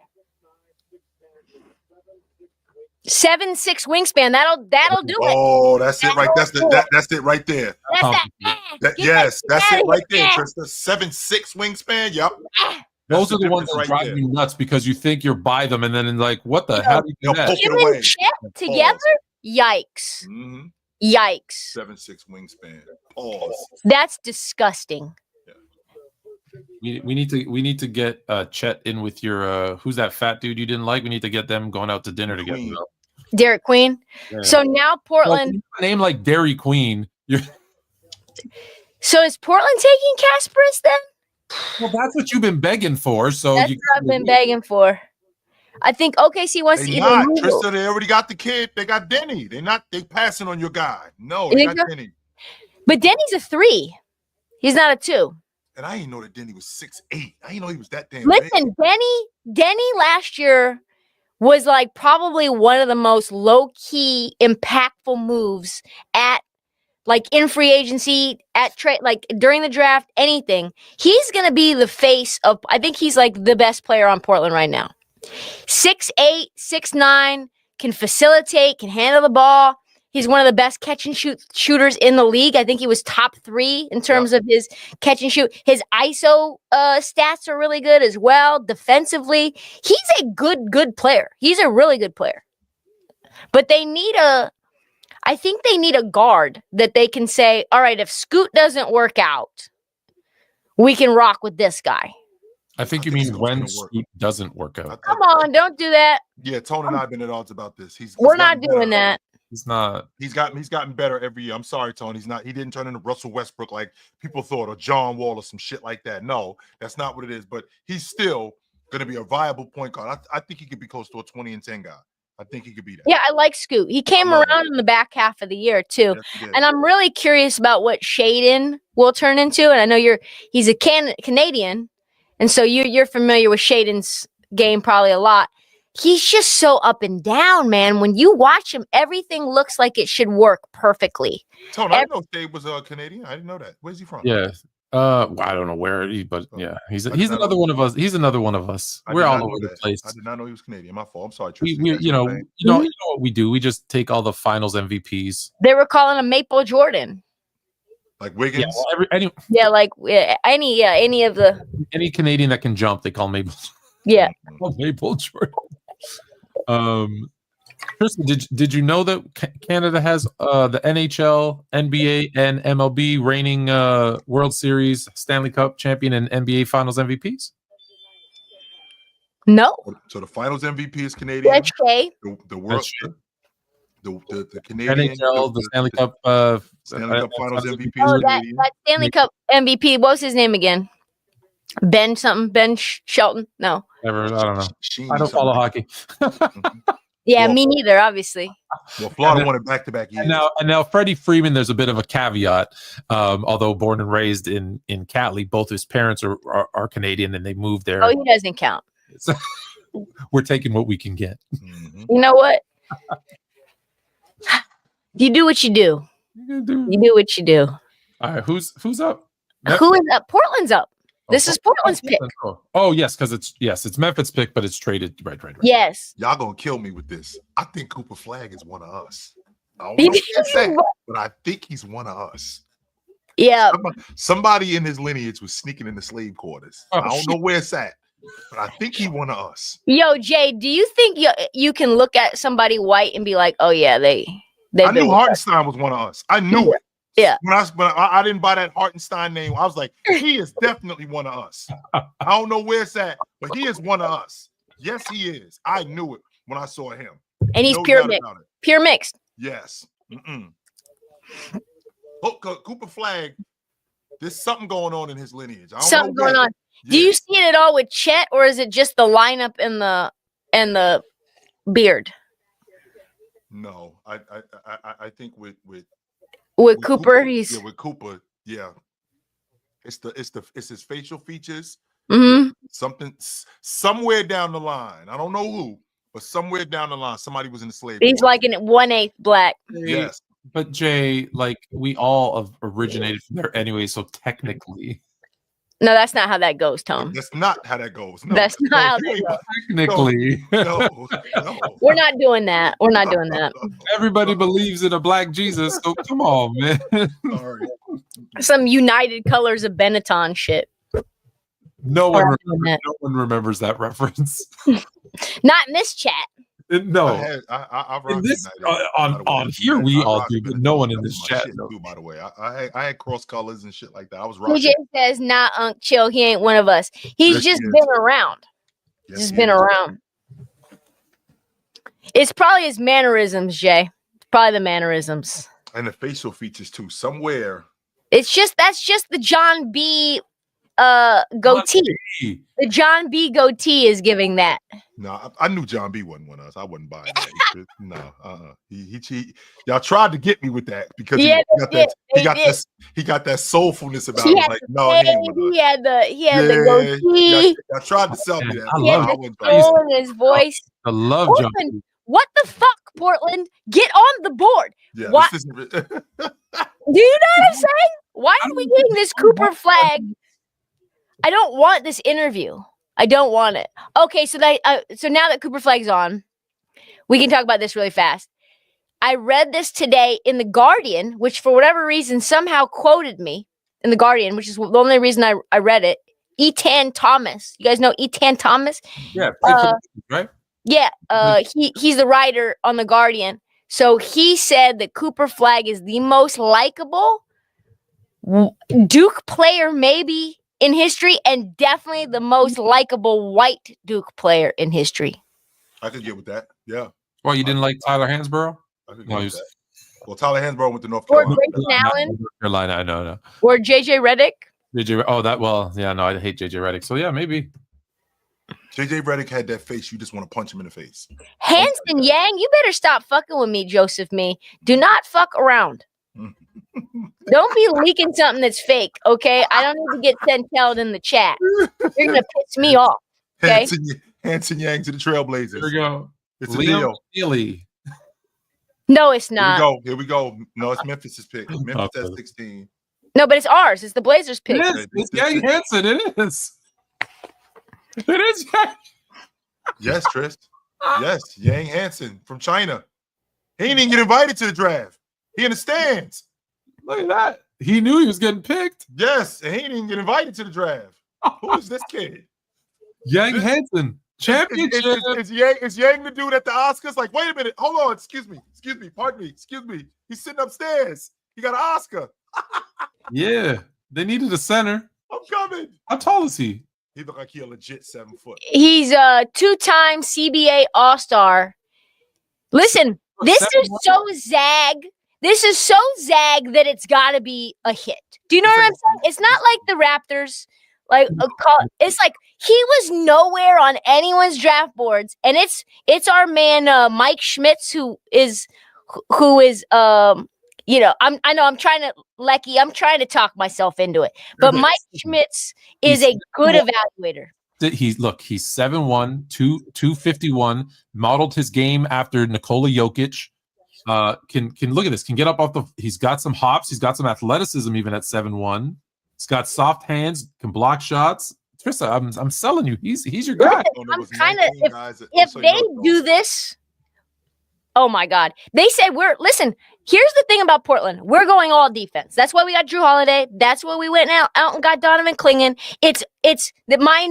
7'6" wingspan. That'll do it. Oh, that's it right. That's it right there. That's Yes, that's it right there, Trysta. 7'6" wingspan. Yep. Those the are the ones that difference drive there. you nuts because you think you're by them, and then like, what the hell do you do They'll that? poke Him it away. and Chet together? Yikes. Mm-hmm. Yikes. 7'6" wingspan. Pause. That's disgusting. We need to get Chet in with your who's that fat dude you didn't like? We need to get them going out to dinner together. Queen. Though. Derek Queen. Yeah. So now Portland. Well, name like Dairy Queen. So is Portland taking Kasparis then? Well, that's what you've been begging for. So That's you what I've been begging for. I think OKC wants to They either not. move. Trista, they already got the kid. They got Denny. They passing on your guy. No, You they think got so? Denny. But Denny's a 3. He's not a 2. And I didn't know that Denny was 6'8". I didn't know he was that damn big. Listen, Denny last year was like probably one of the most low-key, impactful moves at like in free agency, at trade, like during the draft, anything. He's gonna be the face of. I think he's like the best player on Portland right now. 6'8", 6'9", can facilitate, can handle the ball. He's one of the best catch and shooters in the league. I think he was top 3 in terms of his catch and shoot. His ISO stats are really good as well. Defensively, he's a good player. He's a really good player. But I think they need a guard that they can say, all right, if Scoot doesn't work out, we can rock with this guy. I think you mean when Scoot doesn't work out. Come on, don't do that. Yeah, Tony and I have been at odds about this. We're not doing that. He's not. He's gotten better every year. I'm sorry, Tony. He didn't turn into Russell Westbrook like people thought, or John Wall or some shit like that. No, that's not what it is. But he's still going to be a viable point guard. I think he could be close to a 20-10 guy. I think he could be that. Yeah, I like Scoot. He came around in the back half of the year too. Yes, and I'm really curious about what Shaden will turn into. And I know he's a Canadian. And so you're familiar with Shaden's game probably a lot. He's just so up and down, man. When you watch him, everything looks like it should work perfectly. Tony, I didn't know Shade was Canadian. I didn't know that. Where's he from? Yes. I don't know where but yeah, he's another one of us. He's another one of us. We're all over the place. I did not know he was Canadian. My fault. I'm sorry. We you know what we do. We just take all the finals MVPs. They were calling him Maple Jordan. Like Wiggins. Any of the Canadian that can jump, they call Maple. Yeah. Maple Jordan. Trysta, did you know that Canada has the NHL, NBA, and MLB reigning World Series, Stanley Cup champion, and NBA Finals MVPs? No. So the Finals MVP is Canadian. That's Shay. The world, the Canadian NHL, the Stanley Cup Finals MVP is Canadian. That Stanley Cup MVP. What was his name again? Ben something. Ben Shelton. No. Never. I don't know. I don't follow hockey. Yeah, me neither, obviously. Well, Florida won it back-to-back years. And now Freddie Freeman, there's a bit of a caveat. Although born and raised in Cali, both his parents are Canadian and they moved there. Oh, he doesn't count. So, we're taking what we can get. Mm-hmm. You know what? You do what you do. You do what you do. All right, who's up? Who is up? Portland's up. This is Portland's pick. Oh, yes, because it's Memphis' pick, but it's traded. Right. Yes. Y'all gonna kill me with this. I think Cooper Flagg is one of us. I don't know what to say, but I think he's one of us. Yeah. Somebody in his lineage was sneaking in the slave quarters. I don't know where it's at, but I think he's one of us. Yo, Jay, do you think you can look at somebody white and be like, oh yeah, they I knew Hartenstein was one of us. I knew it. Yeah. When I didn't buy that Hartenstein name, I was like, he is definitely one of us. I don't know where it's at, but he is one of us. Yes, he is. I knew it when I saw him. And he's pure mixed. Pure mixed. Yes. Cooper Flagg, there's something going on in his lineage. Something going on. Yeah. Do you see it at all with Chet, or is it just the lineup and the beard? No, I think with Cooper, he's with Cooper, yeah. It's his facial features. Mm-hmm. Something somewhere down the line. I don't know who, but somewhere down the line, somebody was in the slave. He's like in 1/8 black. Yes. But Jay, like we all have originated from there anyway, so technically. No, that's not how that goes, Tom. That's not how that goes. No, that's not how that goes. Technically. No. We're not doing that. We're not doing that. Everybody believes in a black Jesus, so come on, man. Sorry. Some United Colors of Benetton shit. No Or one, I'm doing no one remembers that reference. Not in this chat. No, I in rocked this United, by the way. on here we I all rocked do, but United. no one That in was this my chat shit, knows. too, by the way. I had cross colors and shit like that. I was rocking. DJ says, "Nah, Unc, chill. He ain't one of us. He's Yes, just he is. been around. Yes, Just he been is. around. It's probably his mannerisms, Jay. It's probably the mannerisms. And the facial features too. Somewhere. That's just the John B. goatee. The John B. goatee is giving that. No, I knew John B wasn't one of us. I wasn't buying that. No, he y'all tried to get me with that because Yeah, he got that soulfulness about him. Like, no, he ain't one of us. He had the goatee. Y'all tried to sell me that. I He had love the soul in his voice. I love John. Portland, what the fuck, Portland? Get on the board. Yeah, What? this isn't. Do you know what I'm saying? Why are we getting this Cooper Flagg? I don't want this interview. I don't want it. Okay, so so now that Cooper Flagg's on, we can talk about this really fast. I read this today in The Guardian, which for whatever reason somehow quoted me in The Guardian, which is the only reason I read it. Etan Thomas. You guys know Etan Thomas? Yeah, right? Yeah, he's the writer on The Guardian. So he said that Cooper Flagg is the most likable Duke player maybe in history, and definitely the most likable white Duke player in history. I could get with that. Yeah. Well, you didn't like Tyler Hansborough? I could No, get with he's that. Well, Tyler Hansborough went to North Or Carolina. Grayson Allen. North Carolina, I know. Or JJ Redick. JJ, I hate JJ Redick. So yeah, maybe. JJ Redick had that face. You just want to punch him in the face. Hanson Yang, you better stop fucking with me, Joseph. Me. Do not fuck around. Don't be leaking something that's fake, okay? I don't need to get sent in the chat. You're gonna piss me off. Okay. Hanson Yang to the Trailblazers. Here we go. It's a Liam deal. Steele. No, it's not. Here we go. No, it's Memphis's pick. Memphis at 16. No, but it's ours. It's the Blazers pick. It is. It's Yang Hansen. It is. It is. Yes, Tris. Yes, Yang Hansen from China. He didn't even get invited to the draft. He in the stands. Look at that. He knew he was getting picked. Yes, and he didn't even get invited to the draft. Who is this kid? Yang Hansen. Championship. Is Yang the dude at the Oscars? Like, wait a minute. Hold on. Excuse me. Pardon me. Excuse me. He's sitting upstairs. He got an Oscar. Yeah. They needed a center. I'm coming. How tall is he? He looked like he a legit 7 foot. He's a 2-time CBA All-Star. Listen, this is so zag. This is so zag that it's got to be a hit. Do you know what I'm saying? It's not like the Raptors. It's like he was nowhere on anyone's draft boards, and it's our man Mike Schmitz who is I'm trying to talk myself into it, but Mike Schmitz is a good evaluator. He's 7'1", 251, modeled his game after Nikola Jokic. Can look at this, can get up off he's got some hops, he's got some athleticism even at 7'1". He's got soft hands, can block shots. Trysta, I'm selling you. He's your guy. I'm kind of if they do this, oh my God. They said listen, here's the thing about Portland. We're going all defense. That's why we got Drew Holiday. That's why we went out and got Donovan Clingan. It's that my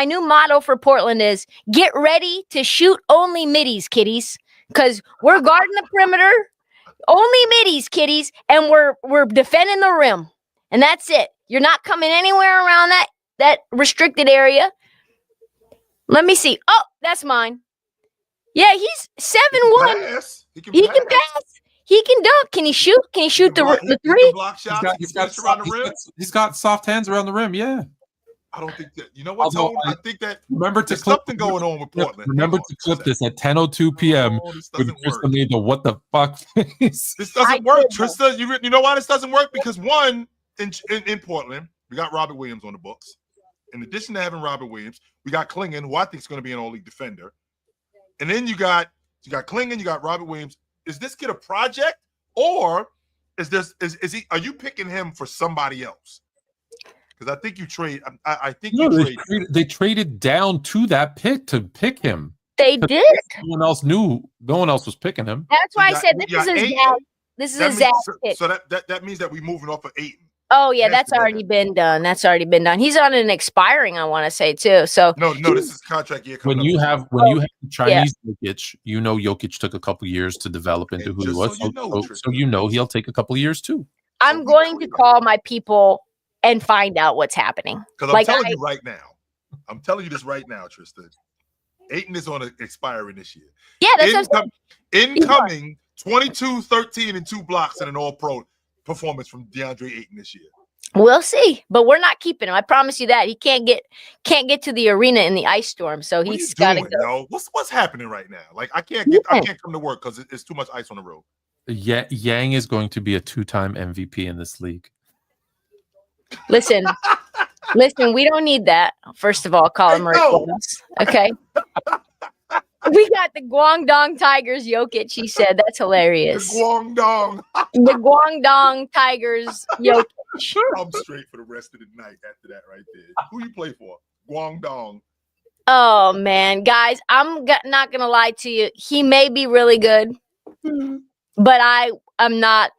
new motto for Portland is get ready to shoot only middies, kiddies. Because we're guarding the perimeter, only middies, kiddies, and we're defending the rim. And that's it. You're not coming anywhere around that restricted area. Let me see. Oh, that's mine. Yeah, he's 7'1". He can pass. He can dunk. Can he shoot? Can he shoot the three? He block shots. He's got soft hands around the rim. Yeah. I don't think that. You know what, Tone? I think that there's something going on with Portland. Remember to clip this at 10:02 p.m. With Trysta made the what the fuck face. This doesn't work, Trysta. You know why this doesn't work? Because one, in Portland, we got Robert Williams on the books. In addition to having Robert Williams, we got Clingan, who I think is going to be an all-league defender. And then you got Clingan, you got Robert Williams. Is this kid a project, or is he? Are you picking him for somebody else? Because I think you trade. I think they traded down to that pick to pick him. They did. No one else knew. No one else was picking him. That's why I said this is a Zach pick. So that means that we're moving off of Ayton. Oh yeah, that's Nasty already nigga. been done. That's already been done. He's on an expiring, I want to say too. So No, this is contract year coming When up. you this have year. when Oh, you have the Chinese Jokic, you know Jokic took a couple years to develop into And who he just was. so you know, So Tristan. you know he'll take a couple of years too. I'm going to call my people and find out what's happening. Because I'm telling you right now. I'm telling you this right now, Tristan. Ayton is on expiring this year. Yeah, that's what I'm saying. Incoming 22, 13, and 2 blocks in an all-pro performance from DeAndre Ayton this year. We'll see, but we're not keeping him. I promise you that. He can't get to the arena in the ice storm, so he's got to go. Yo? What's happening right now? Like I can't come to work because it's too much ice on the road. Yang is going to be a 2-time MVP in this league. Listen, we don't need that. First of all, Colin Murray. Okay. We got the Guangdong Tigers Jokic, he said. That's hilarious. The Guangdong. The Guangdong Tigers Jokic. I'm straight for the rest of the night after that right there. Who you play for? Guangdong. Oh, man. Guys, I'm not going to lie to you. He may be really good, but I'm not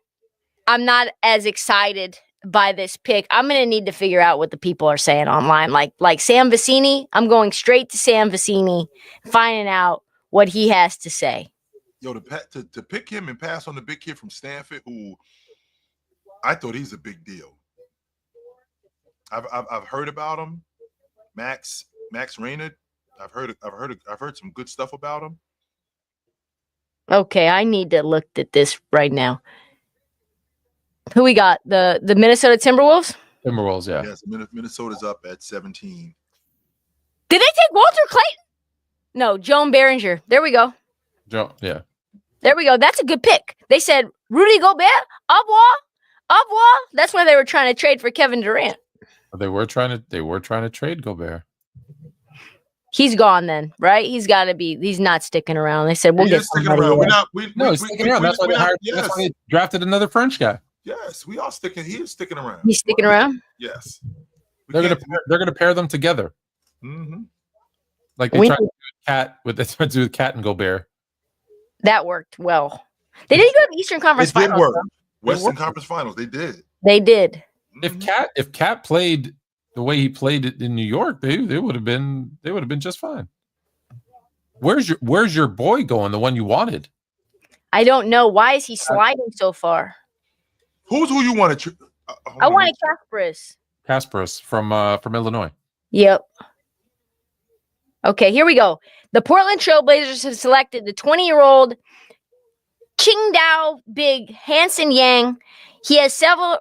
as excited by this pick. I'm going to need to figure out what the people are saying online. Like Sam Vecini, I'm going straight to Sam Vecini, finding out what he has to say. Yo, to pick him and pass on the big kid from Stanford, who I thought he's a big deal. I've heard about him, Max Raynard. I've heard some good stuff about him. Okay, I need to look at this right now. Who we got? The Minnesota Timberwolves? Timberwolves, yeah. Yes, Minnesota's up at 17. Did they take Walter Clayton? No, Joan Behringer. There we go. Yeah. There we go. That's a good pick. They said Rudy Gobert, au revoir. That's why they were trying to trade for Kevin Durant. They were trying to trade Gobert. He's gone then, right? He's got to be. He's not sticking around. They said we'll get sticking around. He's sticking around. That's why they drafted another French guy. Yes, we all sticking. He is sticking around. He's sticking around. Yes, they're gonna pair them together. Mm-hmm. Like they tried to do with Cat and Gobert. That worked well. They didn't go to the Eastern Conference Finals. It did work. Western Conference Finals. They did. They did. If Cat played the way he played it in New York, they would have been just fine. Where's your boy going? The one you wanted? I don't know. Why is he sliding so far? Who you wanted? I wanted Kasparis from Illinois. Yep. Okay, here we go. The Portland Trailblazers have selected the 20-year-old Qingdao big Hanson Yang. He has several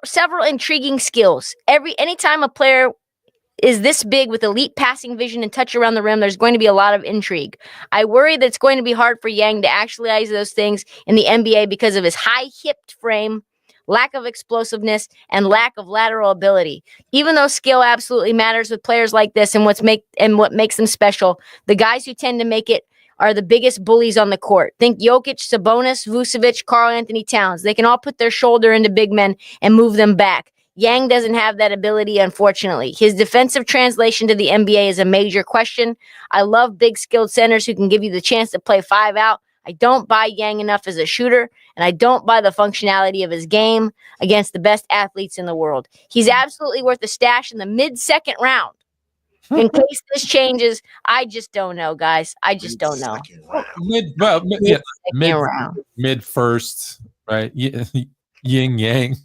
intriguing skills. Anytime a player is this big with elite passing vision and touch around the rim, there's going to be a lot of intrigue. I worry that it's going to be hard for Yang to actualize those things in the NBA because of his high-hipped frame, lack of explosiveness, and lack of lateral ability. Even though skill absolutely matters with players like this and what makes them special, the guys who tend to make it are the biggest bullies on the court. Think Jokic, Sabonis, Vucevic, Karl Anthony Towns. They can all put their shoulder into big men and move them back. Yang doesn't have that ability, unfortunately. His defensive translation to the NBA is a major question. I love big skilled centers who can give you the chance to play 5 out. I don't buy Yang enough as a shooter, and I don't buy the functionality of his game against the best athletes in the world. He's absolutely worth a stash in the mid-second round. In case this changes, I just don't know, guys. I just don't know. Mid first, right? Yin Yang.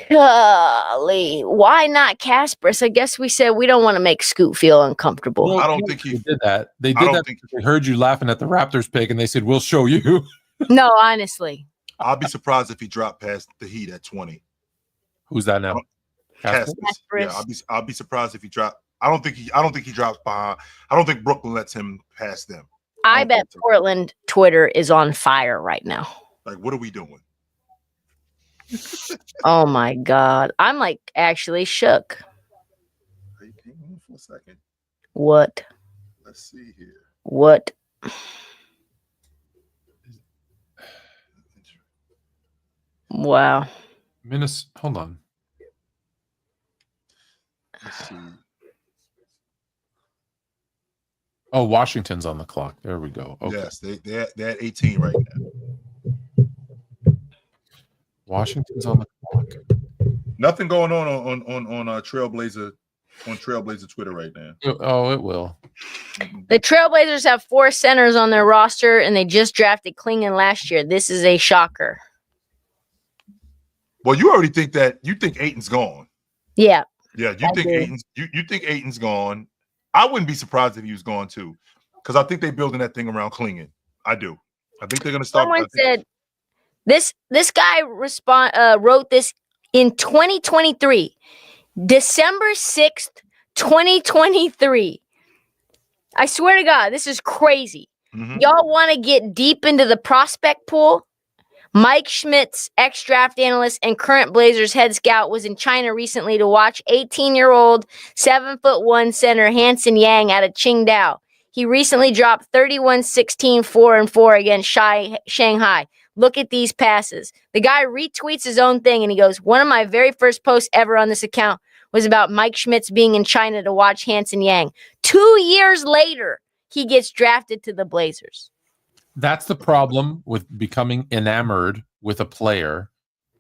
Golly, why not Kasparis? I guess we said we don't want to make Scoot feel uncomfortable. Well, I don't think he did that. They did that. They heard you laughing at the Raptors pick, and they said, "We'll show you." No, honestly, I'll be surprised if he dropped past the Heat at 20. Who's that now? Kasparis. Yeah, I'll be surprised if he dropped. I don't think he drops behind. I don't think Brooklyn lets him pass them. I bet Portland Twitter is on fire right now. Like, what are we doing? Oh my God. I'm like actually shook. Hang on for a second. What? Let's see here. What? Wow. Hold on. Let's see. Oh, Washington's on the clock. There we go. Okay. Yes, they're at 18 right now. Washington's on the clock. Nothing going on Trailblazer Twitter right now. Oh, it will. The Trailblazers have 4 centers on their roster, and they just drafted Klingon last year. This is a shocker. Well, you already think that. You think Ayton's gone. Yeah. Yeah, you think Ayton's gone. I wouldn't be surprised if he was gone too, because I think they're building that thing around Klingon. I do. I think they're going to start. Someone said this guy wrote this in 2023, December 6th, 2023. I swear to God, this is crazy. Mm-hmm. Y'all want to get deep into the prospect pool? Mike Schmitz, ex-draft analyst and current Blazers head scout, was in China recently to watch 18-year-old, 7'1" center Hansen Yang out of Qingdao. He recently dropped 31-16, 4-4 against Shanghai. Look at these passes. The guy retweets his own thing, and he goes, one of my very first posts ever on this account was about Mike Schmitz being in China to watch Hansen Yang. 2 years later, he gets drafted to the Blazers. That's the problem with becoming enamored with a player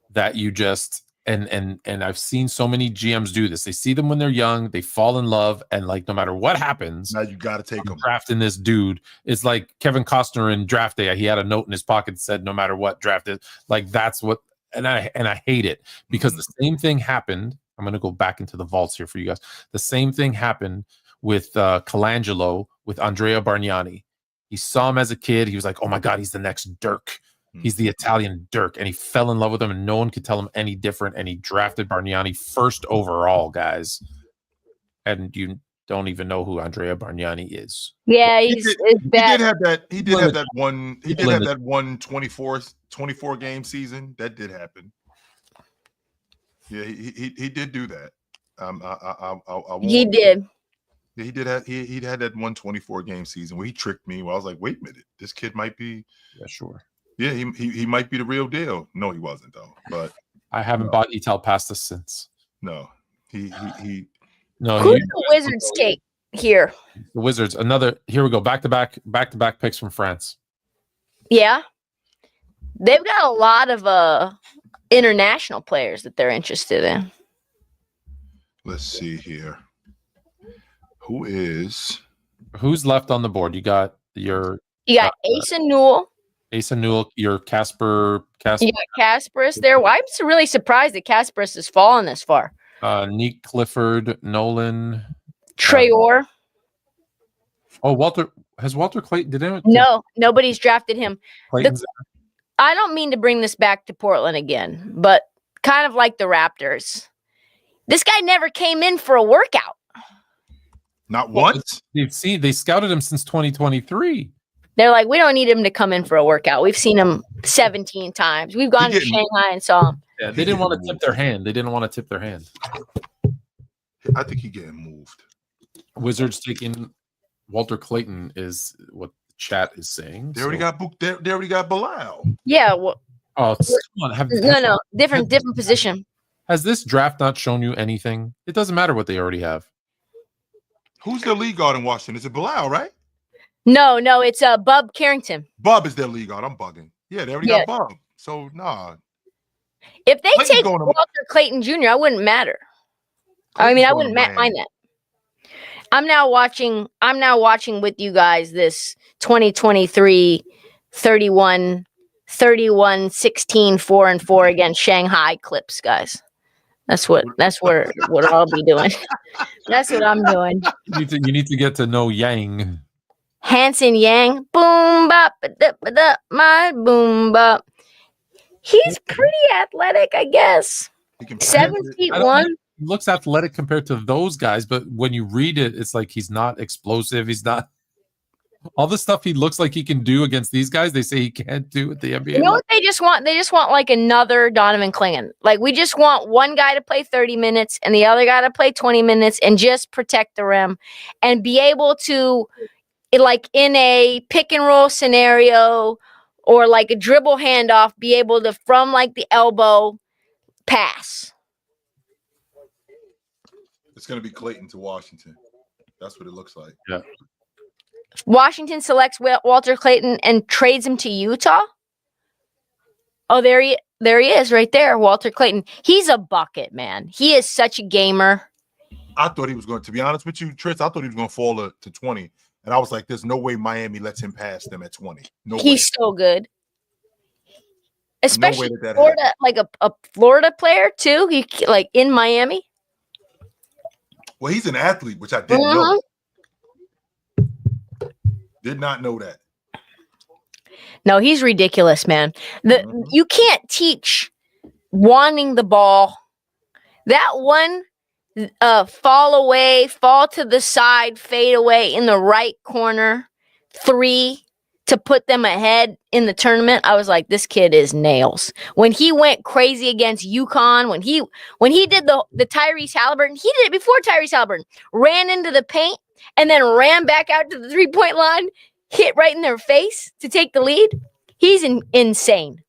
that you just and I've seen so many GMs do this. They see them when they're young, they fall in love, and like no matter what happens, now you got to take them. Drafting this dude. It's like Kevin Costner in Draft Day. He had a note in his pocket that said, "No matter what, draft it." Like that's what, and I hate it because the same thing happened. I'm going to go back into the vaults here for you guys. The same thing happened with Colangelo with Andrea Bargnani. He saw him as a kid. He was like, oh my God, he's the next Dirk. He's the Italian Dirk. And he fell in love with him, and no one could tell him any different. And he drafted Bargnani first overall, guys. And you don't even know who Andrea Bargnani is. Yeah, He did have that one 24 game season. That did happen. Yeah, he did do that. He did. Yeah, he had that 124 game season where he tricked me. Where I was like, wait a minute, this kid might be. Yeah, sure. Yeah, he might be the real deal. No, he wasn't though. But I haven't bought Ital pasta since. No, he. No, who's the Wizards take here? The Wizards. Here we go. Back to back picks from France. Yeah, they've got a lot of international players that they're interested in. Let's see here. Who's left on the board? You got Asa Newell. Asa Newell, your Casper. You got Kasparis there. Well, I'm really surprised that Kasparis has fallen this far. Nick Clifford, Nolan, Traore. Walter Clayton? Did anyone? No, nobody's drafted him. Clayton's I don't mean to bring this back to Portland again, but kind of like the Raptors. This guy never came in for a workout. Not once. They scouted him since 2023. They're like, we don't need him to come in for a workout. We've seen him 17 times. We've gone to Shanghai and saw him. Yeah, they didn't want to tip their hand. I think he's getting moved. Wizards taking Walter Clayton is what the chat is saying. They already got booked. They already got Bilal. Yeah. Well, no, different position. Has this draft not shown you anything? It doesn't matter what they already have. Who's their lead guard in Washington? Is it Bilal, right? No, it's Bub Carrington. Bub is their lead guard. I'm bugging. Yeah, they already got Bub. So nah. If they take Walter Clayton Jr., I wouldn't matter. I mean, I wouldn't mind that. I'm now watching with you guys this 2023 31 16 4-4 against Shanghai Clips, guys. That's what I'll be doing. That's what I'm doing. You need to get to know Yang. Hansen Yang, boom bop, my boom bop. He's pretty athletic, I guess. 7'1". He looks athletic compared to those guys, but when you read it, it's like he's not explosive. He's not all the stuff he looks like he can do against these guys. They say he can't do at the NBA. You know what they just want? They just want like another Donovan Klingon. Like we just want one guy to play 30 minutes and the other guy to play 20 minutes and just protect the rim and be able to, like in a pick and roll scenario or like a dribble handoff, be able to from like the elbow pass. It's going to be Clayton to Washington. That's what it looks like. Yeah. Washington selects Walter Clayton and trades him to Utah. Oh, there he. there he is right there, Walter Clayton. He's a bucket, man. He is such a gamer. I thought he was going to be honest with you, Tris. I thought he was going to fall to 20. And I was like, there's no way Miami lets him pass them at 20. No way. He's so good. Especially that Florida, happens. like a Florida player too. He like in Miami. Well, he's an athlete, which I didn't know. Did not know that. No, he's ridiculous, man. You can't teach wanting the ball. That one fall away, fall to the side, fade away in the right corner, 3 to put them ahead in the tournament. I was like, this kid is nails. When he went crazy against UConn, when he did the Tyrese Halliburton, he did it before Tyrese Halliburton, ran into the paint and then ran back out to the 3-point line, hit right in their face to take the lead. He's insane.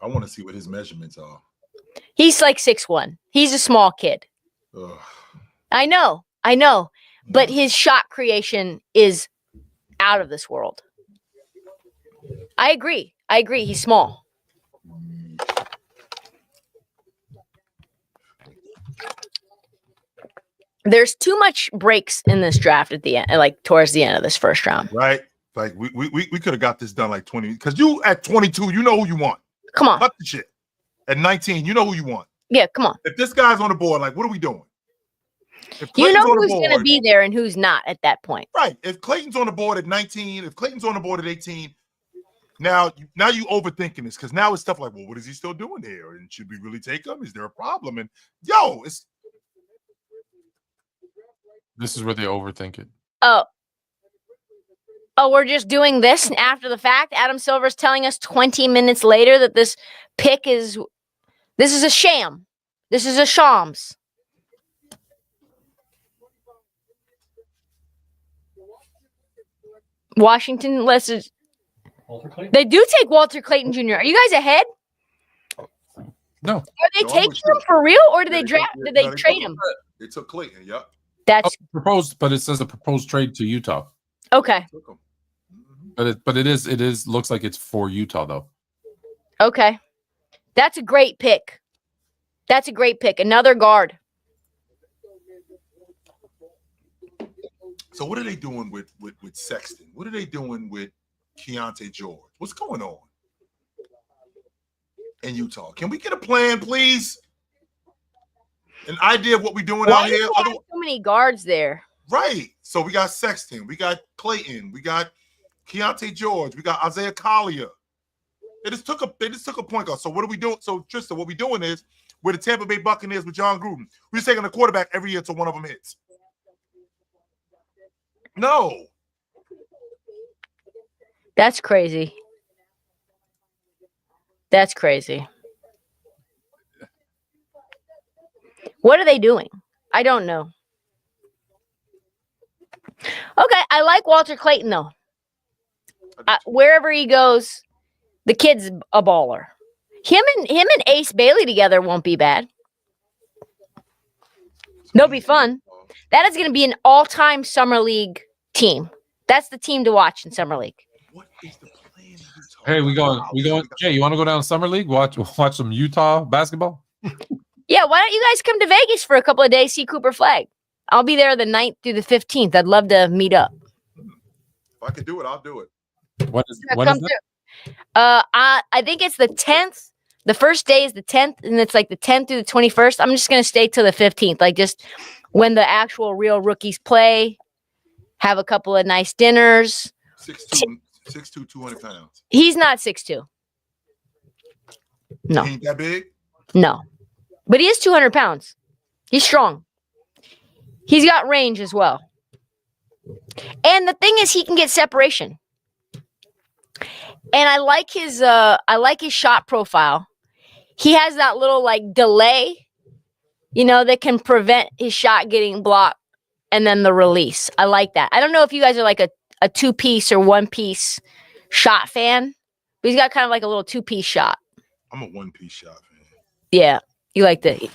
I want to see what his measurements are. He's like 6'1". He's a small kid. Ugh. I know. But his shot creation is out of this world. I agree. He's small. There's too much breaks in this draft at the end, like towards the end of this first round. Right? Like we could have got this done like 20. Because you at 22, you know who you want. Come on. Cut the shit. At 19, you know who you want. Yeah, come on. If this guy's on the board, like, what are we doing? If You Clayton's know on the who's board, going to be there and who's not at that point. right? If Clayton's on the board at 19, if Clayton's on the board at 18, now you overthinking this because now it's stuff like, well, what is he still doing there? And should we really take him? Is there a problem? And This is where they overthink it. Oh, we're just doing this after the fact? Adam Silver's telling us 20 minutes later that this pick this is a sham. This is a shams. Washington, they do take Walter Clayton Jr. Are you guys ahead? No. Are they No, taking him for real, or did they draft? Did they trade him? They took Clayton. Yep. That's Proposed, but it says a proposed trade to Utah. okay. Took him. But it is looks like it's for Utah though. Okay. That's a great pick. Another guard. So what are they doing with Sexton? What are they doing with Keontae George? What's going on in Utah? Can we get a plan, please? An idea of what we're doing Why out do here? they have so many guards there? Right. So we got Sexton, we got Clayton, we got Keontae George, we got Isaiah Collier. They just took a point guard. So what are we doing? So Trysta, what we're doing is we're the Tampa Bay Buccaneers with John Gruden. We're just taking a quarterback every year until one of them hits. No. That's crazy. What are they doing? I don't know. Okay, I like Walter Clayton though. Wherever he goes, the kid's a baller. Him and Ace Bailey together won't be bad. They'll be fun. That is going to be an all-time summer league team. That's the team to watch in summer league. What is the plan? Hey, we going. Jay, you want to go down summer league? Watch some Utah basketball. Yeah, why don't you guys come to Vegas for a couple of days, see Cooper Flagg? I'll be there the 9th through the 15th. I'd love to meet up. If I can do it, I'll do it. When is Come that? through. I think it's the 10th. The first day is the 10th, and it's like the 10th through the 21st. I'm just going to stay till the 15th, like just when the actual real rookies play, have a couple of nice dinners. 6'2", 200 pounds. He's not 6'2". No. He ain't that big? No. But he is 200 pounds. He's strong. He's got range as well. And the thing is, he can get separation. And I like his shot profile. He has that little like delay, that can prevent his shot getting blocked and then the release. I like that. I don't know if you guys are like a two-piece or one-piece shot fan, but he's got kind of like a little two-piece shot. I'm a one-piece shot fan. Yeah. You like the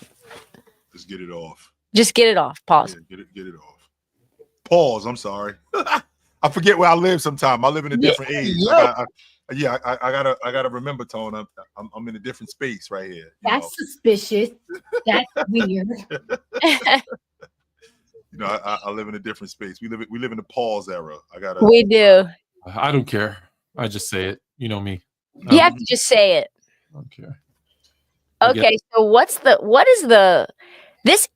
Just get it off. Just get it off. Pause. Yeah, get it off. Pause. I'm sorry. I forget where I live sometime. I live in a different age. Yeah, I gotta remember, Tone. I'm in a different space right here. That's suspicious. That's weird. I live in a different space. We live in the pause era. We do. I don't care. I just say it. You know me. You have to just say it. I don't care. Okay, so this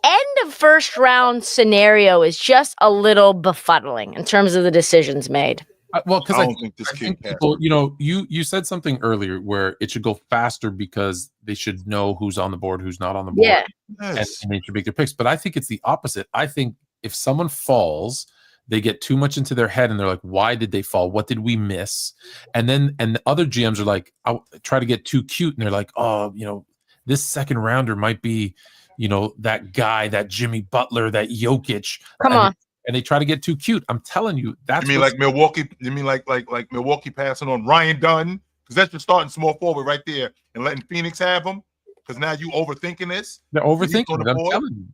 end of first round scenario is just a little befuddling in terms of the decisions made. Well, because I don't think this kid people, you said something earlier where it should go faster because they should know who's on the board, who's not on the board, Yeah. and they should make their picks. But I think it's the opposite. I think if someone falls, they get too much into their head and they're like, why did they fall? What did we miss? And the other GMs are like, I try to get too cute. And they're like, oh, this second rounder might be, that guy, that Jimmy Butler, that Jokic. Come on. And they try to get too cute. I'm telling you, that's you mean like Milwaukee? You mean like Milwaukee passing on Ryan Dunn? Because that's just starting small forward right there and letting Phoenix have him. Because now you overthinking this. They're overthinking it. I'm telling you.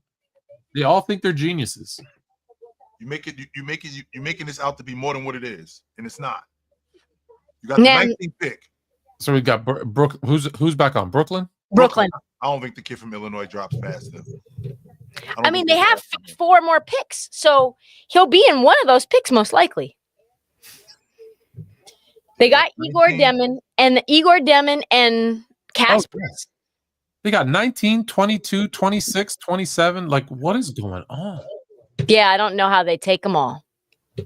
They all think they're geniuses. You're making this out to be more than what it is, and it's not. You got the 19th pick. So we got Brook. Who's back on Brooklyn? Brooklyn. I don't think the kid from Illinois drops past them. I mean, they have 4 more picks, so he'll be in one of those picks most likely. They got Igor Demin and Casper. Oh, they got 19, 22, 26, 27. Like, what is going on? Yeah, I don't know how they take them all. They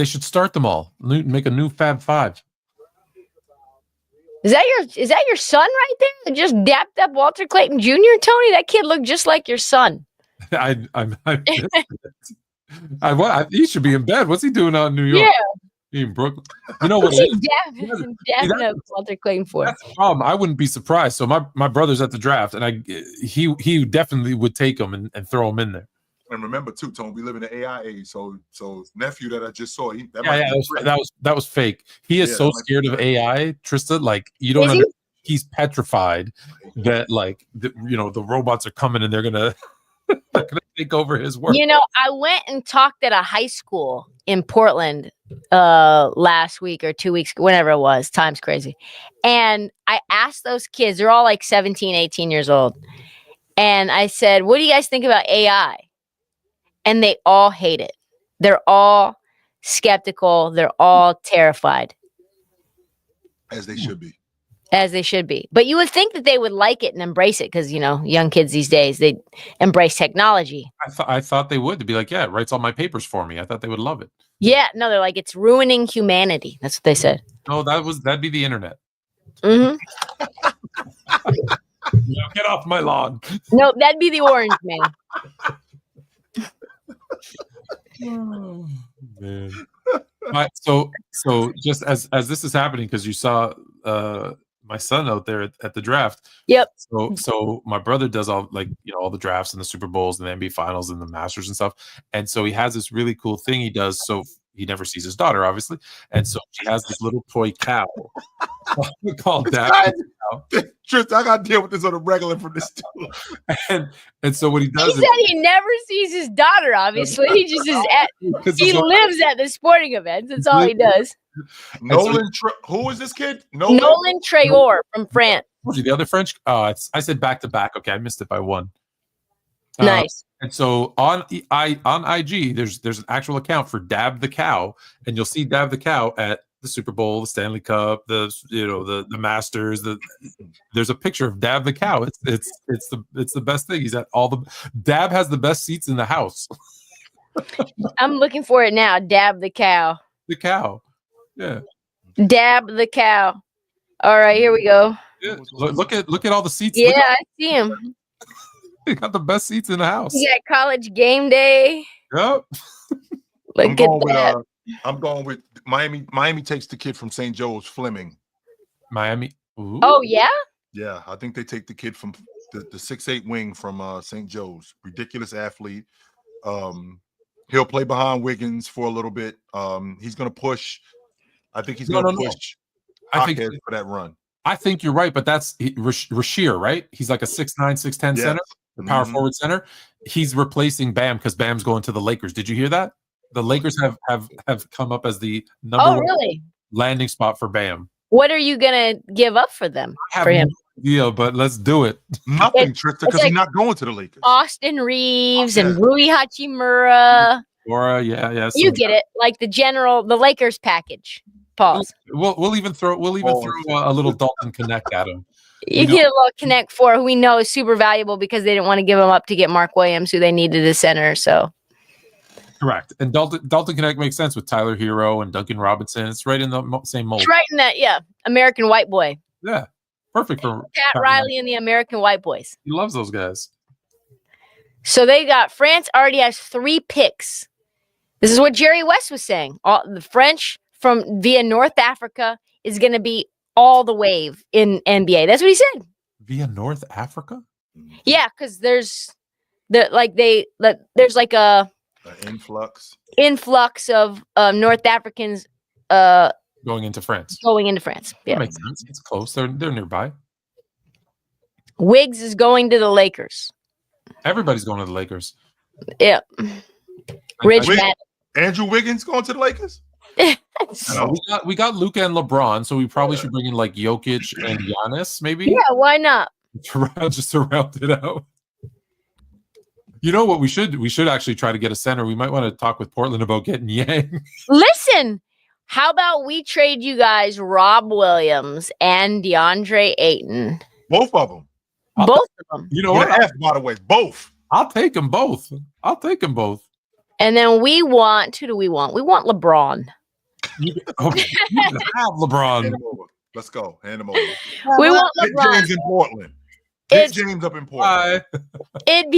should start them all. Make a new Fab Five. Is that your son right there? Just dapped up Walter Clayton Jr. Tony? That kid looked just like your son. He should be in bed. What's he doing out in New York? Yeah. In Brooklyn. You know what? Dapping up Walter Clayton for. That's the problem. I wouldn't be surprised. So my brother's at the draft, and he definitely would take him and throw him in there. And remember too, Tone, we live in the AI age. So nephew that I just saw, that was fake. He is so scared of AI, Trysta. Like you don't understand. He's petrified that the robots are coming and they're gonna take over his work. I went and talked at a high school in Portland last week or 2 weeks, whenever it was. Time's crazy. And I asked those kids, they're all like 17, 18 years old. And I said, what do you guys think about AI? And they all hate it. They're all skeptical. They're all terrified. As they should be. But you would think that they would like it and embrace it because, young kids these days, they embrace technology. I thought they would. To be like, yeah, it writes all my papers for me. I thought they would love it. Yeah, no, they're like, it's ruining humanity. That's what they said. No, that'd be the internet. Mm-hmm. Get off my lawn. No, that'd be the orange man. Oh, man. So just as this is happening, because you saw my son out there at the draft. Yep. So my brother does all all the drafts and the Super Bowls and the NBA Finals and the Masters and stuff. And so he has this really cool thing he does. So he never sees his daughter, obviously, and so she has this little toy cow called Dab. Tristan, I got to deal with this on a regular from this too. And so what he does he said he never sees his daughter, obviously. He just is he lives at the sporting events. That's all he does. Nolan, who is this kid? Nolan Traore from France. The other French? I said back to back. Okay, I missed it by one. Nice. And so on IG, there's an actual account for Dab the Cow, and you'll see Dab the Cow at the Super Bowl, the Stanley Cup, the Masters. There's a picture of Dab the Cow. It's the best thing. He's at all the Dab has the best seats in the house. I'm looking for it now. Dab the Cow. The cow. Yeah. Dab the Cow. All right, here we go. Yeah. Look at all the seats. Yeah, I see him. He got the best seats in the house. He got College Game Day. Yep. Look at that. I'm going with Miami. Miami takes the kid from St. Joe's, Fleming. Miami. Ooh. Oh, yeah? Yeah, I think they take the kid from the 6'8" wing from St. Joe's. Ridiculous athlete. He'll play behind Wiggins for a little bit. He's going to push. I think he's going to push. I think for that run. I think you're right, but that's Rasheer, right? He's like a 6'9", 6'10" center, the power forward center. He's replacing Bam because Bam's going to the Lakers. Did you hear that? The Lakers have come up as the number Oh, one really? landing spot for Bam. What are you gonna give up for them? I have For him? no idea, but let's do it. Nothing, Trysta, because like he's not going to the Lakers. Austin Reeves Yeah. and Rui Hachimura. Or yeah. You get it, like the Lakers package. Pause. We'll even throw a little Dalton Connect at him. You get a little Connect Four, who we know is super valuable because they didn't want to give him up to get Mark Williams, who they needed as center. So correct. And Dalton Connect makes sense with Tyler Hero and Duncan Robinson. It's right in the same mold. it's right in that, American White Boy. Yeah, perfect for Pat Riley and the American White Boys. He loves those guys. So they got France already has 3 picks. This is what Jerry West was saying. All the French from via North Africa is going to be all the wave in NBA. That's what he said. Via North Africa? Yeah, because there's like a An influx of North Africans Going into France. going into France. That Yeah, makes sense. It's close. They're nearby. Wiggs is going to the Lakers. Everybody's going to the Lakers. Yeah, Rich Wig- Matt. Andrew Wiggins going to the Lakers? We got Luca and LeBron, so we probably should bring in like Jokic and Giannis, maybe. Yeah, why not? Just to round it out. You know what we should actually try to get a center. We might want to talk with Portland about getting Yang. Listen, how about we trade you guys Rob Williams and DeAndre Ayton? Both of them. Both of them. You know What? what? By the way, both. I'll take them both. And then we want, who do we want? We want LeBron. You can have LeBron. Hand him over. Let's go. Hand him over. We want Get LeBron. James in Portland. Get It's- James up in Portland. It'd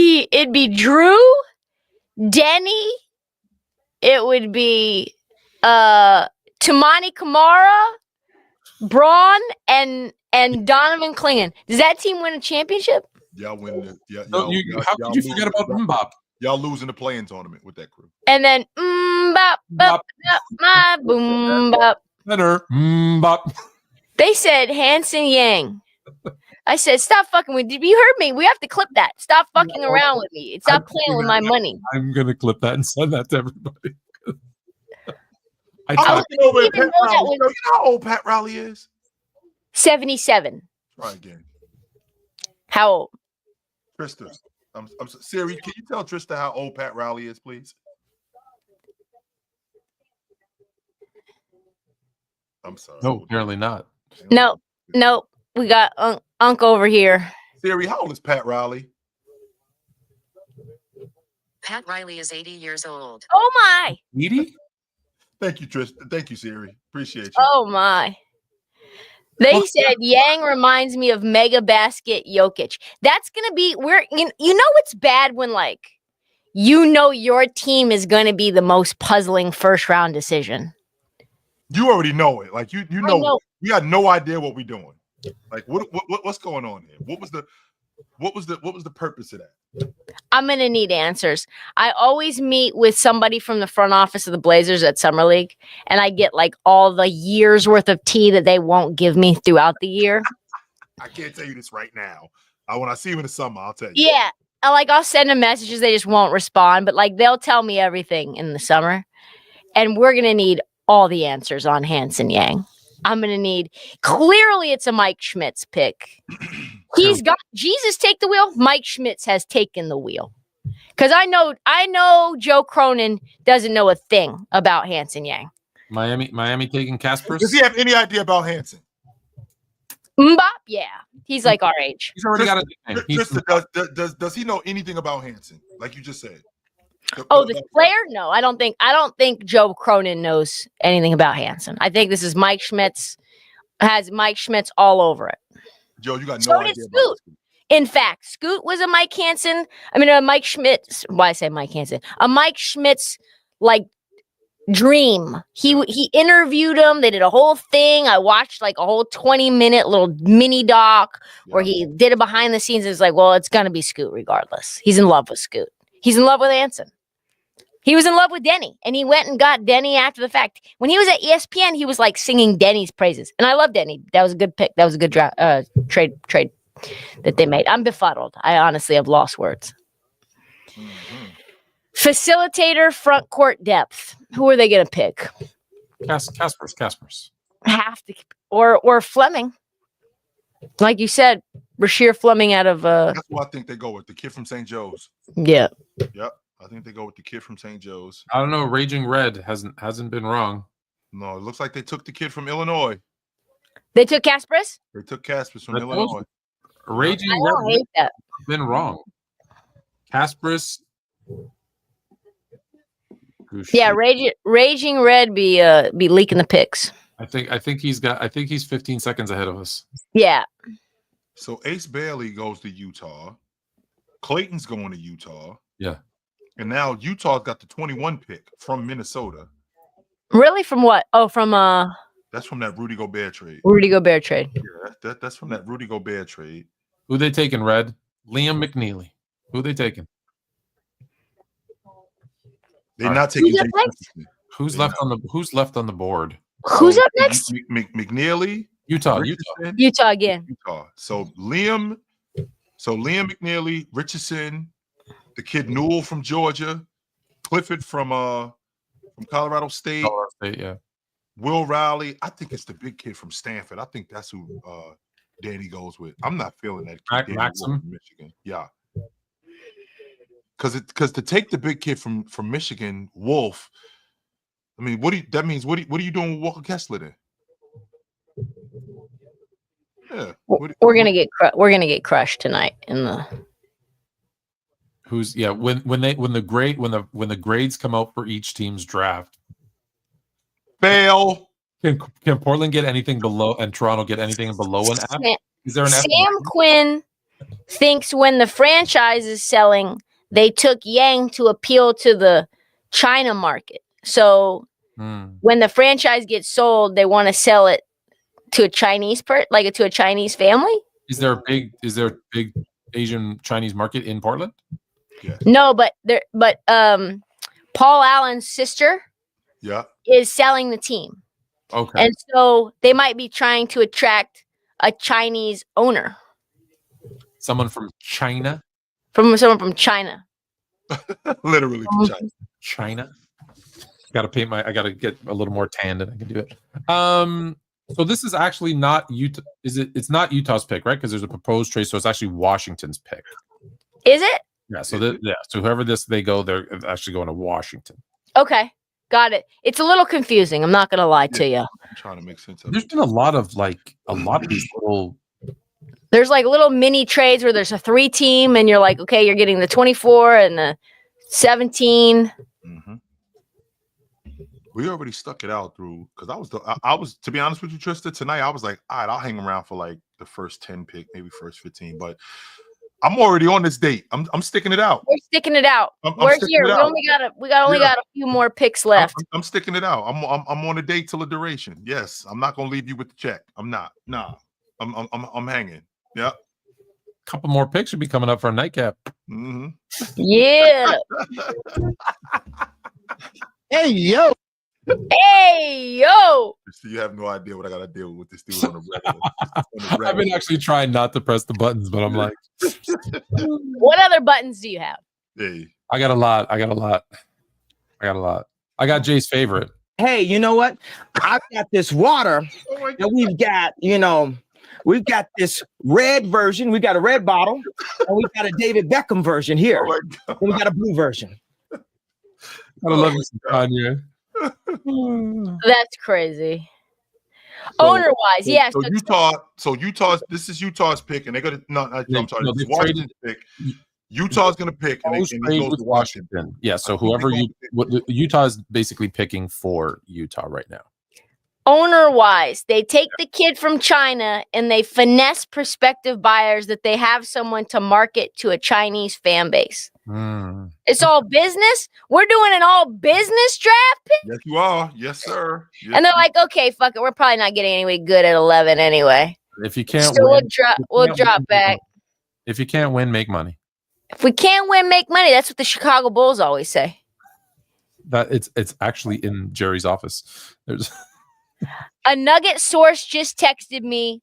be Drew, Denny. It would be Tamani Kamara, Braun, and Donovan Clingan. Does that team win a championship? Y'all win this. How could you forget about Mbop? Y'all losing the playing tournament with that crew. And then bop bop bop my boom bop. Center. Mbop. They said Hanson Yang. I said, stop fucking with you. You heard me. We have to clip that. Stop fucking around with me. Stop playing with my money. I'm gonna clip that and send that to everybody. I I was over at even Pat know that Riley. was- You know how old Pat Riley is? 77. Try again. How old? Trysta. I'm Siri, can you tell Trysta how old Pat Riley is, please? I'm sorry. No, apparently not. No. We got Unc over here. Siri, how old is Pat Riley? Pat Riley is 80 years old. Oh my. Edie? Thank you, Trysta. Thank you, Siri. Appreciate you. Oh my. They said Yang reminds me of Mega Basket Jokic. That's gonna be you know it's bad when your team is gonna be the most puzzling first round decision. You already know it. Like you know, know. we got no idea what we're doing. Like what's going on here? What was the purpose of that? I'm gonna need answers. I always meet with somebody from the front office of the Blazers at Summer League, and I get like all the years worth of tea that they won't give me throughout the year. I can't tell you this right now. When I see you in the summer, I'll tell you. Yeah. I'll send them messages, they just won't respond, but like they'll tell me everything in the summer. And we're gonna need all the answers on Hanson Yang. I'm gonna need clearly it's a Mike Schmitz pick. He's got Jesus take the wheel. Mike Schmitz has taken the wheel. Because I know Joe Cronin doesn't know a thing about Hanson Yang. Miami taking Casper. Does he have any idea about Hanson? Mbop, yeah. He's like our age. He's already got a nickname. Trysta, does he know anything about Hanson? Like you just said. Oh, the player? No, I don't think Joe Cronin knows anything about Hanson. I think this is Mike Schmitz. Has Mike Schmitz all over it. Joe, you got So no did idea. Scoot. In fact, Scoot was a Mike Schmitz. Why I say Mike Hansen? A Mike Schmitz like dream. He interviewed him. They did a whole thing. I watched like a whole 20-minute little mini doc where he did it behind the scenes. It's like, well, it's gonna be Scoot regardless. He's in love with Scoot. He's in love with Hanson. He was in love with Denny, and he went and got Denny after the fact. When he was at ESPN, he was like singing Denny's praises, and I love Denny. That was a good pick. That was a good trade that they made. I'm befuddled. I honestly have lost words. Mm-hmm. Facilitator, front court depth. Who are they going to pick? Caspers. Have to, or Fleming. Like you said, Rasheer Fleming out of That's what I think they go with, the kid from St. Joe's. Yeah. Yep. I think they go with the kid from St. Joe's. I don't know. Raging Red hasn't been wrong. No, it looks like they took the kid from Illinois. They took Caspers? They took Caspers from That Illinois. Raging I Red don't hate that. been wrong. Caspers. Yeah, Raging Red be leaking the picks. I think he's 15 seconds ahead of us. Yeah. So Ace Bailey goes to Utah. Clayton's going to Utah. Yeah. And now Utah's got the 21 pick from Minnesota. Really? From what? Oh, from That's from that Rudy Gobert trade. Rudy Gobert trade. Yeah, that's from that Rudy Gobert trade. Who they taking, Red? Liam McNeely. Who they taking? They're not taking Who's up Jason next? Richardson. Who's left on the board? Who's up next? McNeely. Utah. Richardson, Utah again. Utah. So Liam McNeely, Richardson, the kid Newell from Georgia, Clifford from Colorado State, Yeah. Will Riley. I think it's the big kid from Stanford. I think that's who Danny goes with. I'm not feeling that kid, Danny Maxim? Wolf from Michigan. Yeah. Because to take the big kid from Michigan, Wolf. I mean, what are you doing with Walker Kessler then? Yeah, We're gonna get crushed tonight in the. Who's when the grades come out for each team's draft. Fail. Can Portland get anything below and Toronto get anything below an F? Is there an F? Sam Quinn thinks when the franchise is selling, they took Yang to appeal to the China market. So when the franchise gets sold, they want to sell it to a Chinese to a Chinese family. Is there a big Asian Chinese market in Portland? Yeah. No, but Paul Allen's sister is selling the team. Okay. And so they might be trying to attract a Chinese owner. Someone from China? Someone from China. Literally from China. China. I gotta get a little more tan and I can do it. So this is actually not Utah. It's not Utah's pick, right? Because there's a proposed trade, so it's actually Washington's pick. Is it? Yeah. So so whoever they go, they're actually going to Washington. Okay. Got it. It's a little confusing. I'm not gonna lie to you. I'm trying to make sense of There's been a lot of these little. There's like little mini trades where there's a 3-team, and you're like, okay, you're getting the 24 and the 17. Mm-hmm. We already stuck it out through because I was to be honest with you, Trysta, tonight I was like, all right, I'll hang around for like the first 10 pick, maybe first 15, but I'm already on this date. I'm sticking it out. We're sticking it out. We're here. We only got a few more picks left. I'm sticking it out. I'm on a date till a duration. Yes, I'm not gonna leave you with the check. I'm not. Nah, I'm hanging. Yeah. Couple more picks should be coming up for a nightcap. Mm-hmm. Yeah. Hey, yo. Hey, yo. So you have no idea what I got to deal with this dude on the regular. I've been actually trying not to press the buttons, but I'm like, what other buttons do you have? Hey. I got a lot. I got Jay's favorite. Hey, you know what? I've got this water, and we've got this red version. We got a red bottle, and we got a David Beckham version here. And we got a blue version. I love you, Kanye. That's crazy. Owner-wise, yeah. So Utah's. This is Utah's pick, and they're gonna. I'm sorry. This is Washington's pick. Utah's gonna pick, and it goes to Washington. Yeah. So Utah is basically picking for Utah right now. Owner-wise, they take the kid from China and they finesse prospective buyers that they have someone to market to a Chinese fan base. It's all business. We're doing an all business draft pick. Yes, you are. Yes, sir. Yes, and they're like, okay, fuck it. We're probably not getting anybody good at 11 anyway. If you can't win, we'll win, drop back. If you can't win, make money. If we can't win, make money. That's what the Chicago Bulls always say. That it's actually in Jerry's office. There's a Nugget source just texted me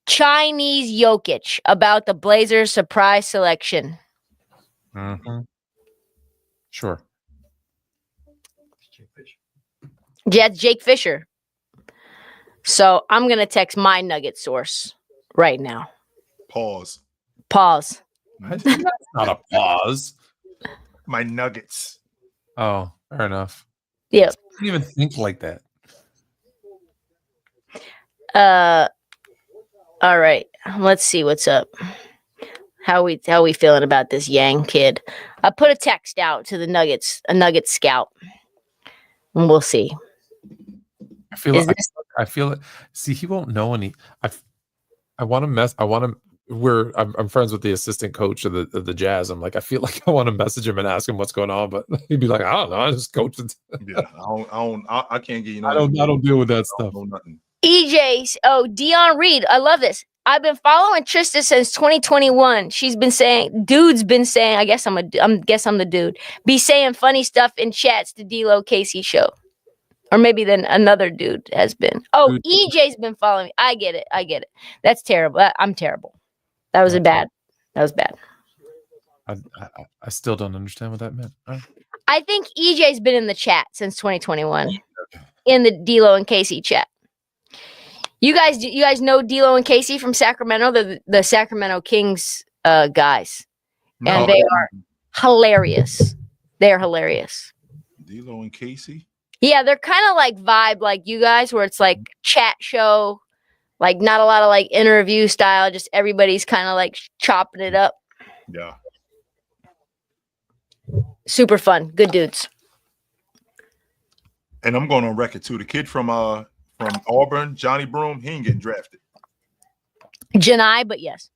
Chinese Jokic about the Blazers' surprise selection. Mm-hmm. Sure. Yeah, it's Jake Fisher. So I'm gonna text my nugget source right now. Pause. Pause. That's not a pause. My nuggets. Oh, fair enough. Yeah. I didn't even think like that. All right. Let's see what's up. How we feeling about this Yang kid? I put a text out to the Nuggets, a Nugget scout, and we'll see. I feel it. See, he won't know any. I want to mess. I want to. I'm friends with the assistant coach of the Jazz. I'm like, I feel like I want to message him and ask him what's going on, but he'd be like, I don't know. I just coach it. Yeah, I can't get you. I don't deal with that stuff. Know nothing. EJ's. Oh, Dion Reed. I love this. I've been following Trysta since 2021. She's been saying, dude's been saying, I guess I'm the dude. Be saying funny stuff in chats to D-Lo Casey show. Or maybe then another dude has been. Oh, EJ's been following me. I get it. That's terrible. I'm terrible. That was bad. I still don't understand what that meant. I think EJ's been in the chat since 2021. In the D-Lo and Casey chat. You guys know D-Lo and Casey from Sacramento, the Sacramento Kings guys. No. And they are hilarious. They're hilarious. D-Lo and Casey? Yeah, they're kind of like vibe like you guys, where it's like chat show, like not a lot of like interview style, just everybody's kind of like chopping it up. Yeah. Super fun. Good dudes. And I'm going on record too. The kid from Auburn, Johnny Broom, he ain't getting drafted. Janai, but yes.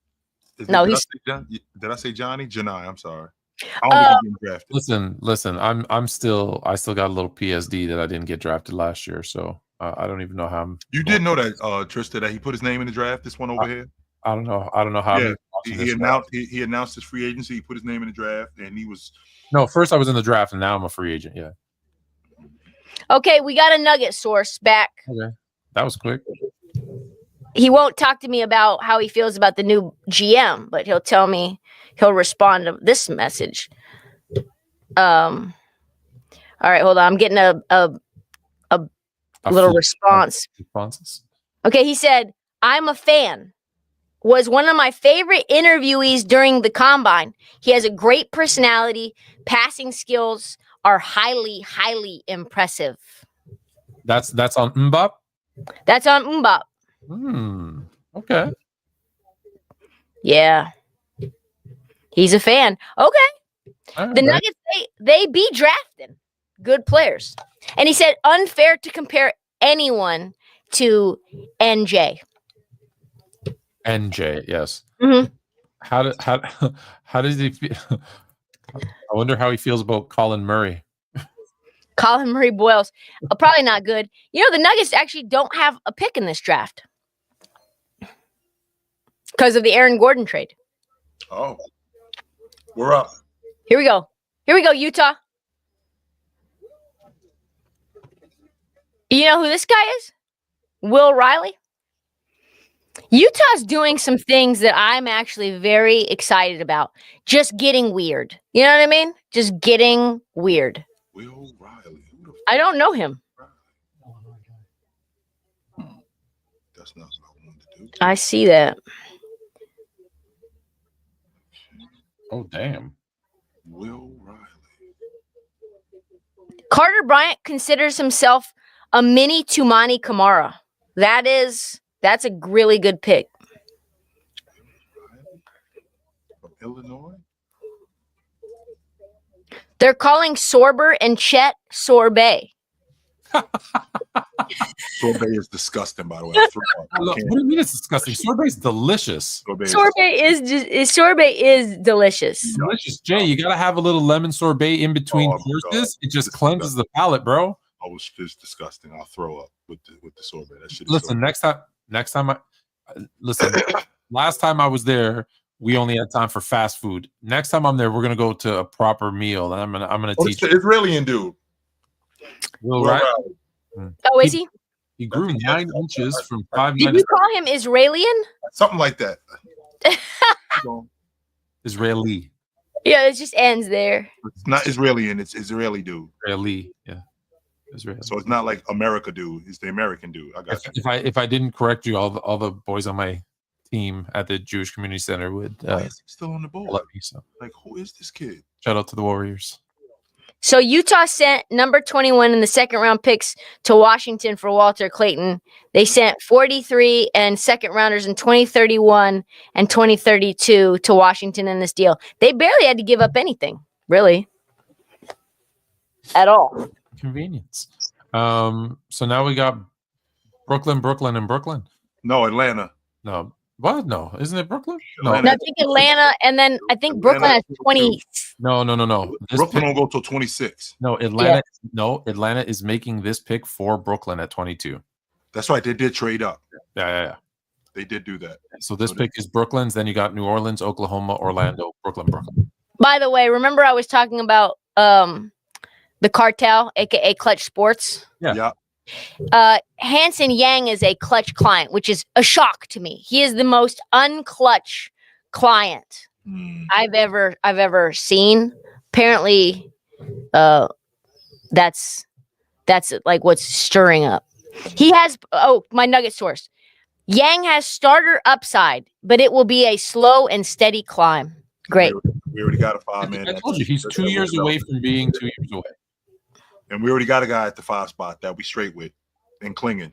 Did I say Johnny? Janai, I'm sorry. I don't think he's getting drafted. Listen. I still got a little PSD that I didn't get drafted last year, so I don't even know how I'm. You did know that, Trysta, that he put his name in the draft. This one over here. I don't know how. Yeah, he announced his free agency. He put his name in the draft, and he was. No, first I was in the draft, and now I'm a free agent. Yeah. Okay, we got a Nugget source back. Okay, that was quick. He won't talk to me about how he feels about the new GM, but he'll respond to this message. All right, hold on. I'm getting a little response. Responses. Okay, he said, I'm a fan. Was one of my favorite interviewees during the combine. He has a great personality. Passing skills are highly, highly impressive. That's on Mbop? That's on Mbop. Okay. Yeah. He's a fan. Okay. Right, the Nuggets, they be drafting good players. And he said, unfair to compare anyone to NJ. NJ, yes. Mm-hmm. How does he feel? I wonder how he feels about Colin Murray. Colin Murray Boyles. Probably not good. You know, the Nuggets actually don't have a pick in this draft because of the Aaron Gordon trade. Oh, we're up. Here we go, Utah. You know who this guy is? Will Riley. Utah's doing some things that I'm actually very excited about. Just getting weird. You know what I mean? Just getting weird. Will Riley. I don't know him. That's not what I wanted to do. I see that. Oh, damn. Will Riley. Carter Bryant considers himself a mini Tumani Kamara. That's a really good pick. From Illinois? They're calling Sorber and Chet sorbet. Sorbet is disgusting, by the way. What do you mean it's disgusting? Sorbet is delicious. Sorbet is delicious. Delicious, Jay. You gotta have a little lemon sorbet in between courses. It just cleanses the palate, bro. Oh, it's disgusting. I'll throw up with the sorbet. That shit. Listen, next time last time I was there, we only had time for fast food. Next time I'm there, we're gonna go to a proper meal, and I'm gonna teach you. Israeli dude. Will Riley. Oh, is he? He grew 9 inches from 5'9". Did you call him Israelian? Something like that. Israeli. Yeah, it just ends there. It's not Israeli, and it's Israeli dude. Israeli, yeah, Israeli. So it's not like America dude. It's the American dude. I got you. If I didn't correct you, all the boys on my team at the Jewish Community Center would Why is he still on the board? love me. So Like, who is this kid? shout out to the Warriors. So Utah sent number 21 in the second round picks to Washington for Walter Clayton. They sent 43 and second rounders in 2031 and 2032 to Washington in this deal. They barely had to give up anything, really, at all. Convenience. So now we got Brooklyn, and Brooklyn. No, Atlanta. No, what? No, isn't it Brooklyn? No, Atlanta. No, I think Atlanta, and then I think Brooklyn has 20. no. This Brooklyn pick, don't go till 26. no, Atlanta. No, Atlanta is making this pick for Brooklyn at 22. That's right. They did trade up. Yeah. They did do that. So this pick is Brooklyn's. Then you got New Orleans, Oklahoma, Orlando, Brooklyn. By the way, remember I was talking about the cartel, aka Clutch Sports? Yeah. Hanson Yang is a Clutch client, which is a shock to me. He is the most unclutch client I've ever seen. Apparently, that's like what's stirring up. He has my nugget source. Yang has starter upside, but it will be a slow and steady climb. Great. We already got a 5-man. I told you he's 2 years away from being 2 years away. And we already got a guy at the 5 spot that we straight with and clinging.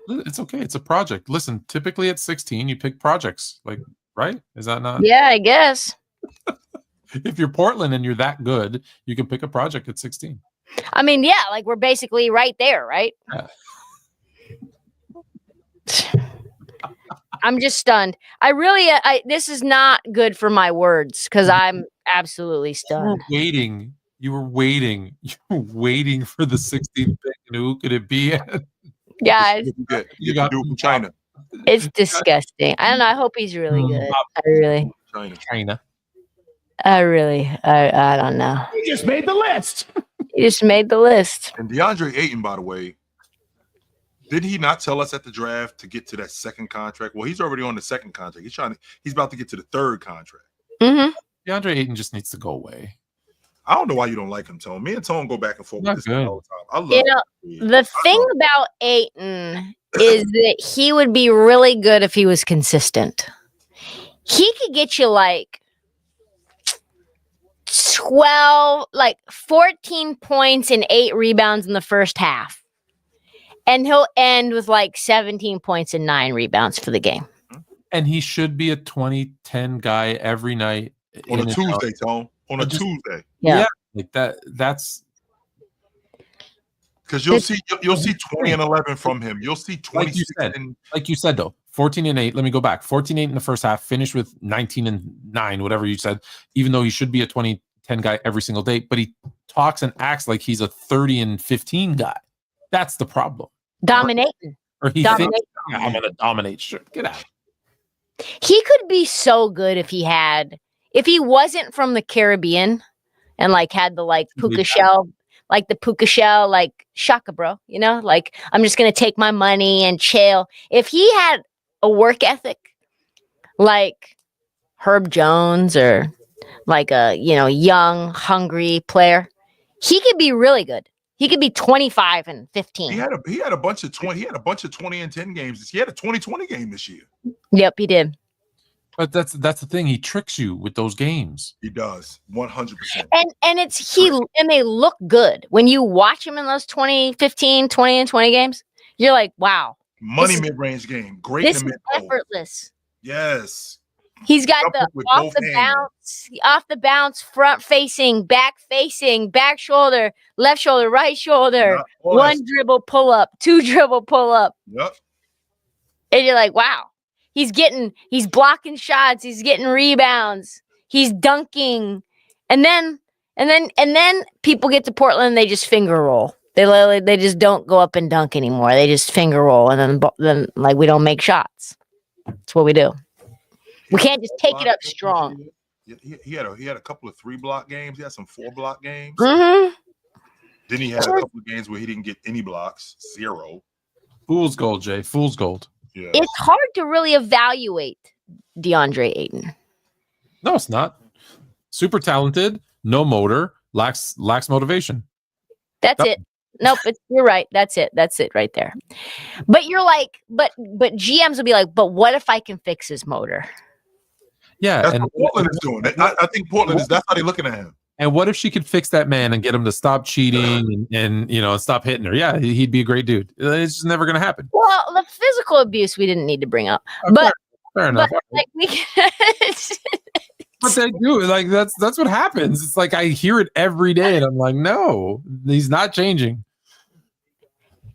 It's okay. It's a project. Listen, typically at 16, you pick projects. Like, right? Is that not? Yeah, I guess. If you're Portland and you're that good, you can pick a project at 16. I mean, yeah, like we're basically right there, right? Yeah. I'm just stunned. This is not good for my words because I'm absolutely stunned. You were waiting for the 16th pick. And who could it be? Guys, You got dude from China. it's disgusting. I don't know. I hope he's really good. China. I don't know. You just made the list. He just made the list. And DeAndre Ayton, by the way, did he not tell us at the draft to get to that second contract? Well, he's already on the second contract. He's about to get to the third contract. Mm-hmm. DeAndre Ayton just needs to go away. I don't know why you don't like him, Tone. Me and Tone go back and forth with this guy all the time. I love him. The thing about Ayton is that he would be really good if he was consistent. He could get you like 14 points and 8 rebounds in the first half. And he'll end with like 17 points and 9 rebounds for the game. And he should be a 20-10 guy every night. On a Tuesday, Tone. On a Tuesday. Yeah. Like that's because you'll see 20 and 11 from him. You'll see 26 like you said though, 14 and 8. Let me go back. 14-8 in the first half, finished with 19 and 9, whatever you said, even though he should be a 20-10 guy every single day, but he talks and acts like he's a 30 and 15 guy. That's the problem. Dominating. Or he thinks I'm gonna dominate. Sure, get out. He could be so good if he wasn't from the Caribbean and like had the like puka shell, like shaka bro, you know, like I'm just gonna take my money and chill. If he had a work ethic like Herb Jones or like a young hungry player, he could be really good. He could be 25 and 15. He had a bunch of 20. He had a bunch of 20 and 10 games. He had a 20-20 game this year. Yep, he did. But that's the thing. He tricks you with those games. He does 100%. And they look good when you watch him in those 2015, 20 and 20 games. You're like, wow, mid-range game, great. This in the is mid-post. Effortless. Yes. He's got the off the bounce, front facing, back shoulder, left shoulder, right shoulder, one dribble pull up, 2 dribble pull up. Yep. And you're like, wow, he's blocking shots, he's getting rebounds, he's dunking. And then people get to Portland and they just finger roll. They just don't go up and dunk anymore. They just finger roll and then like we don't make shots. That's what we do. We can't just take it up strong. He had a couple of 3-block games. He had some 4-block games. Mm-hmm. Then he had a couple of games where he didn't get any blocks, 0. Fool's gold, Jay. Fool's gold. Yeah. It's hard to really evaluate DeAndre Ayton. No, it's not. super talented, no motor, lacks motivation. That's it. Nope, you're right. That's it. That's it right there. But you're like, but GMs will be like, but what if I can fix his motor? Yeah, That's and what Portland is doing. I think Portland is. That's how they're looking at him. And what if she could fix that man and get him to stop cheating and stop hitting her? Yeah, he'd be a great dude. It's just never going to happen. Well, the physical abuse we didn't need to bring up, but fair enough. But, like, but they do. Like that's what happens. It's like I hear it every day, and I'm like, no, he's not changing.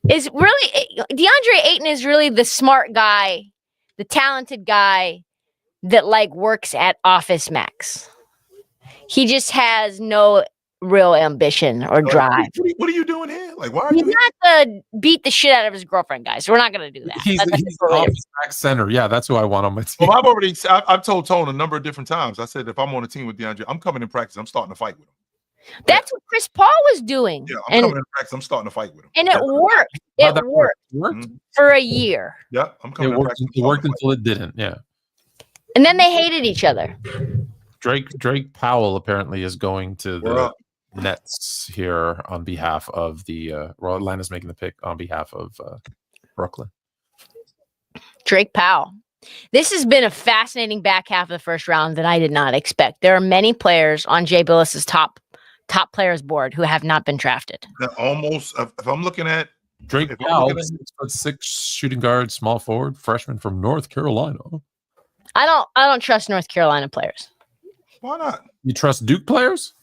Is really DeAndre Ayton is really the smart guy, the talented guy that like works at Office Max. He just has no real ambition or drive. What are you doing here? Like, why are he's you not the beat the shit out of his girlfriend, guys. We're not going to do that. He's Office Max center. Yeah, that's who I want on my team. Well, I've told Tone a number of different times. I said if I'm on a team with DeAndre, I'm coming in practice. I'm starting to fight with him. That's what Chris Paul was doing. Yeah, I'm coming in practice. I'm starting to fight with him. And it worked. It worked for a year. Yeah, I'm coming in practice. It worked until it didn't. Yeah. And then they hated each other. Drake Powell apparently is going to the Nets here on behalf of the Atlanta's making the pick on behalf of Brooklyn. Drake Powell. This has been a fascinating back half of the first round that I did not expect. There are many players on Jay Billis's top players board who have not been drafted. Almost, if I'm looking at Drake Powell, 6'6" shooting guard, small forward, freshman from North Carolina. I don't trust North Carolina players. Why not? You trust Duke players?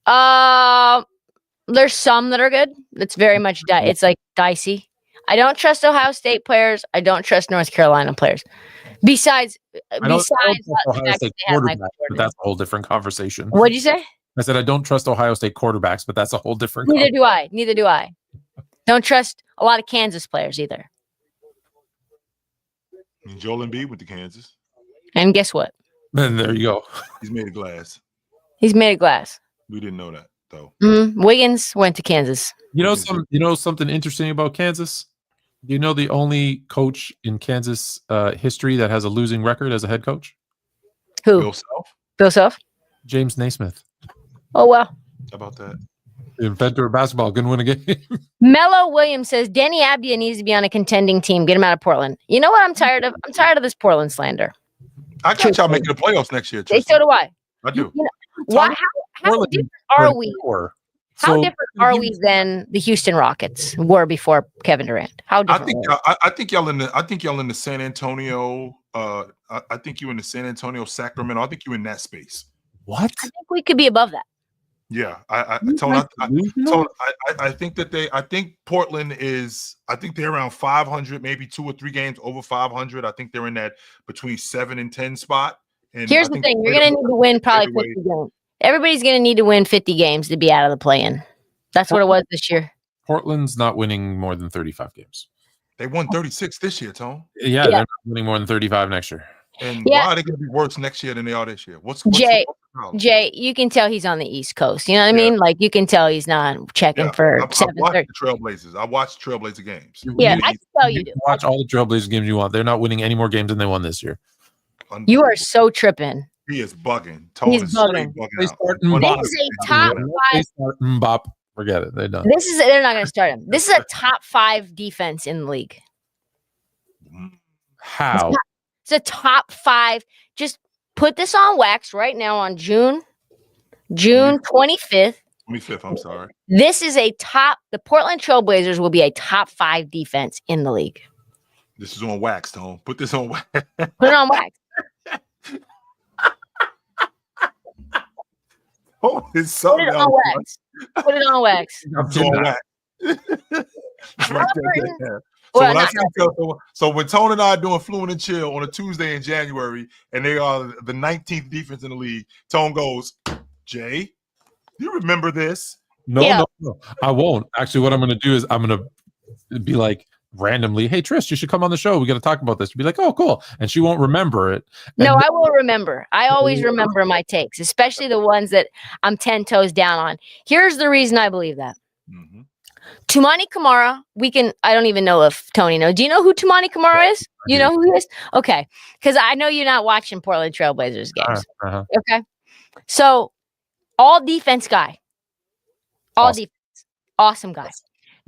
There's some that are good. It's very much it's like dicey. I don't trust Ohio State players. I don't trust North Carolina players. Besides Ohio State quarterback, but that's a whole different conversation. What'd you say? I said I don't trust Ohio State quarterbacks, but that's a whole different. Neither do I. Don't trust a lot of Kansas players either. And Joel Embiid went to Kansas. And guess what? And there you go. He's made of glass. He's made of glass. We didn't know that though. Wiggins went to Kansas. You know something interesting about Kansas? Do you know the only coach in Kansas history that has a losing record as a head coach? Who? Bill Self? James Naismith. Oh, well. How about that? The inventor of basketball couldn't win a game. Mello Williams says Danny Abdia needs to be on a contending team. Get him out of Portland. You know what I'm tired of? I'm tired of this Portland slander. I got y'all making the playoffs next year. So do I. I do. You know, how different are we? How different are we than the Houston Rockets were before Kevin Durant? How different? I think y'all in the San Antonio. I think you in the San Antonio, Sacramento. I think you in that space. What? I think we could be above that. Yeah, I think that I think Portland is. I think they're around 500, maybe 2 or 3 games over 500. I think they're in that between 7 and 10 spot. And here's the thing: you're going to need to win probably 50 games. Everybody's going to need to win 50 games to be out of the play-in. That's what it was this year. Portland's not winning more than 35 games. They won 36 this year, Tone. Yeah, they're not winning more than 35 next year. And why are they going to be worse next year than they are this year? What's Jay, you can tell he's on the East Coast. You know what I mean? Like, you can tell he's not checking for 7:30. I watched the Trailblazers. I watched Trailblazer games. Yeah, I can tell you do. Watch all the Trailblazers games you want. They're not winning any more games than they won this year. You are so tripping. He is bugging. He's bugging. This is a top 5. Forget it. They're done. They're not going to start him. This is a top 5 defense in the league. How? It's a top 5. Just put this on wax right now on June 25th. 25th, I'm sorry. This is the Portland Trailblazers will be a top 5 defense in the league. This is on wax, Tone. Put this on wax. Put it on wax. Oh, it's so Put it on wax. Put it on wax. It's on wax. So when Tone and I are doing Fluent and Chill on a Tuesday in January, and they are the 19th defense in the league, Tone goes, Jay, do you remember this? No, I won't. Actually, what I'm going to do is I'm going to be like randomly, hey, Trish, you should come on the show. We got to talk about this. You'll be like, oh, cool. And she won't remember it. No, I will remember. I always remember my takes, especially the ones that I'm 10 toes down on. Here's the reason I believe that. Mm-hmm. Tumani Kamara, I don't even know if Tony knows. Do you know who Tumani Kamara is? You know who he is? Okay. Because I know you're not watching Portland Trailblazers games. Okay. So All defense guy. All defense. Awesome guy.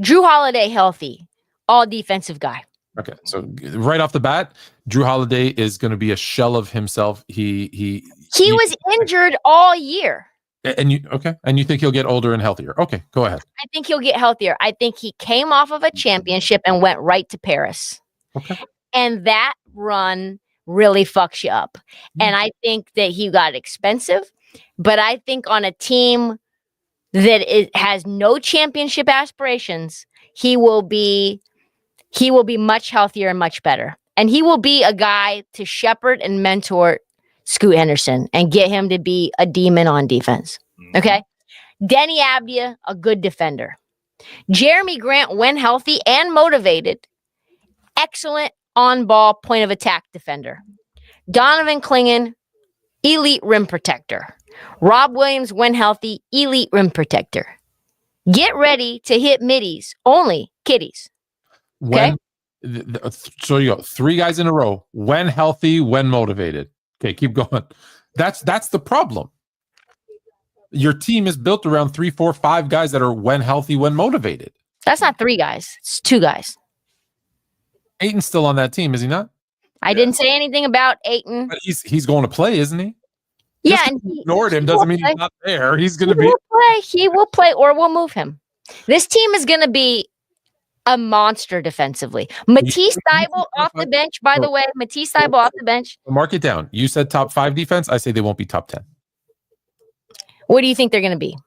Drew Holiday healthy. All defensive guy. Okay, so right off the bat, Drew Holiday is going to be a shell of himself. He was injured all year. And you think he'll get older and healthier. Okay, go ahead. I think he'll get healthier. I think he came off of a championship and went right to Paris. Okay. And that run really fucks you up. And I think that he got expensive, but I think on a team that has no championship aspirations, he will be much healthier and much better. And he will be a guy to shepherd and mentor Scoot Henderson and get him to be a demon on defense. Okay. Denny Abdia, a good defender. Jeremy Grant, when healthy and motivated, excellent on-ball point of attack defender. Donovan Clingan, elite rim protector. Rob Williams, when healthy, elite rim protector. Get ready to hit middies, only kiddies. Okay. So you go 3 guys in a row. When healthy, when motivated. Okay, keep going. That's the problem. Your team is built around 3, 4, 5 guys that are when healthy, when motivated. That's not 3 guys. It's 2 guys. Ayton's still on that team, is he not? I didn't say anything about Ayton. But he's going to play, isn't he? Yeah, Just and he ignored him doesn't mean he's not there. He's going to be. He will play, or we'll move him. This team is going to be a monster defensively. Matisse Thybulle off the bench, by the way. Matisse Thybulle off the bench. Mark it down. You said top 5 defense. I say they won't be top 10. What do you think they're going to be?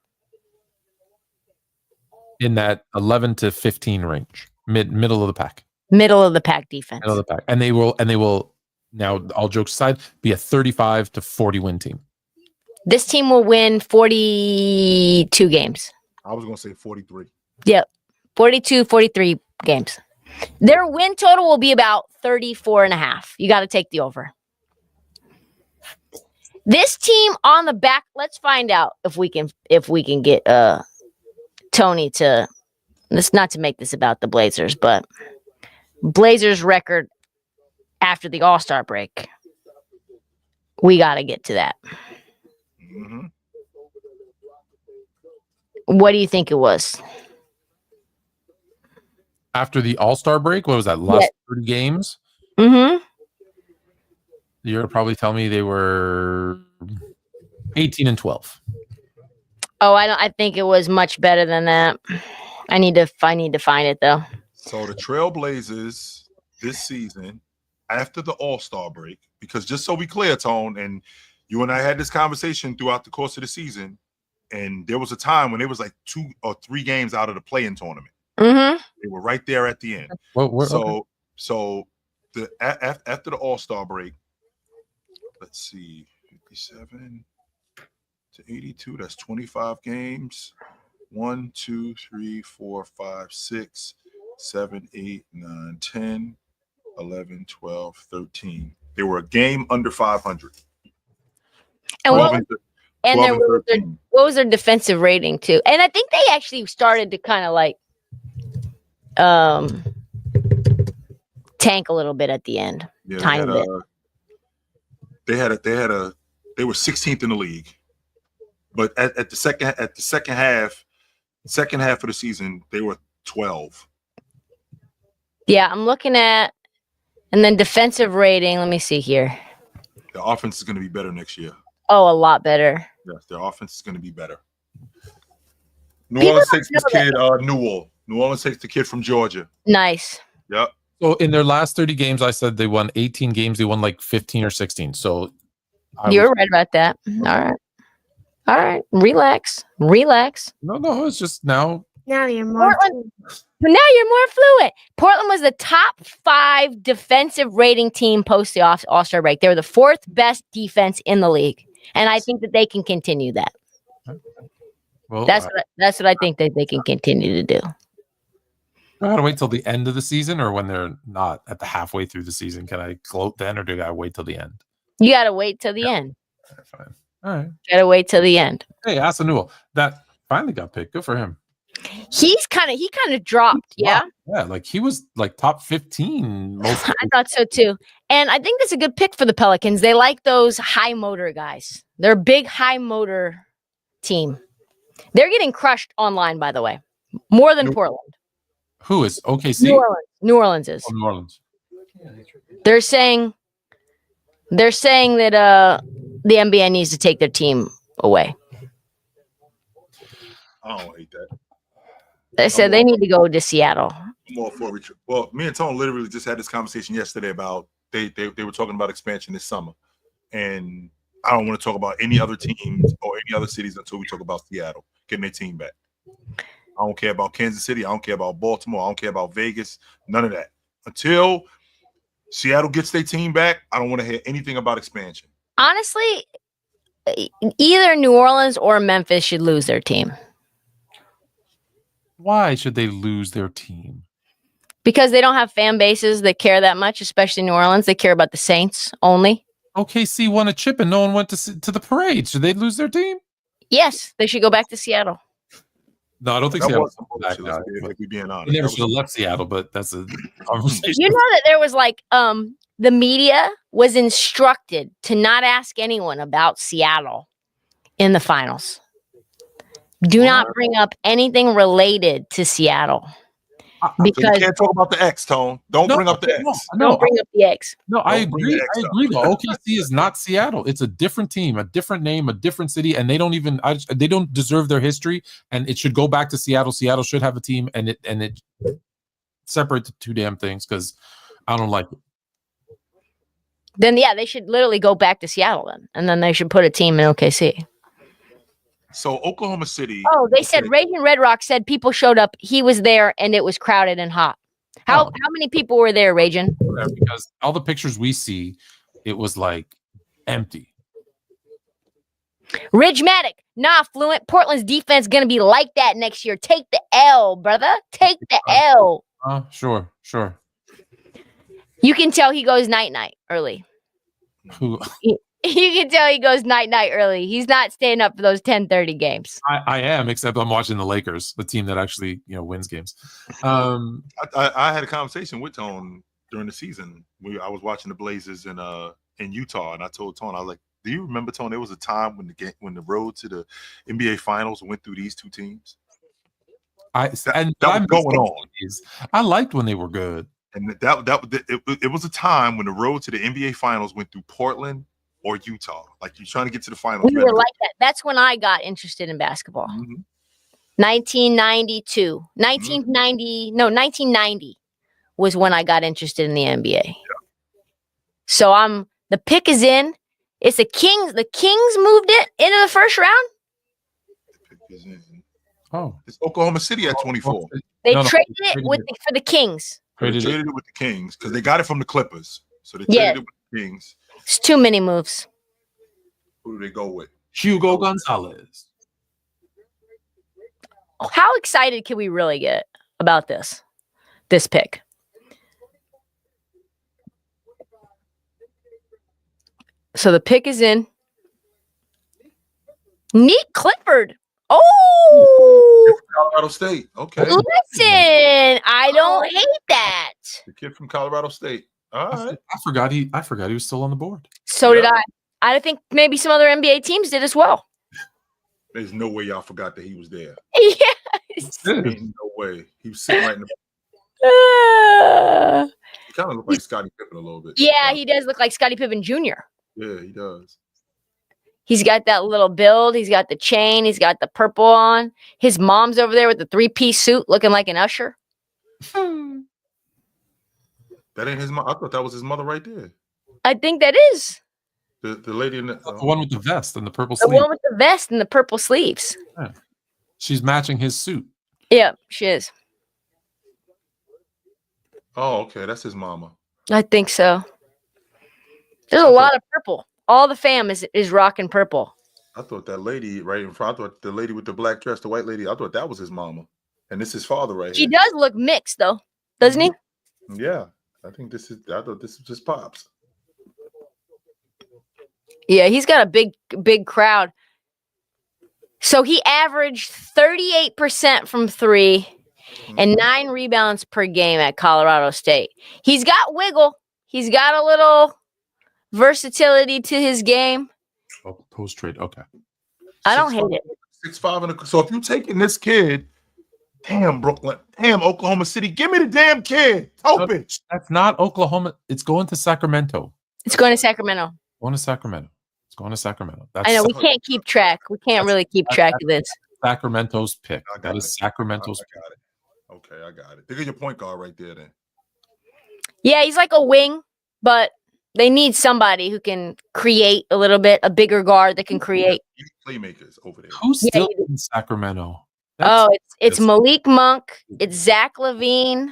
In that 11 to 15 range, middle of the pack. Middle of the pack defense. Middle of the pack, and they will. Now, all jokes aside, be a 35 to 40 win team. This team will win 42 games. I was going to say 43. Yep. 42, 43 games. Their win total will be about 34.5. You got to take the over. This team on the back, let's find out if we can get Tony to, let's not to make this about the Blazers, but Blazers record after the All-Star break. We got to get to that. Mm-hmm. What do you think it was? After the All-Star break, what was that? Last 30 games? Mm-hmm. You're going to probably tell me they were 18 and 12. Oh, I think it was much better than that. I need to find it though. So the Trailblazers this season, after the All-Star break, because just so we clear, Tone, and you and I had this conversation throughout the course of the season, and there was a time when it was like 2 or 3 games out of the play-in tournament. Mm-hmm. They were right there at the end. So the after the All-Star break, let's see, 57 to 82. That's 25 games. 1, 2, 3, 4, 5, 6, 7, 8, 9, 10, 11, 12, 13. They were a game under 500. And what was their defensive rating too? And I think they actually started to kind of like tank a little bit at the end. Yeah, tiny bit. They were 16th in the league. But at the second half of the season, they were 12. Yeah, I'm looking at, and then defensive rating. Let me see here. The offense is going to be better next year. Oh, a lot better. Yes, their offense is going to be better. New Orleans takes this kid, New Orleans takes the kid from Georgia. Nice. Yep. So in their last 30 games, I said they won 18 games. They won like 15 or 16. So you're right about that. All right. Relax. No, it's just now. Now you're more. Portland. But now you're more fluent. Portland was the top 5 defensive rating team post the All-Star break. They were the 4th best defense in the league, and I think that they can continue that. Well, that's what I think that they can continue to do. I gotta wait till the end of the season, or when they're not at the halfway through the season. Can I gloat then, or do I gotta wait till the end? You gotta wait till the end. Fine. All right. Gotta wait till the end. Hey, Asa Newell, that finally got picked. Good for him. He kind of dropped. Yeah. Yeah, like he was like top 15 most. I thought so too. And I think that's a good pick for the Pelicans. They like those high motor guys. They're a big high motor team. They're getting crushed online, by the way, more than Portland. Who is OKC? New Orleans is. Oh, New Orleans. They're saying that the NBA needs to take their team away. I don't hate that. They said they need to go to Seattle. I'm all for retreat. Well, me and Tone literally just had this conversation yesterday about they were talking about expansion this summer, and I don't want to talk about any other teams or any other cities until we talk about Seattle getting their team back. I don't care about Kansas City. I don't care about Baltimore. I don't care about Vegas. None of that. Until Seattle gets their team back, I don't want to hear anything about expansion. Honestly, either New Orleans or Memphis should lose their team. Why should they lose their team? Because they don't have fan bases that care that much, especially New Orleans. They care about the Saints only. OKC won a chip and no one went to the parade. Should they lose their team? Yes, they should go back to Seattle. No, I don't think That Seattle. was some bullshit, if we being honest. They never That should have left Seattle, but that's a conversation. You know that there was like the media was instructed to not ask anyone about Seattle in the finals. Do not bring up anything related to Seattle. Because so you can't talk about the X, Tone. Don't bring up the X. Don't bring up the X. No, I Don't bring agree. the X I up. agree. Though OKC is not Seattle. It's a different team, a different name, a different city, and they don't even. They don't deserve their history, and it should go back to Seattle. Seattle should have a team, and it separate the two damn things because I don't like it. Then yeah, they should literally go back to Seattle then, and then they should put a team in OKC. So Oklahoma City. Oh, they said Raging Red Rock said people showed up. He was there, and it was crowded and hot. How many people were there, Raging? Because all the pictures we see, it was like empty. Ridgematic, nah, Fluent. Portland's defense gonna be like that next year. Take the L, brother. Take the L. Sure. You can tell he goes night early. Who? You can tell he goes night early. He's not staying up for those 10:30 games. I am, except I'm watching the Lakers, the team that actually wins games. I had a conversation with Tone during the season. I was watching the Blazers in Utah, and I told Tone, I was like, "Do you remember, Tone? There was a time when the road to the NBA Finals went through these two teams. That was going on. I liked when they were good, and it was a time when the road to the NBA Finals went through Portland or Utah. Like you're trying to get to the finals. We were like that. That's when I got interested in basketball. 1992. 1990 was when I got interested in the NBA. Yeah. So the pick is in. It's the Kings. The Kings moved it into the first round. The pick is in. Oh, it's Oklahoma City at 24. They traded it for the Kings. They traded it with the Kings because they got it from the Clippers. So they traded it with the Kings. It's too many moves. Who do they go with? Hugo Gonzalez. How excited can we really get about this pick? So the pick is in. Neat Clifford. Oh, Colorado State. Okay. Listen, I don't hate that. The kid from Colorado State. All right. I forgot he was still on the board. So did I. I think maybe some other NBA teams did as well. There's no way y'all forgot that he was there. Yes. There's no way. He was sitting right in the. He kind of looked like Scottie Pippen a little bit. Yeah, he does look like Scottie Pippen Jr. Yeah, he does. He's got that little build. He's got the chain. He's got the purple on. His mom's over there with the 3-piece suit looking like an usher. That ain't his mom. I thought that was his mother right there. I think that is. The lady in the one with the vest and the purple sleeves. The one with the vest and the purple sleeves. Yeah. She's matching his suit. Yeah, she is. Oh, okay. That's his mama. I think so. There's a lot of purple. All the fam is rocking purple. I thought that lady right in front. I thought the lady with the black dress, the white lady. I thought that was his mama, and this is his father right here. He does look mixed though, doesn't he? Yeah, I thought this is just pops. Yeah, he's got a big crowd. So he averaged 38% from 3 and 9 rebounds per game at Colorado State. He's got wiggle. He's got a little versatility to his game. Oh, post trade. Okay. I don't hate it. 6'5". So if you're taking this kid, damn Brooklyn, damn Oklahoma City, give me the damn kid. Topich. That's not Oklahoma. It's going to Sacramento. It's going to Sacramento. Going to Sacramento. It's going to Sacramento. That's I know we can't keep track. We can't really keep track of this. Sacramento's pick. I got That it. is Sacramento's pick. got it. Okay, I got it. Think of your point guard right there then. Yeah, he's like a wing, but they need somebody who can create a little bit, a bigger guard that can create. Playmakers over there. Who's still in Sacramento? It's Malik Monk. It's Zach LaVine.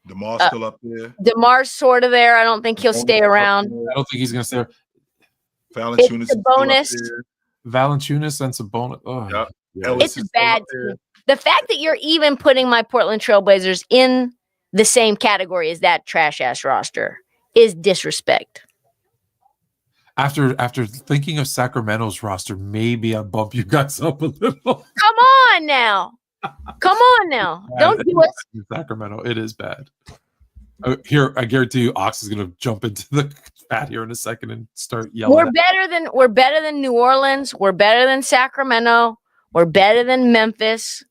DeMar's still up there. DeMar's sort of there. I don't think he'll stay around. I don't think he's going to stay there. Valanciunas It's a bonus. Valanciunas and Sabonis. Oh, Yep. yeah. Ellis It's a is still bad up there. team. The fact that you're even putting my Portland Trailblazers in the same category as that trash ass roster is disrespect. After thinking of Sacramento's roster, maybe I bump you guys up a little. Come on now. Come on now. Don't do it. Sacramento. It is bad. Here, I guarantee you, Ox is going to jump into the chat here in a second and start yelling. We're better than New Orleans. We're better than Sacramento. We're better than Memphis.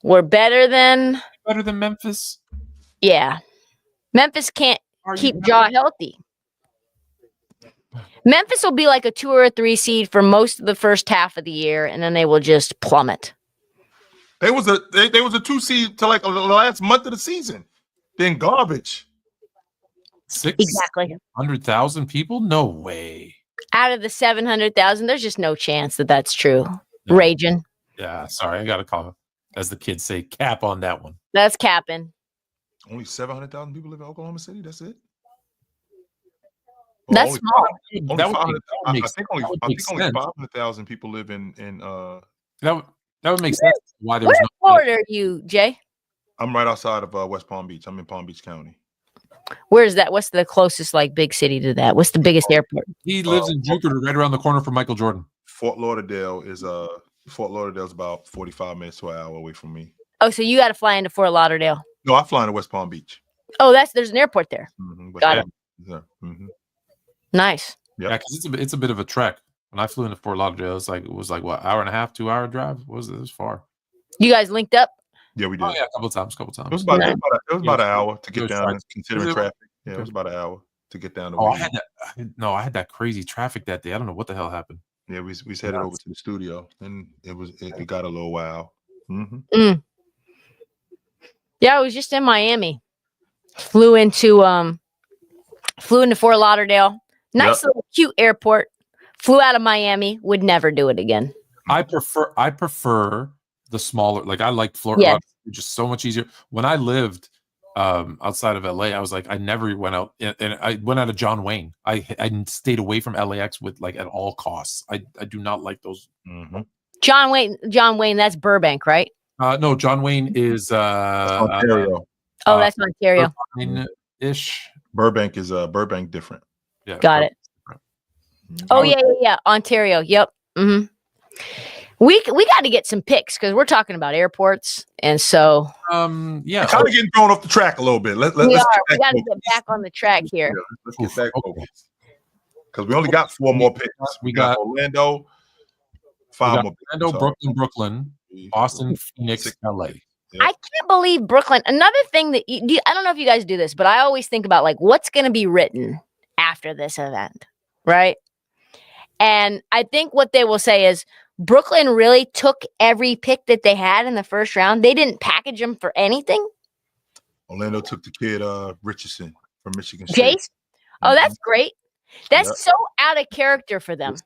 We're better than Memphis. Yeah. Memphis can't keep Jaw healthy. Memphis will be like a 2 or a 3 seed for most of the first half of the year, and then they will just plummet. They was a 2 seed to like the last month of the season. Then garbage. Exactly. 600,000 people? No way. Out of the 700,000, there's just no chance that that's true. Yeah. Raging. Yeah, sorry. I got to call, as the kids say, cap on that one. That's capping. Only 700,000 people live in Oklahoma City? That's it? That's small. I think only 500,000 people live in that would make sense. Why there Where was in Florida are you, Jay? I'm right outside of West Palm Beach. I'm in Palm Beach County. Where's that? What's the closest like big city to that? What's the biggest airport? He lives in Jupiter, right around the corner from Michael Jordan. Fort Lauderdale's about 45 minutes to an hour away from me. Oh, so you got to fly into Fort Lauderdale? No, I fly into West Palm Beach. Oh, there's an airport there. Got it. Yeah. Mm-hmm. Nice. Yep. Yeah, because it's a bit of a trek. When I flew into Fort Lauderdale, it was like what, hour and a half, 2 hour drive? It was far. You guys linked up? Yeah, we did. Oh yeah, a couple times. It was about an hour to get down, considering traffic. Yeah, it was about an hour to get down. I had that crazy traffic that day. I don't know what the hell happened. Yeah, we headed over to the studio, and it got a little wild. Mm-hmm. Yeah, I was just in Miami. Flew into Fort Lauderdale. Nice little cute airport. Flew out of Miami. Would never do it again. I prefer the smaller. Like I liked Florida. Yeah. Just so much easier. When I lived outside of LA, I was like, I never went out, and I went out of John Wayne. I stayed away from LAX with like at all costs. I do not like those. Mm-hmm. John Wayne. That's Burbank, right? No, John Wayne is Ontario. That's Ontario. Ish. Burbank is Burbank different. Yeah, got it. Oh yeah. Ontario. Yep. Mm-hmm. We got to get some picks because we're talking about airports, and so yeah, kind of getting thrown off the track a little bit. We got to get back on the track here. Yeah, let's get back focused because we only got 4 more picks. We got Orlando, 5 more. Orlando, Brooklyn, Boston, Phoenix, LA. Yep. I can't believe Brooklyn. Another thing that I don't know if you guys do this, but I always think about like what's going to be written after this event, right? And I think what they will say is Brooklyn really took every pick that they had in the first round. They didn't package them for anything. Orlando took the kid Richardson from Michigan State. Jace? Oh, that's great. That's so out of character for them.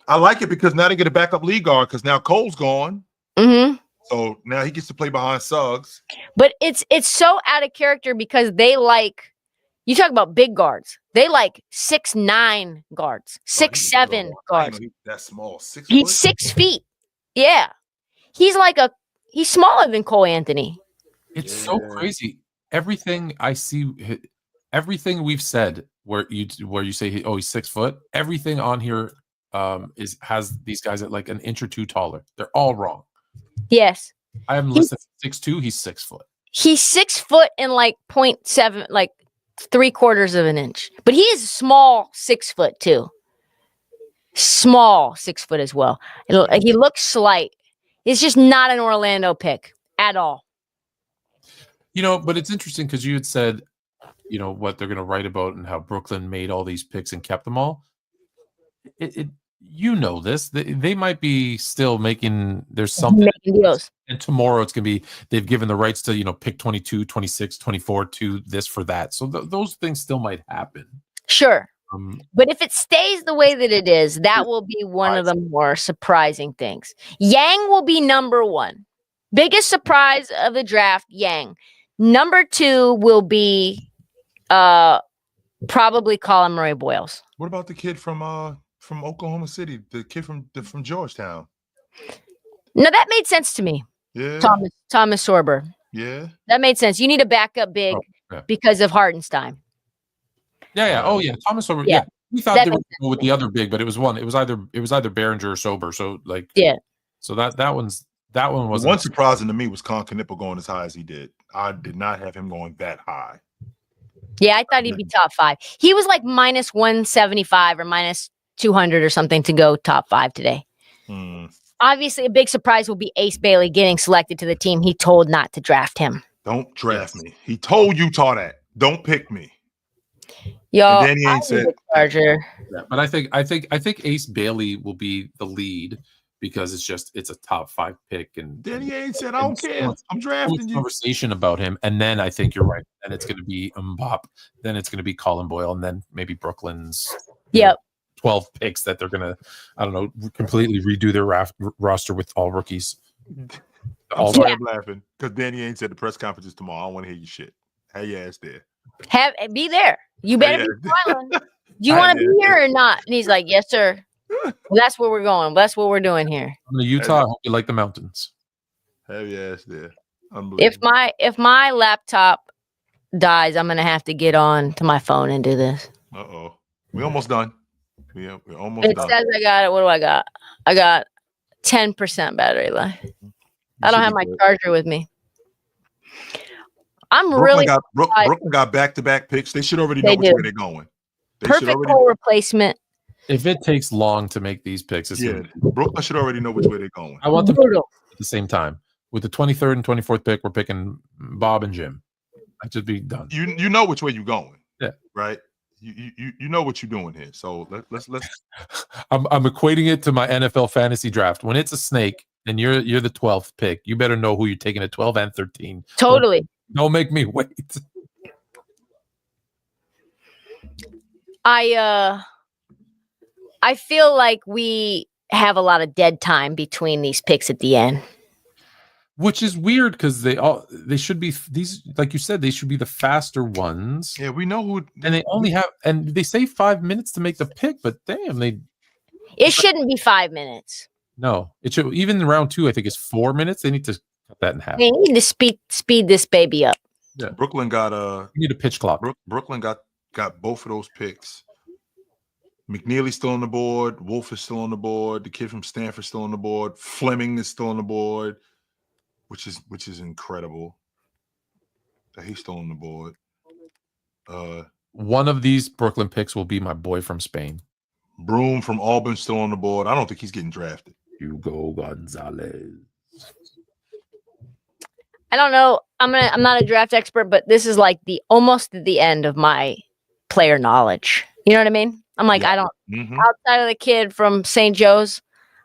I like it because now they get a backup lead guard because now Cole's gone. Mm-hmm. So now he gets to play behind Suggs. But it's so out of character because they like, you talk about big guards. They like 6'9" guards, 6'7" guards. That's small. 6 He's 6 feet. Yeah. He's smaller than Cole Anthony. It's so crazy. Everything I see, everything we've said where you say he's 6 foot, everything on here has these guys at like an inch or two taller. They're all wrong. Yes. I have him listed 6'2", he's 6 foot. He's 6 foot and like 0.7, like 3/4 of an inch. But he is a small 6 foot too. small 6 foot as well. He looks slight. He's just not an Orlando pick at all. But it's interesting because you had said, what they're going to write about and how Brooklyn made all these picks and kept them all. This. They might be still making. There's something. Making deals. And tomorrow it's going to be, they've given the rights to, pick 22, 26, 24 to this for that. So those things still might happen. Sure. But if it stays the way that it is, that will be one of the more surprising things. Yang will be number 1. Biggest surprise of the draft, Yang. Number 2 will be probably Colin Murray Boyles. What about the kid from Oklahoma City? The kid from Georgetown? No, that made sense to me. Yeah. Thomas Sorber. Yeah. That made sense. You need a backup big because of Hartenstein. Yeah. Oh, yeah. Thomas Sorber. Yeah. We thought they were going to go with the other big, but it was one. It was either Behringer or Sober. So So that one was one surprising to me was Con Knipple going as high as he did. I did not have him going that high. Yeah, I thought he'd be top 5. He was like minus 175 or minus 200 or something to go top 5 today. Obviously, a big surprise will be Ace Bailey getting selected to the team he told not to draft him. Don't draft me. He told Utah that. Don't pick me. Yo, and then he ain't said Charger. Yeah, but I think Ace Bailey will be the lead because it's a top 5 pick, and Danny ain't said I don't care. I'm drafting you. Conversation about him, and then I think you're right. Then it's going to be Mbop. Then it's going to be Colin Boyle, and then maybe Brooklyn's 12 picks that they're going to, I don't know, completely redo their roster with all rookies. I'm sorry, I'm laughing because Danny ain't said the press conference is tomorrow. I don't want to hear your shit. Have your ass there. Be there. You better be smiling. Do you want to be here or not? And he's like, yes, sir. Well, that's where we're going. That's what we're doing here. I'm in Utah. I hope you like the mountains. Have your ass there. If my laptop dies, I'm gonna have to get on to my phone and do this. We almost done. We're almost done. It says I got it. What do I got? I got 10% battery life. I don't have my charger with me. Brooklyn got back-to-back picks. They should already know which way they're going. Perfect goal replacement. If it takes long to make these picks, Brooklyn should already know which way they're going. I want them at the same time. With the 23rd and 24th pick, we're picking Bob and Jim. I should be done. You know which way you're going. Yeah. Right. You know what you're doing here. So let's. I'm equating it to my NFL fantasy draft. When it's a snake and you're the 12th pick, you better know who you're taking at 12 and 13. Totally. Don't make me wait. I feel like we have a lot of dead time between these picks at the end. Which is weird because they should be these, like you said, they should be the faster ones. Yeah, we know who, and they only have, and they say 5 minutes to make the pick, but damn, it shouldn't be 5 minutes. No, it should. Even in round 2, I think it's 4 minutes. They need to cut that in half. They need to speed this baby up. Yeah, Brooklyn got you need a pitch clock. Brooklyn got both of those picks. McNeely's still on the board. Wolf is still on the board. The kid from Stanford still on the board. Fleming is still on the board. Which is incredible that he's still on the board. One of these Brooklyn picks will be my boy from Spain. Broom from Auburn still on the board. I don't think he's getting drafted. Hugo Gonzalez. I don't know. I'm not a draft expert, but this is like almost the end of my player knowledge. You know what I mean? I'm like, I don't outside of the kid from St. Joe's,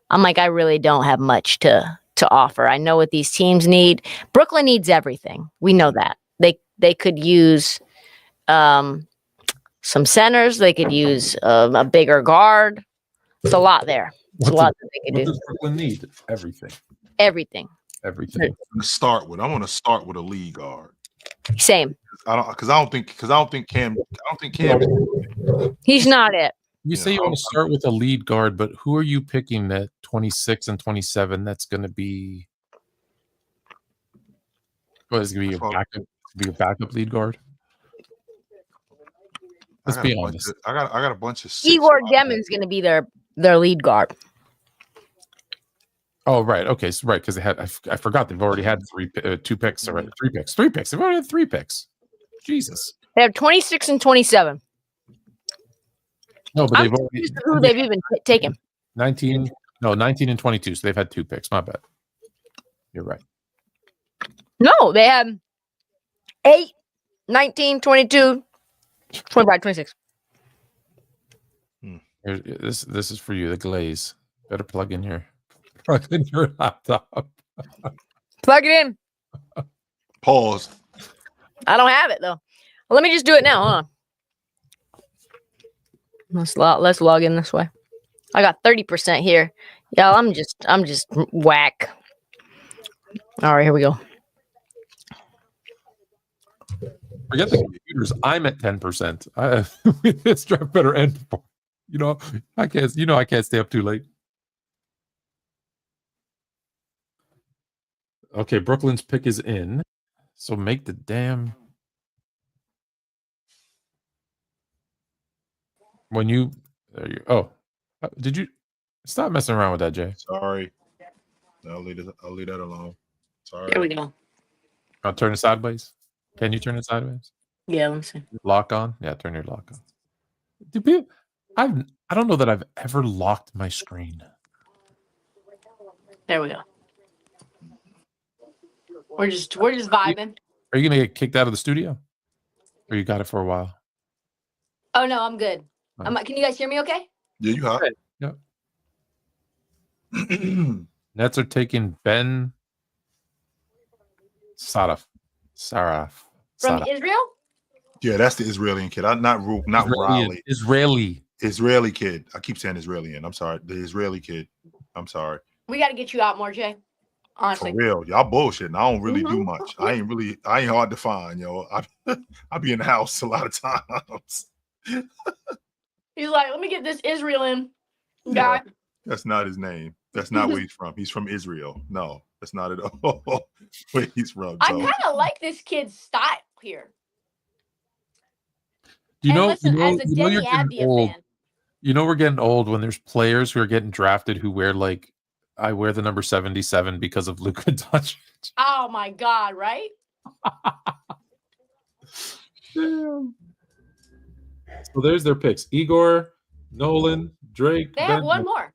I'm like, I really don't have much to offer. I know what these teams need. Brooklyn needs everything. We know that. They could use some centers. They could use a bigger guard. It's a lot there. It's a lot that they could do. What does Brooklyn need? Everything. Everything. I want to start with a lead guard. Same. I don't think Cam. He's not it. You say you want to start with a lead guard, but who are you picking at 26 and 27? That's going to be. What is going to be a backup? Be a backup lead guard. Let's be honest. I got a bunch of. Igor Gemin's going to be their lead guard. Oh right, okay, so right because they had. I forgot they've already had 2 picks already. 3 picks. They've already had 3 picks. Jesus. They have 26 and 27. No, but they've already. Who they've even taken. 19 and 22. So they've had 2 picks. My bad. You're right. No, they have 8, 19, 22, 25, 26. This is for you, the glaze. Better plug in your laptop. Plug it in. Pause. I don't have it though. Well, let me just do it now. Hold on. Let's log in this way. I got 30% here. Y'all, I'm just whack. All right, here we go. Forget the computers. I'm at 10%. This draft better end. I can't stay up too late. Okay, Brooklyn's pick is in. So make the damn. Did you stop messing around with that, Jay? Sorry. I'll leave that alone. Sorry. Here we go. I'll turn it sideways. Can you turn it sideways? Yeah, let me see. Lock on? Yeah, turn your lock on. I don't know that I've ever locked my screen. There we go. We're just vibing. Are you gonna get kicked out of the studio? Or you got it for a while? Oh no, I'm good. Can you guys hear me okay? Yeah, you hot. Yep. Nets are taking Ben Saraf. From Israel? Yeah, that's the Israeli kid. Not Riley. Israeli kid. I keep saying Israeli. I'm sorry. The Israeli kid. I'm sorry. We got to get you out more, Jay. Honestly. For real. Y'all bullshitting. I don't really do much. I ain't hard to find, yo. I be in the house a lot of times. He's like, let me get this Israel in. Yeah, that's not his name. That's not where he's from. He's from Israel. No, that's not at all where he's from. I kind of like this kid's style here. As a Denny Avdia fan. We're getting old when there's players who are getting drafted who wear I wear the number 77 because of Luca Doncic. Oh my God, right? Damn. So there's their picks. Igor, Nolan, Drake. They have one more.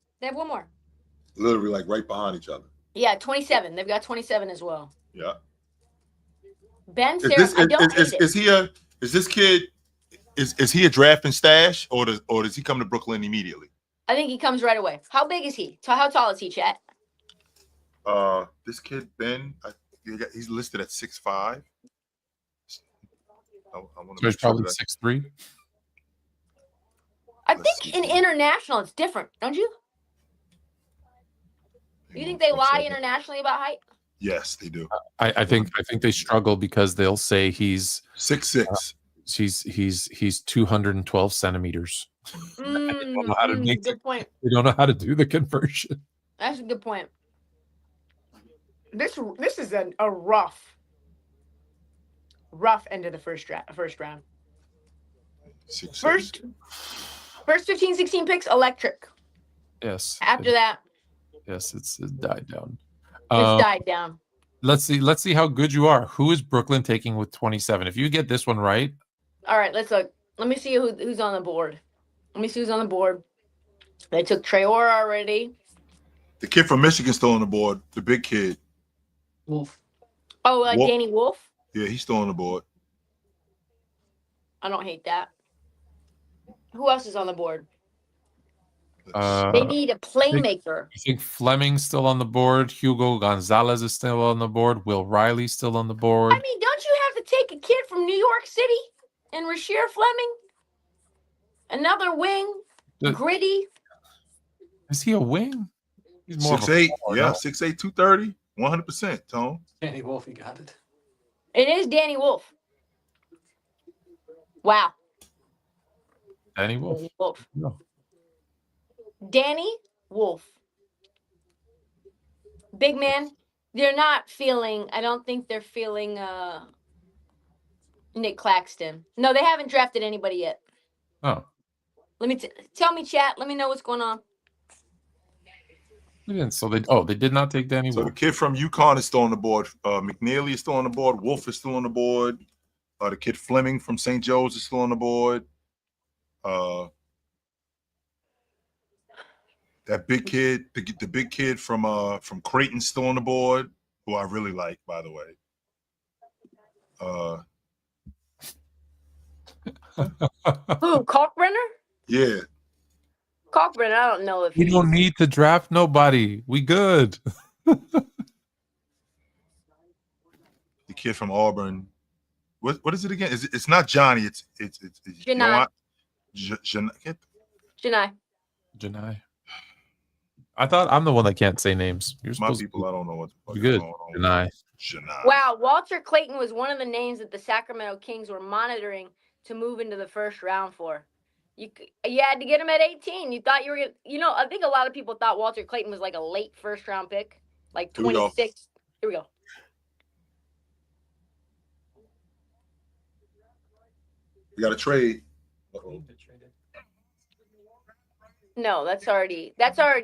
Literally right behind each other. Yeah, 27. They've got 27 as well. Yeah. Ben Sarah, is this kid is he a drafting stash or does he come to Brooklyn immediately? I think he comes right away. How big is he? How tall is he, Chat? This kid Ben, he's listed at 6'5". He's probably 6'3". I think in international it's different, don't you? You think they lie internationally about height? Yes, they do. I think they struggle because they'll say he's 6'6". He's 212 centimeters. Good point. They don't know how to do the conversion. That's a good point. This is a rough end of the first round. 6'6". First 15, 16 picks, electric. Yes. After that. Yes, it's died down. It's died down. Let's see how good you are. Who is Brooklyn taking with 27? If you get this one right. All right, let's look. Let me see who's on the board. They took Traore already. The kid from Michigan's still on the board. The big kid. Wolf. Oh, Wolf. Danny Wolf? Yeah, he's still on the board. I don't hate that. Who else is on the board? They They need a playmaker. I think Fleming's still on the board. Hugo Gonzalez is still on the board. Will Riley's still on the board. I mean, don't you have to take a kid from New York City and Rasheer Fleming? Another wing, gritty. Is he a wing? He's more 6'8". Yeah, 6'8", 230, 100%. Tone. Danny Wolf, you got it. It is Danny Wolf. Wow. Danny Wolf. No. Danny Wolf. Big man. They're not feeling. I don't think they're feeling. Nick Claxton. No, they haven't drafted anybody yet. Oh. Let me tell me, chat. Let me know what's going on. So they did not take Danny So Wolf. the kid from UConn is still on the board. McNeely is still on the board. Wolf is still on the board. The kid Fleming from St. Joe's is still on the board. That big kid, the big kid from Creighton, still on the board, who I really like, by the way. Who? Kalkbrenner? Yeah. Kalkbrenner. I don't know if We don't need to draft nobody. We good. The kid from Auburn. What is it again? It's not Johnny. It's Janai. Janai. I thought I'm the one that can't say names. You're My supposed people, I don't know what the fuck to be good. Janai. Wow, Walter Clayton was one of the names that the Sacramento Kings were monitoring to move into the first round for. You had to get him at 18. You thought you were gonna, I think a lot of people thought Walter Clayton was like a late first round pick, like 26. Here we go. We got a trade. No, that's already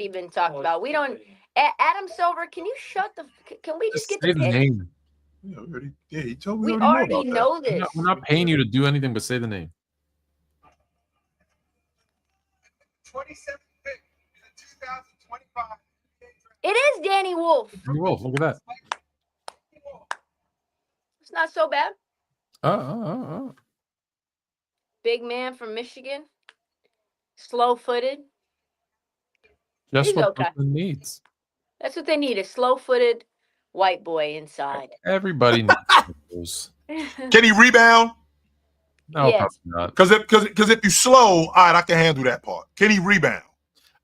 been talked about. We don't. Adam Silver, can you shut the? Can we just get say the the pick? name? Yeah, he told me. We already know this. We're not paying you to do anything but say the name. 27th pick in the 2025. It is Danny Wolf. Danny Wolf, look at that. It's not so bad. Oh. Big man from Michigan. Slow-footed. Just He's what okay. Brooklyn needs. That's what they need, a slow-footed white boy inside. Everybody needs those. Can he rebound? No, Yes. probably not. Because if you're slow, all right, I can handle that part. Can he rebound?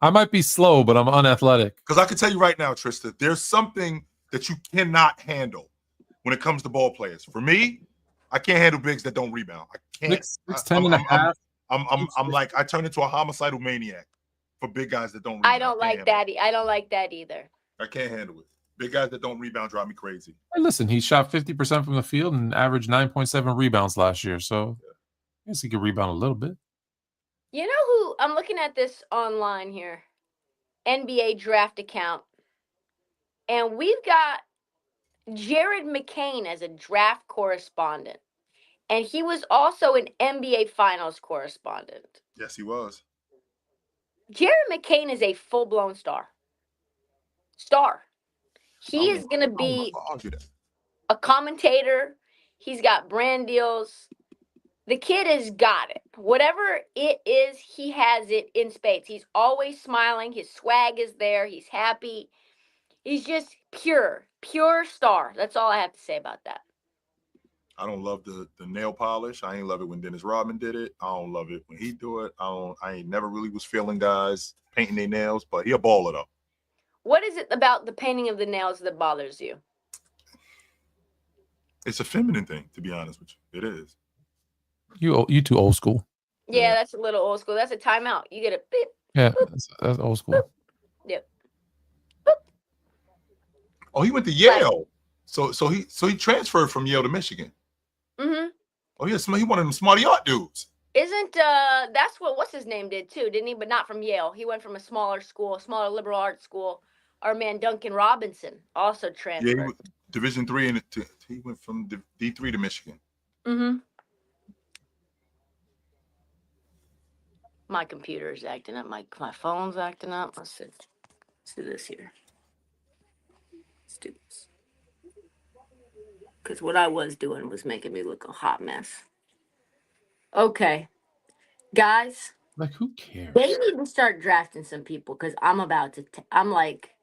I might be slow, but I'm unathletic. Because I can tell you right now, Trysta, there's something that you cannot handle when it comes to ball players. For me, I can't handle bigs that don't rebound. I can't. 6'10" and a half. I'm like, I turn into a homicidal maniac for big guys that don't rebound. I don't like that. I don't like that either. I can't handle it. Big guys that don't rebound drive me crazy. Hey, listen, he shot 50% from the field and averaged 9.7 rebounds last year. So I guess he could rebound a little bit. You know who? I'm looking at this online here. NBA draft account. And we've got Jared McCain as a draft correspondent. And he was also an NBA Finals correspondent. Yes, he was. Jared McCain is a full-blown star. He is going to be a commentator. He's got brand deals. The kid has got it. Whatever it is, he has it in spades. He's always smiling. His swag is there. He's happy. He's just pure star. That's all I have to say about that. I don't love the nail polish. I ain't love it when Dennis Rodman did it. I don't love it when he do it. I ain't never really was feeling guys painting their nails, but he a baller though. What is it about the painting of the nails that bothers you? It's a feminine thing, to be honest with you. It is. You too old school. Yeah, that's a little old school. That's a timeout. You get a beep. Yeah, that's old school. Yep. Oh, he went to Yale. So he transferred from Yale to Michigan. Mm-hmm. Oh yeah, he one of them smarty art dudes. Isn't that's what's his name did too, didn't he? But not from Yale. He went from a smaller school, a smaller liberal arts school. Our man Duncan Robinson also transferred. Yeah, Division III, and he went from D3 to Michigan. Mm-hmm. My computer is acting up. My phone's acting up. Let's do this here. Let's do this. Because what I was doing was making me look a hot mess. Okay. Guys. Like, who cares? They need to start drafting some people because I'm about to. I'm like,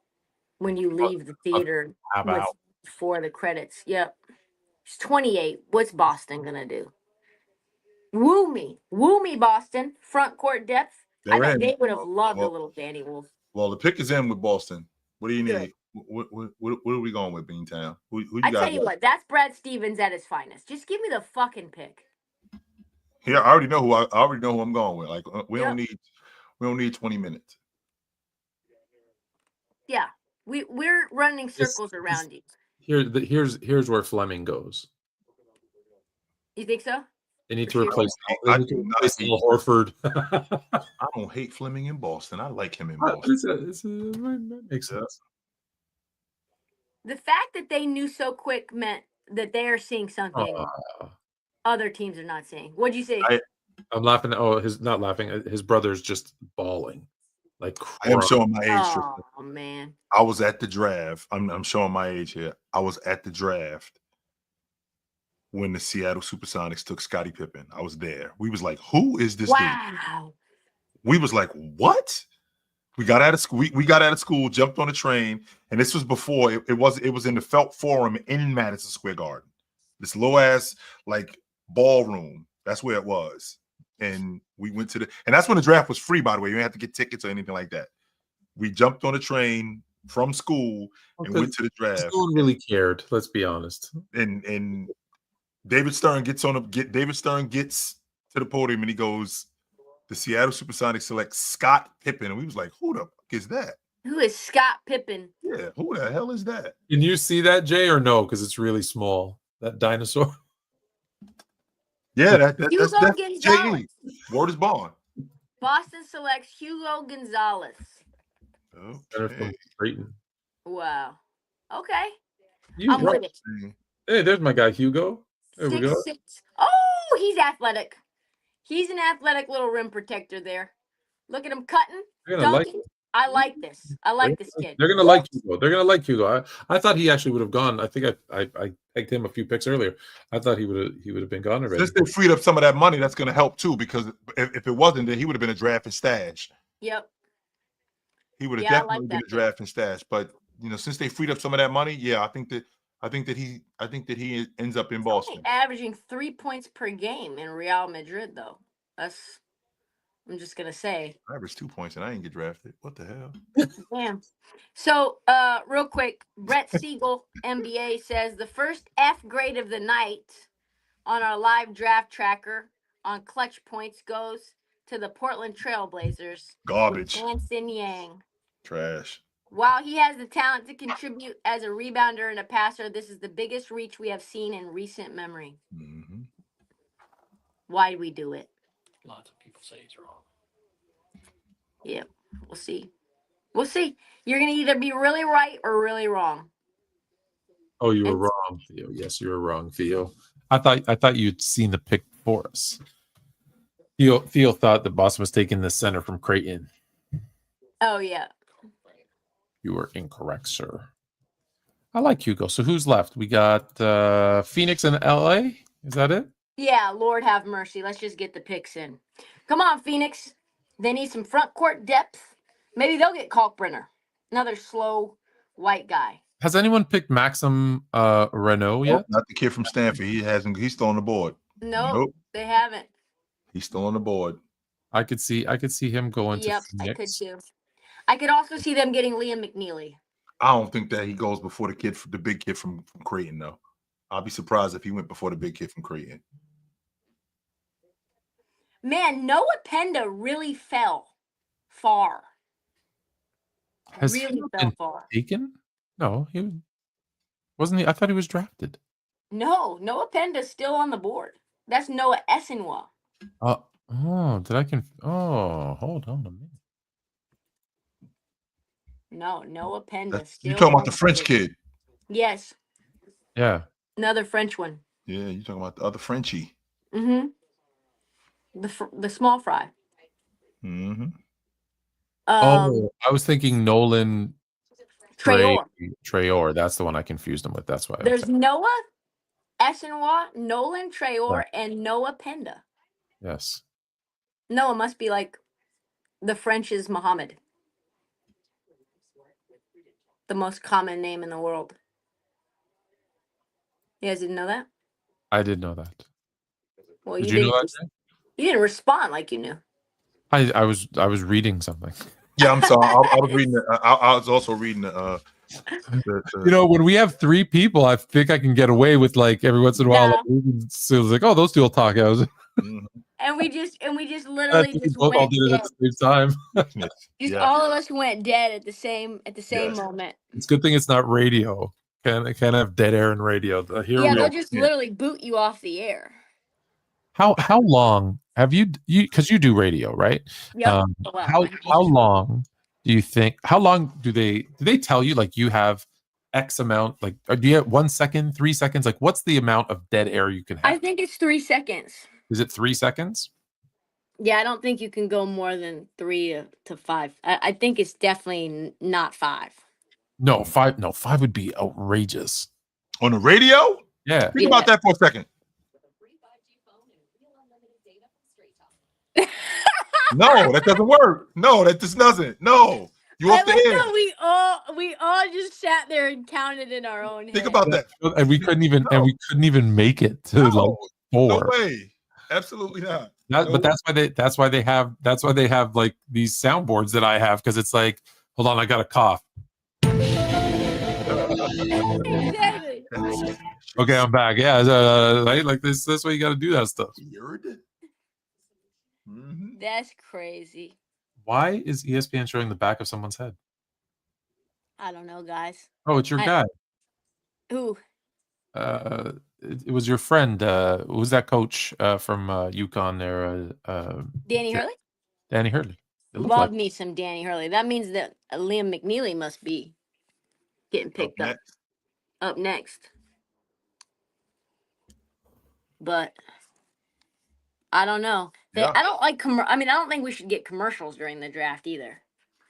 when you leave the theater before the credits. Yep. He's 28. What's Boston going to do? Woo me, Boston. Front court depth. I bet they would have loved a little Danny Wolf. Well, the pick is in with Boston. What do you Good. need? What are we going with, Beantown? Who you I got? tell you what, that's Brad Stevens at his finest. Just give me the fucking pick. Yeah, I already know who I'm going with. Like we don't need 20 minutes. Yeah, we're running circles around you. Here's where Fleming goes. You think so? They need to replace Al Horford. I don't hate Fleming in Boston. I like him in Boston. That makes sense. The fact that they knew so quick meant that they are seeing something other teams are not seeing. What'd you say? I'm laughing. Oh, not laughing. His brother's just bawling. Like I am showing my age. Oh Trysta. man. I was at the draft. I'm showing my age here. I was at the draft when the Seattle Supersonics took Scottie Pippen. I was there. We was like, who is this dude? Wow. We was like, what? We got out of school. We got out of school, jumped on a train, and this was before it was in the Felt Forum in Madison Square Garden. This low ass like ballroom. That's where it was. And we went to and that's when the draft was free, by the way. You didn't have to get tickets or anything like that. We jumped on a train from school and went to the draft. No one really cared, let's be honest. And David Stern gets to the podium and he goes, the Seattle Supersonics select Scott Pippen. And we was like, who the fuck is that? Who is Scott Pippen? Yeah, who the hell is that? Can you see that, Jay, or no? Because it's really small. That dinosaur. Yeah, that's Hugo J.E. Gonzalez. Word is born. Boston selects Hugo Gonzalez. Center from Creighton. Wow. Okay. You I'm with it. Hey, there's my guy Hugo. There we go. 6'6". Oh, he's athletic. He's an athletic little rim protector there. Look at him cutting. They're gonna like Dunking. I like this. I like this kid. They're gonna like Hugo. They're gonna like Hugo. I thought he actually would have gone. I think I pegged him a few picks earlier. I thought he would have been gone already. Since they freed up some of that money, that's going to help too. Because if it wasn't, then he would have been a draft and stash. Yep. He would have definitely been a draft and stash. But since they freed up some of that money, yeah, I think that he ends up in Boston. Averaging 3 points per game in Real Madrid, though. I'm just gonna say. I averaged 2 points and I didn't get drafted. What the hell? Damn. So, real quick, Brett Siegel, NBA, says the first F grade of the night on our live draft tracker on clutch points goes to the Portland Trailblazers. Garbage. Anson Yang. Trash. While he has the talent to contribute as a rebounder and a passer, this is the biggest reach we have seen in recent memory. Mm-hmm. Why do we do it? Lots of people say he's wrong. Yeah, we'll see. We'll see. You're going to either be really right or really wrong. Oh, you were wrong, Theo. Yes, you were wrong, Theo. I thought you'd seen the pick for us. Theo thought that Boston was taking the center from Creighton. Oh, yeah. You were incorrect, sir. I like Hugo. So who's left? We got Phoenix and LA. Is that it? Yeah, Lord have mercy. Let's just get the picks in. Come on, Phoenix. They need some front court depth. Maybe they'll get Kalkbrenner, another slow white guy. Has anyone picked Maxim Renault yet? Nope, not the kid from Stanford. He hasn't. He's still on the board. Nope. They haven't. He's still on the board. I could see him going to Phoenix. I could too. I could also see them getting Liam McNeely. I don't think that he goes before the big kid from Creighton, though. I'll be surprised if he went before the big kid from Creighton. Man, Noah Penda really fell far. Has really he fell been far. taken? No, he wasn't. I thought he was drafted. No, Noah Penda's still on the board. That's Noah Essenwa. Oh, hold on a minute. No, Noah Penda still. You're talking about the French kid. Yes. Yeah. Another French one. Yeah, you're talking about the other Frenchie. Mm-hmm. The small fry. Mm-hmm. I was thinking Nolan Traore. That's the one I confused him with. That's why. There's Noah Essenwa, Nolan Traore, and Noah Penda. Yes. Noah must be like the French's Muhammad. The most common name in the world. You guys didn't know that? I did know that. Well, did you know that? You didn't respond like you knew. I was reading something. Yeah, I'm sorry. I was reading. I was also reading the when we have three people, I think I can get away with like every once in a while. So it's like, oh, those two will talk. I was. And we just literally just all went did it dead. at the same time. All of us went dead at the same moment. It's a good thing it's not radio. Can't have dead air in radio. They'll just literally boot you off the air. How long have you because you do radio, right? Yep. How long do you think? How long do they tell you like you have X amount? Like, or do you have 1 second, 3 seconds? Like, what's the amount of dead air you can have? I think it's 3 seconds. Is it 3 seconds? Yeah, I don't think you can go more than 3 to 5. I think it's definitely not 5. No, 5. No, 5 would be outrageous. On the radio? Yeah. Think about that for a second. No, that doesn't work. No, that just doesn't. No, you off the like air. how we all just sat there and counted in our own Think head. about that. And we couldn't even make it to like 4. No way. Absolutely not. But that's why they have like these soundboards that I have, because it's like, hold on, I got a cough. Exactly. Okay, I'm back. Yeah, right? Like this. That's why you got to do that stuff. Weird. That's crazy. Why is ESPN showing the back of someone's head? I don't know, guys. Oh, it's your guy. Who? It was your friend. Who's that coach from UConn there? Danny Hurley? Danny Hurley. Love me some Danny Hurley. That means that Liam McNeely must be getting picked up next. But I don't know. I don't like I don't think we should get commercials during the draft either.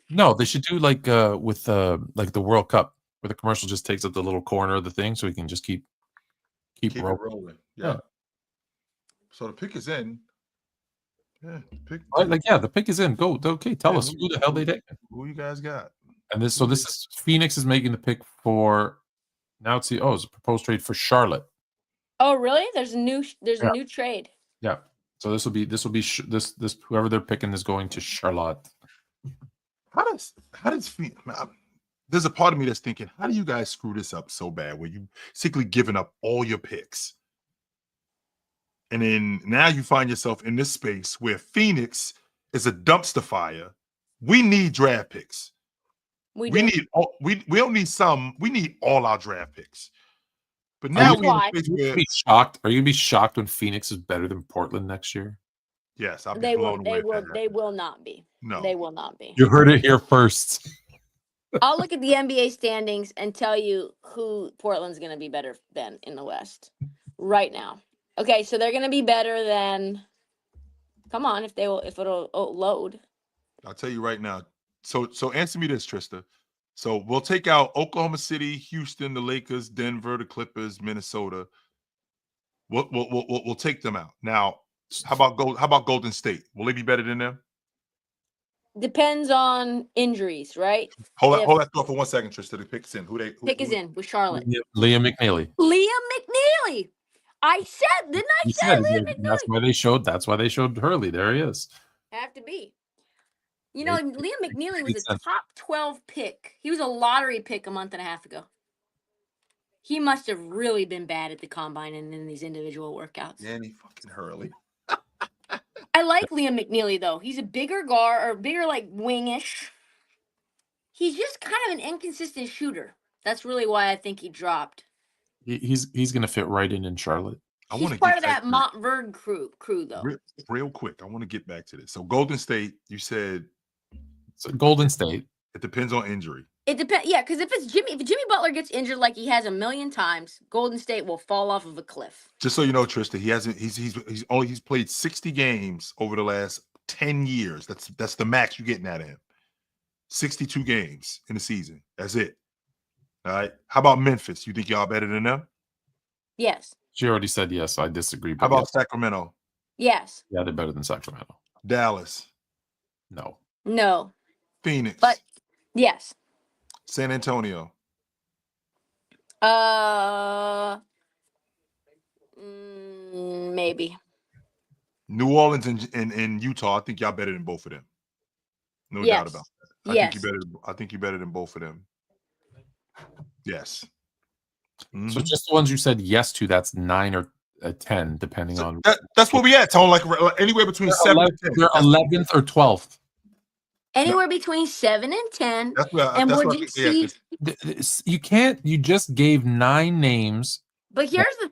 No, they should do like with like the World Cup, where the commercial just takes up the little corner of the thing, so we can just keep rolling. Yeah. So the pick is in. Yeah, the pick is in. Go. Okay, tell us who the hell they take. Who you guys got? And this is Phoenix is making the pick for now. It's a proposed trade for Charlotte. Oh, really? There's a new trade. Yeah. So this will be this whoever they're picking is going to Charlotte. How does there's a part of me that's thinking, how do you guys screw this up so bad where you basically giving up all your picks? And then now you find yourself in this space where Phoenix is a dumpster fire. We need draft picks. We don't need some. We need all our draft picks. But now Are you gonna be shocked? Are you gonna be shocked when Phoenix is better than Portland next year? Yes, I'll be blown away. They will not be. No, they will not be. You heard it here first. I'll look at the NBA standings and tell you who Portland's going to be better than in the West right now. Okay, so they're going to be better than. Come on, if it'll load. I'll tell you right now. So answer me this, Trysta. So we'll take out Oklahoma City, Houston, the Lakers, Denver, the Clippers, Minnesota. We'll take them out. Now, how about Golden State? Will they be better than them? Depends on injuries, right? Hold that thought for 1 second, Trysta. The pick's in. Who is in with Charlotte? Liam McNeely. Liam McNeely. I said, didn't I say Liam McNeely? That's why they showed Hurley. There he is. Have to be. You know, Liam McNeely was a top 12 pick. He was a lottery pick a month and a half ago. He must have really been bad at the combine and in these individual workouts. Danny fucking Hurley. I like Liam McNeely, though. He's a bigger guard, or bigger, like, wingish. He's just kind of an inconsistent shooter. That's really why I think he dropped. He's going to fit right in Charlotte. He's part of that Montverde crew, though. Real quick, I want to get back to this. So Golden State, you said. So Golden State. It depends on injury. It depends, yeah, because if Jimmy Butler gets injured like he has a million times, Golden State will fall off of a cliff. Just so you know, Trysta, he's played 60 games over the last 10 years. That's the max you're getting out of him. 62 games in the season. That's it. All right. How about Memphis? You think y'all better than them? Yes. She already said yes. I disagree. How about Sacramento? Yes. Yeah, they're better than Sacramento. Dallas? No. Phoenix? But yes. San Antonio? Maybe. New Orleans and Utah. I think y'all better than both of them. No doubt about that. I think you're better than both of them. Yes. Mm-hmm. So just the ones you said yes to, that's 9 or 10, depending on. That's where we at, Tone. Like anywhere between 7 and 10. They're 11th or 12th. Anywhere between 7 and 10. And would you see? You can't. You just gave 9 names. But here's the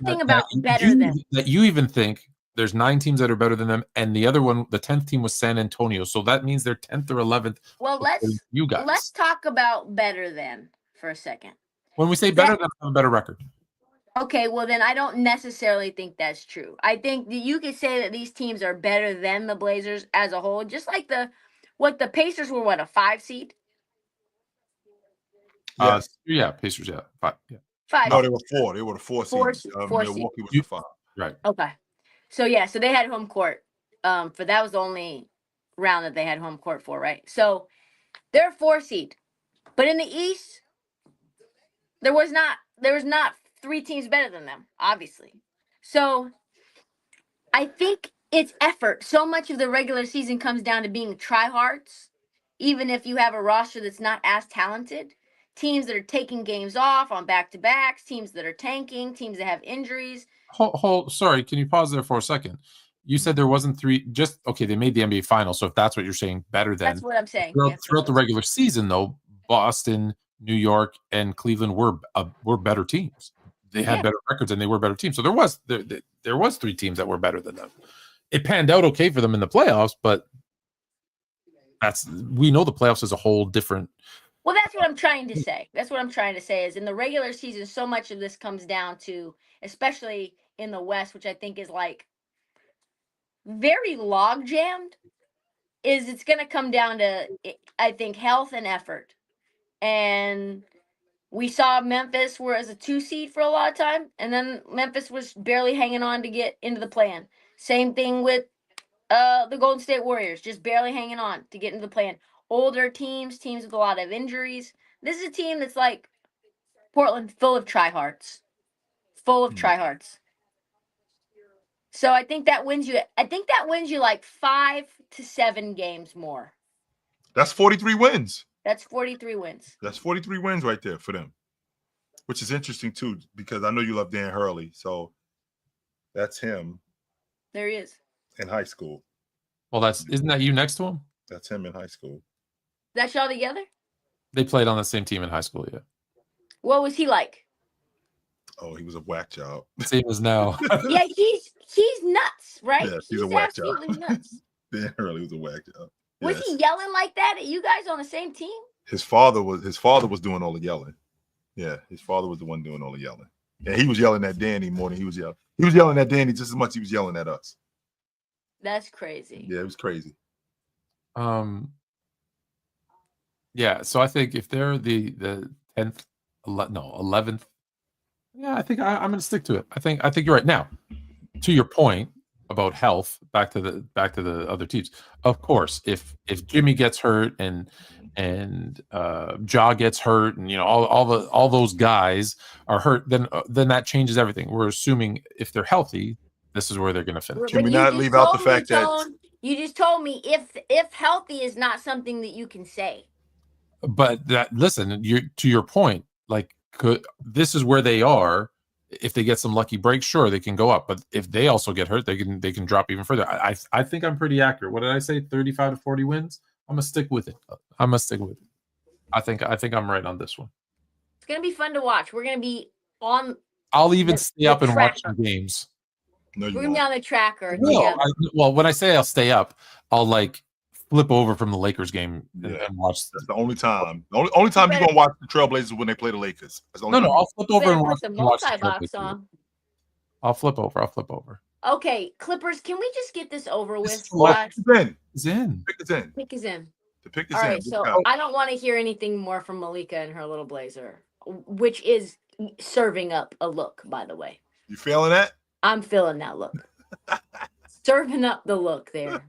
thing about better than that. You even think there's 9 teams that are better than them, and the other one, the 10th team, was San Antonio. So that means they're 10th or 11th. Well, let's talk about better than for a second. When we say better, that's a better record. Okay, well then I don't necessarily think that's true. I think that you could say that these teams are better than the Blazers as a whole, just like the Pacers were a 5 seed? Yes. Yeah, Pacers, yeah. 5, yeah. 5 No, seed. they were 4. They were the 4 Four seed. se- four seed. Milwaukee was the 5. Right. Okay. So yeah, so they had home court. For that was the only round that they had home court for, right? So they're 4 seed. But in the East, there was not 3 teams better than them, obviously. So I think it's effort. So much of the regular season comes down to being tryhards, even if you have a roster that's not as talented. Teams that are taking games off on back-to-backs, teams that are tanking, teams that have injuries. Sorry, can you pause there for a second? You said there wasn't 3. Just okay. They made the NBA Finals, so if that's what you're saying, better than That's what I'm saying. throughout the regular season, though. Boston, New York, and Cleveland were better teams. They had better records, and they were better teams. So there was 3 teams that were better than them. It panned out okay for them in the playoffs, but we know the playoffs is a whole different. Well, that's what I'm trying to say. That's what I'm trying to say is in the regular season, so much of this comes down to, especially in the West, which I think is like very log jammed, is it's going to come down to, I think, health and effort. And we saw Memphis were as a 2 seed for a lot of time, and then Memphis was barely hanging on to get into the play-in. Same thing with the Golden State Warriors, just barely hanging on to get into the play-in. Older teams with a lot of injuries. This is a team that's like Portland, full of tryhards. So I think that wins you. Like 5 to 7 games more. That's 43 wins. That's 43 wins. That's 43 wins right there for them, which is interesting too, because I know you love Dan Hurley. So that's him. There he is. In high school. Well, isn't that you next to him? That's him in high school. That's y'all together? They played on the same team in high school, yeah. What was he like? Oh, he was a whack job. Same as now. Yeah, he's nuts, right? Yeah, he's a whack job. Absolutely nuts. Dan Hurley was a whack job. Was he yelling like that at you guys on the same team? His father was doing all the yelling. Yeah, his father was the one doing all the yelling. And he was yelling at Danny more than he was yelling. He was yelling at Danny just as much as he was yelling at us. That's crazy. Yeah, it was crazy. Yeah, so I think if they're the 10th, 11th, yeah, I think I'm going to stick to it. I think you're right. Now, to your point about health, back to the other teams. Of course, if Jimmy gets hurt and Ja gets hurt, and all those guys are hurt, then that changes everything. We're assuming if they're healthy, this is where they're going to finish. Can we not leave out the fact that you just told me if healthy is not something that you can say. But listen, to your point, like this is where they are. If they get some lucky breaks, sure, they can go up. But if they also get hurt, they can drop even further. I think I'm pretty accurate. What did I say? 35 to 40 wins. I'm gonna stick with it. I think I'm right on this one. It's gonna be fun to watch. We're gonna be on. I'll even stay up and watch some games. No, we're gonna be on the tracker. No, well, when I say I'll stay up, I'll like flip over from the Lakers game and watch. That's the only time. The only time you're gonna watch the Trailblazers when they play the Lakers. I'll flip over and watch the multi-box on. I'll flip over. Okay, Clippers, can we just get this over with? It's in. The pick is in. The pick is All in. right, so I don't want to hear anything more from Malika and her little blazer, which is serving up a look, by the way. You feeling that? I'm feeling that look. Serving up the look there.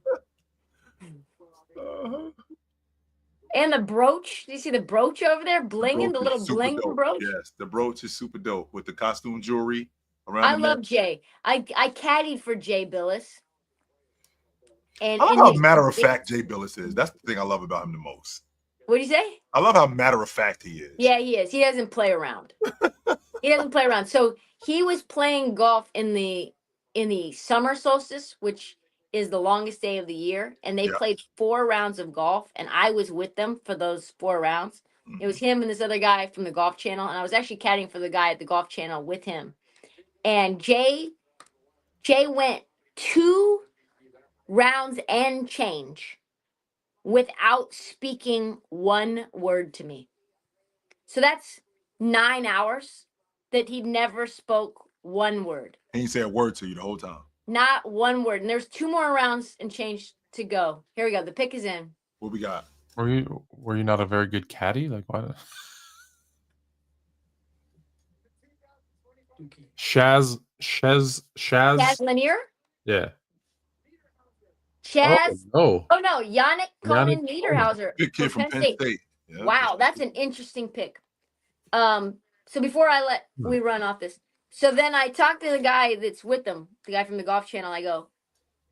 And the brooch. Do you see the brooch over there blinging? The little blinging brooch? Yes, the brooch is super dope with the costume jewelry around. I love Jay. I caddied for Jay Billis. And I love how matter of fact Jay Billis is. That's the thing I love about him the most. What do you say? I love how matter of fact he is. Yeah, he is. He doesn't play around. So he was playing golf in the summer solstice, which is the longest day of the year, and they played 4 rounds of golf, and I was with them for those 4 rounds. Mm-hmm. It was him and this other guy from the Golf Channel, and I was actually caddying for the guy at the Golf Channel with him. And Jay went 2 rounds and change without speaking one word to me. So that's 9 hours that he never spoke one word. He ain't say a word to you the whole time. Not one word. And there's 2 more rounds and change to go. Here we go. The pick is in. What we got? Were you not a very good caddy? Like what? Shaz. Chaz Lanier? Yeah. Chaz. Oh Oh no, Yannick Conan Yannick Niederhauser. Big kid from Penn State. Yeah. Wow, that's an interesting pick. So before I let we run off this, so then I talked to the guy that's with them, the guy from the golf channel. I go,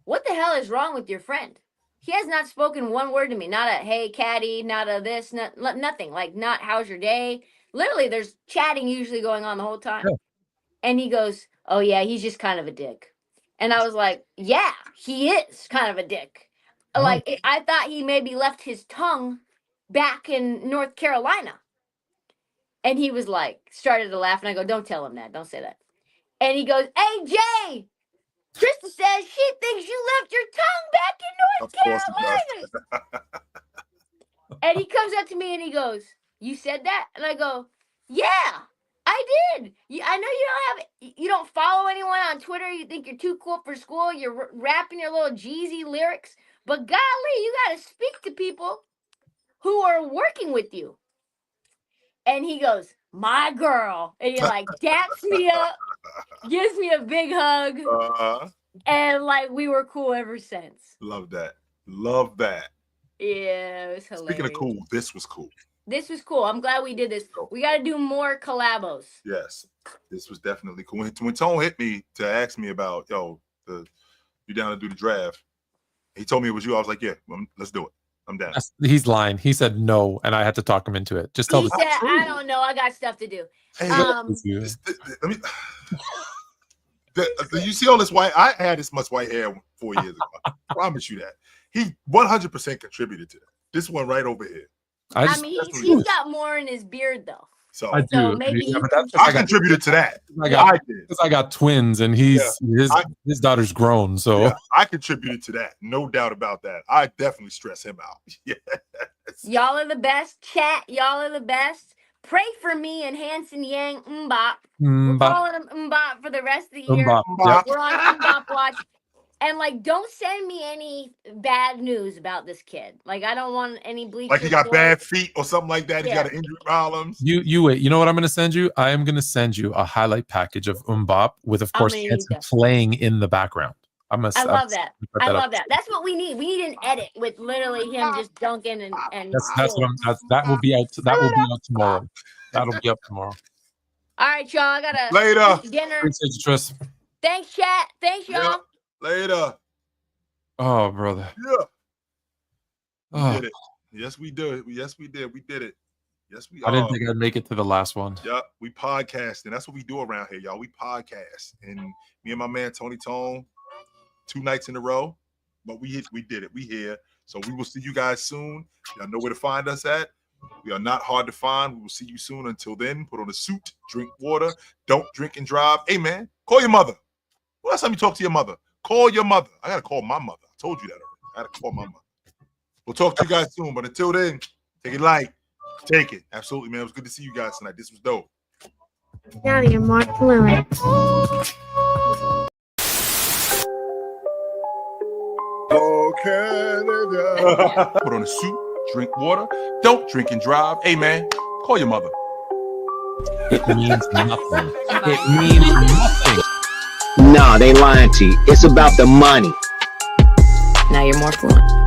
"What the hell is wrong with your friend? He has not spoken one word to me. Not a hey caddy, not a this, nothing. Like not how's your day. Literally, there's chatting usually going on the whole time." Yeah. And he goes, "Oh yeah, he's just kind of a dick." And I was like, "Yeah, he is kind of a dick. Like I thought he maybe left his tongue back in North Carolina." And he was like, started to laugh, and I go, "Don't tell him that. Don't say that." And he goes, "Hey Jay, Trysta says she thinks you left your tongue back in North Carolina." And he comes up to me and he goes, "You said that?" And I go, "Yeah, I did. I know you don't follow anyone on Twitter. You think you're too cool for school. You're rapping your little Jeezy lyrics. But golly, you got to speak to people who are working with you." And he goes, "My girl." And he like daps me up, gives me a big hug. And like we were cool ever since. Love that. Love that. Yeah, it was hilarious. Speaking of cool, this was cool. This was cool. I'm glad we did this. We got to do more collabos. Yes, this was definitely cool. When Tone hit me to ask me about, you down to do the draft, he told me it was you. I was like, yeah, let's do it. I'm down. He's lying. He said no, and I had to talk him into it. Just tell He the said, "I don't know. I got stuff to do." Hey, let me. You see all this white? I had this much white hair 4 years ago. I promise you that. He 100% contributed to that. This one right over here. I mean, he's got more in his beard though. So I do. So maybe I contributed to that. I got twins, and his daughter's grown. So yeah, I contributed to that. No doubt about that. I definitely stress him out. Yes. Y'all are the best. Chat. Y'all are the best. Pray for me and Hanson Yang Mbop. We're calling him Mbop for the rest of the year. Mbop. We're on Mbop watch. And like, don't send me any bad news about this kid. Like, I don't want any bleach. Like he got bad feet or something like that. Yeah. He got an injury problems. You wait. You know what I'm going to send you? I am going to send you a highlight package of with, of course, Hanson playing in the background. I love that. I love that. That's what we need. We need an edit with literally him just dunking and. That will be out. That will be out tomorrow. That'll be up tomorrow. All right, y'all. I gotta later dinner. Appreciate you, Tris. Thanks, chat. Thanks, y'all. Yeah. Later. Oh, brother. Yeah. Oh. We did it. Yes, we did. Yes, we did. We did it. Yes, we I didn't think I'd make it to the last one. Yeah, we podcast, and that's what we do around here, y'all. We podcast. And me and my man Tony Tone, 2 nights in a row. But we did it. We here. So we will see you guys soon. Y'all know where to find us at. We are not hard to find. We will see you soon. Until then, put on a suit, drink water, don't drink and drive. Hey, man, call your mother. Well, last time you talk to your mother? Call your mother. I got to call my mother. I told you that already. I got to call my mother. We'll talk to you guys soon. But until then, take it light. Take it. Absolutely, man. It was good to see you guys tonight. This was dope. Now you're more fluent. Put on a suit, drink water, don't drink and drive. Hey, man, call your mother. It means nothing. It means nothing. Nah, they lying to you. It's about the money. Now you're more fluent.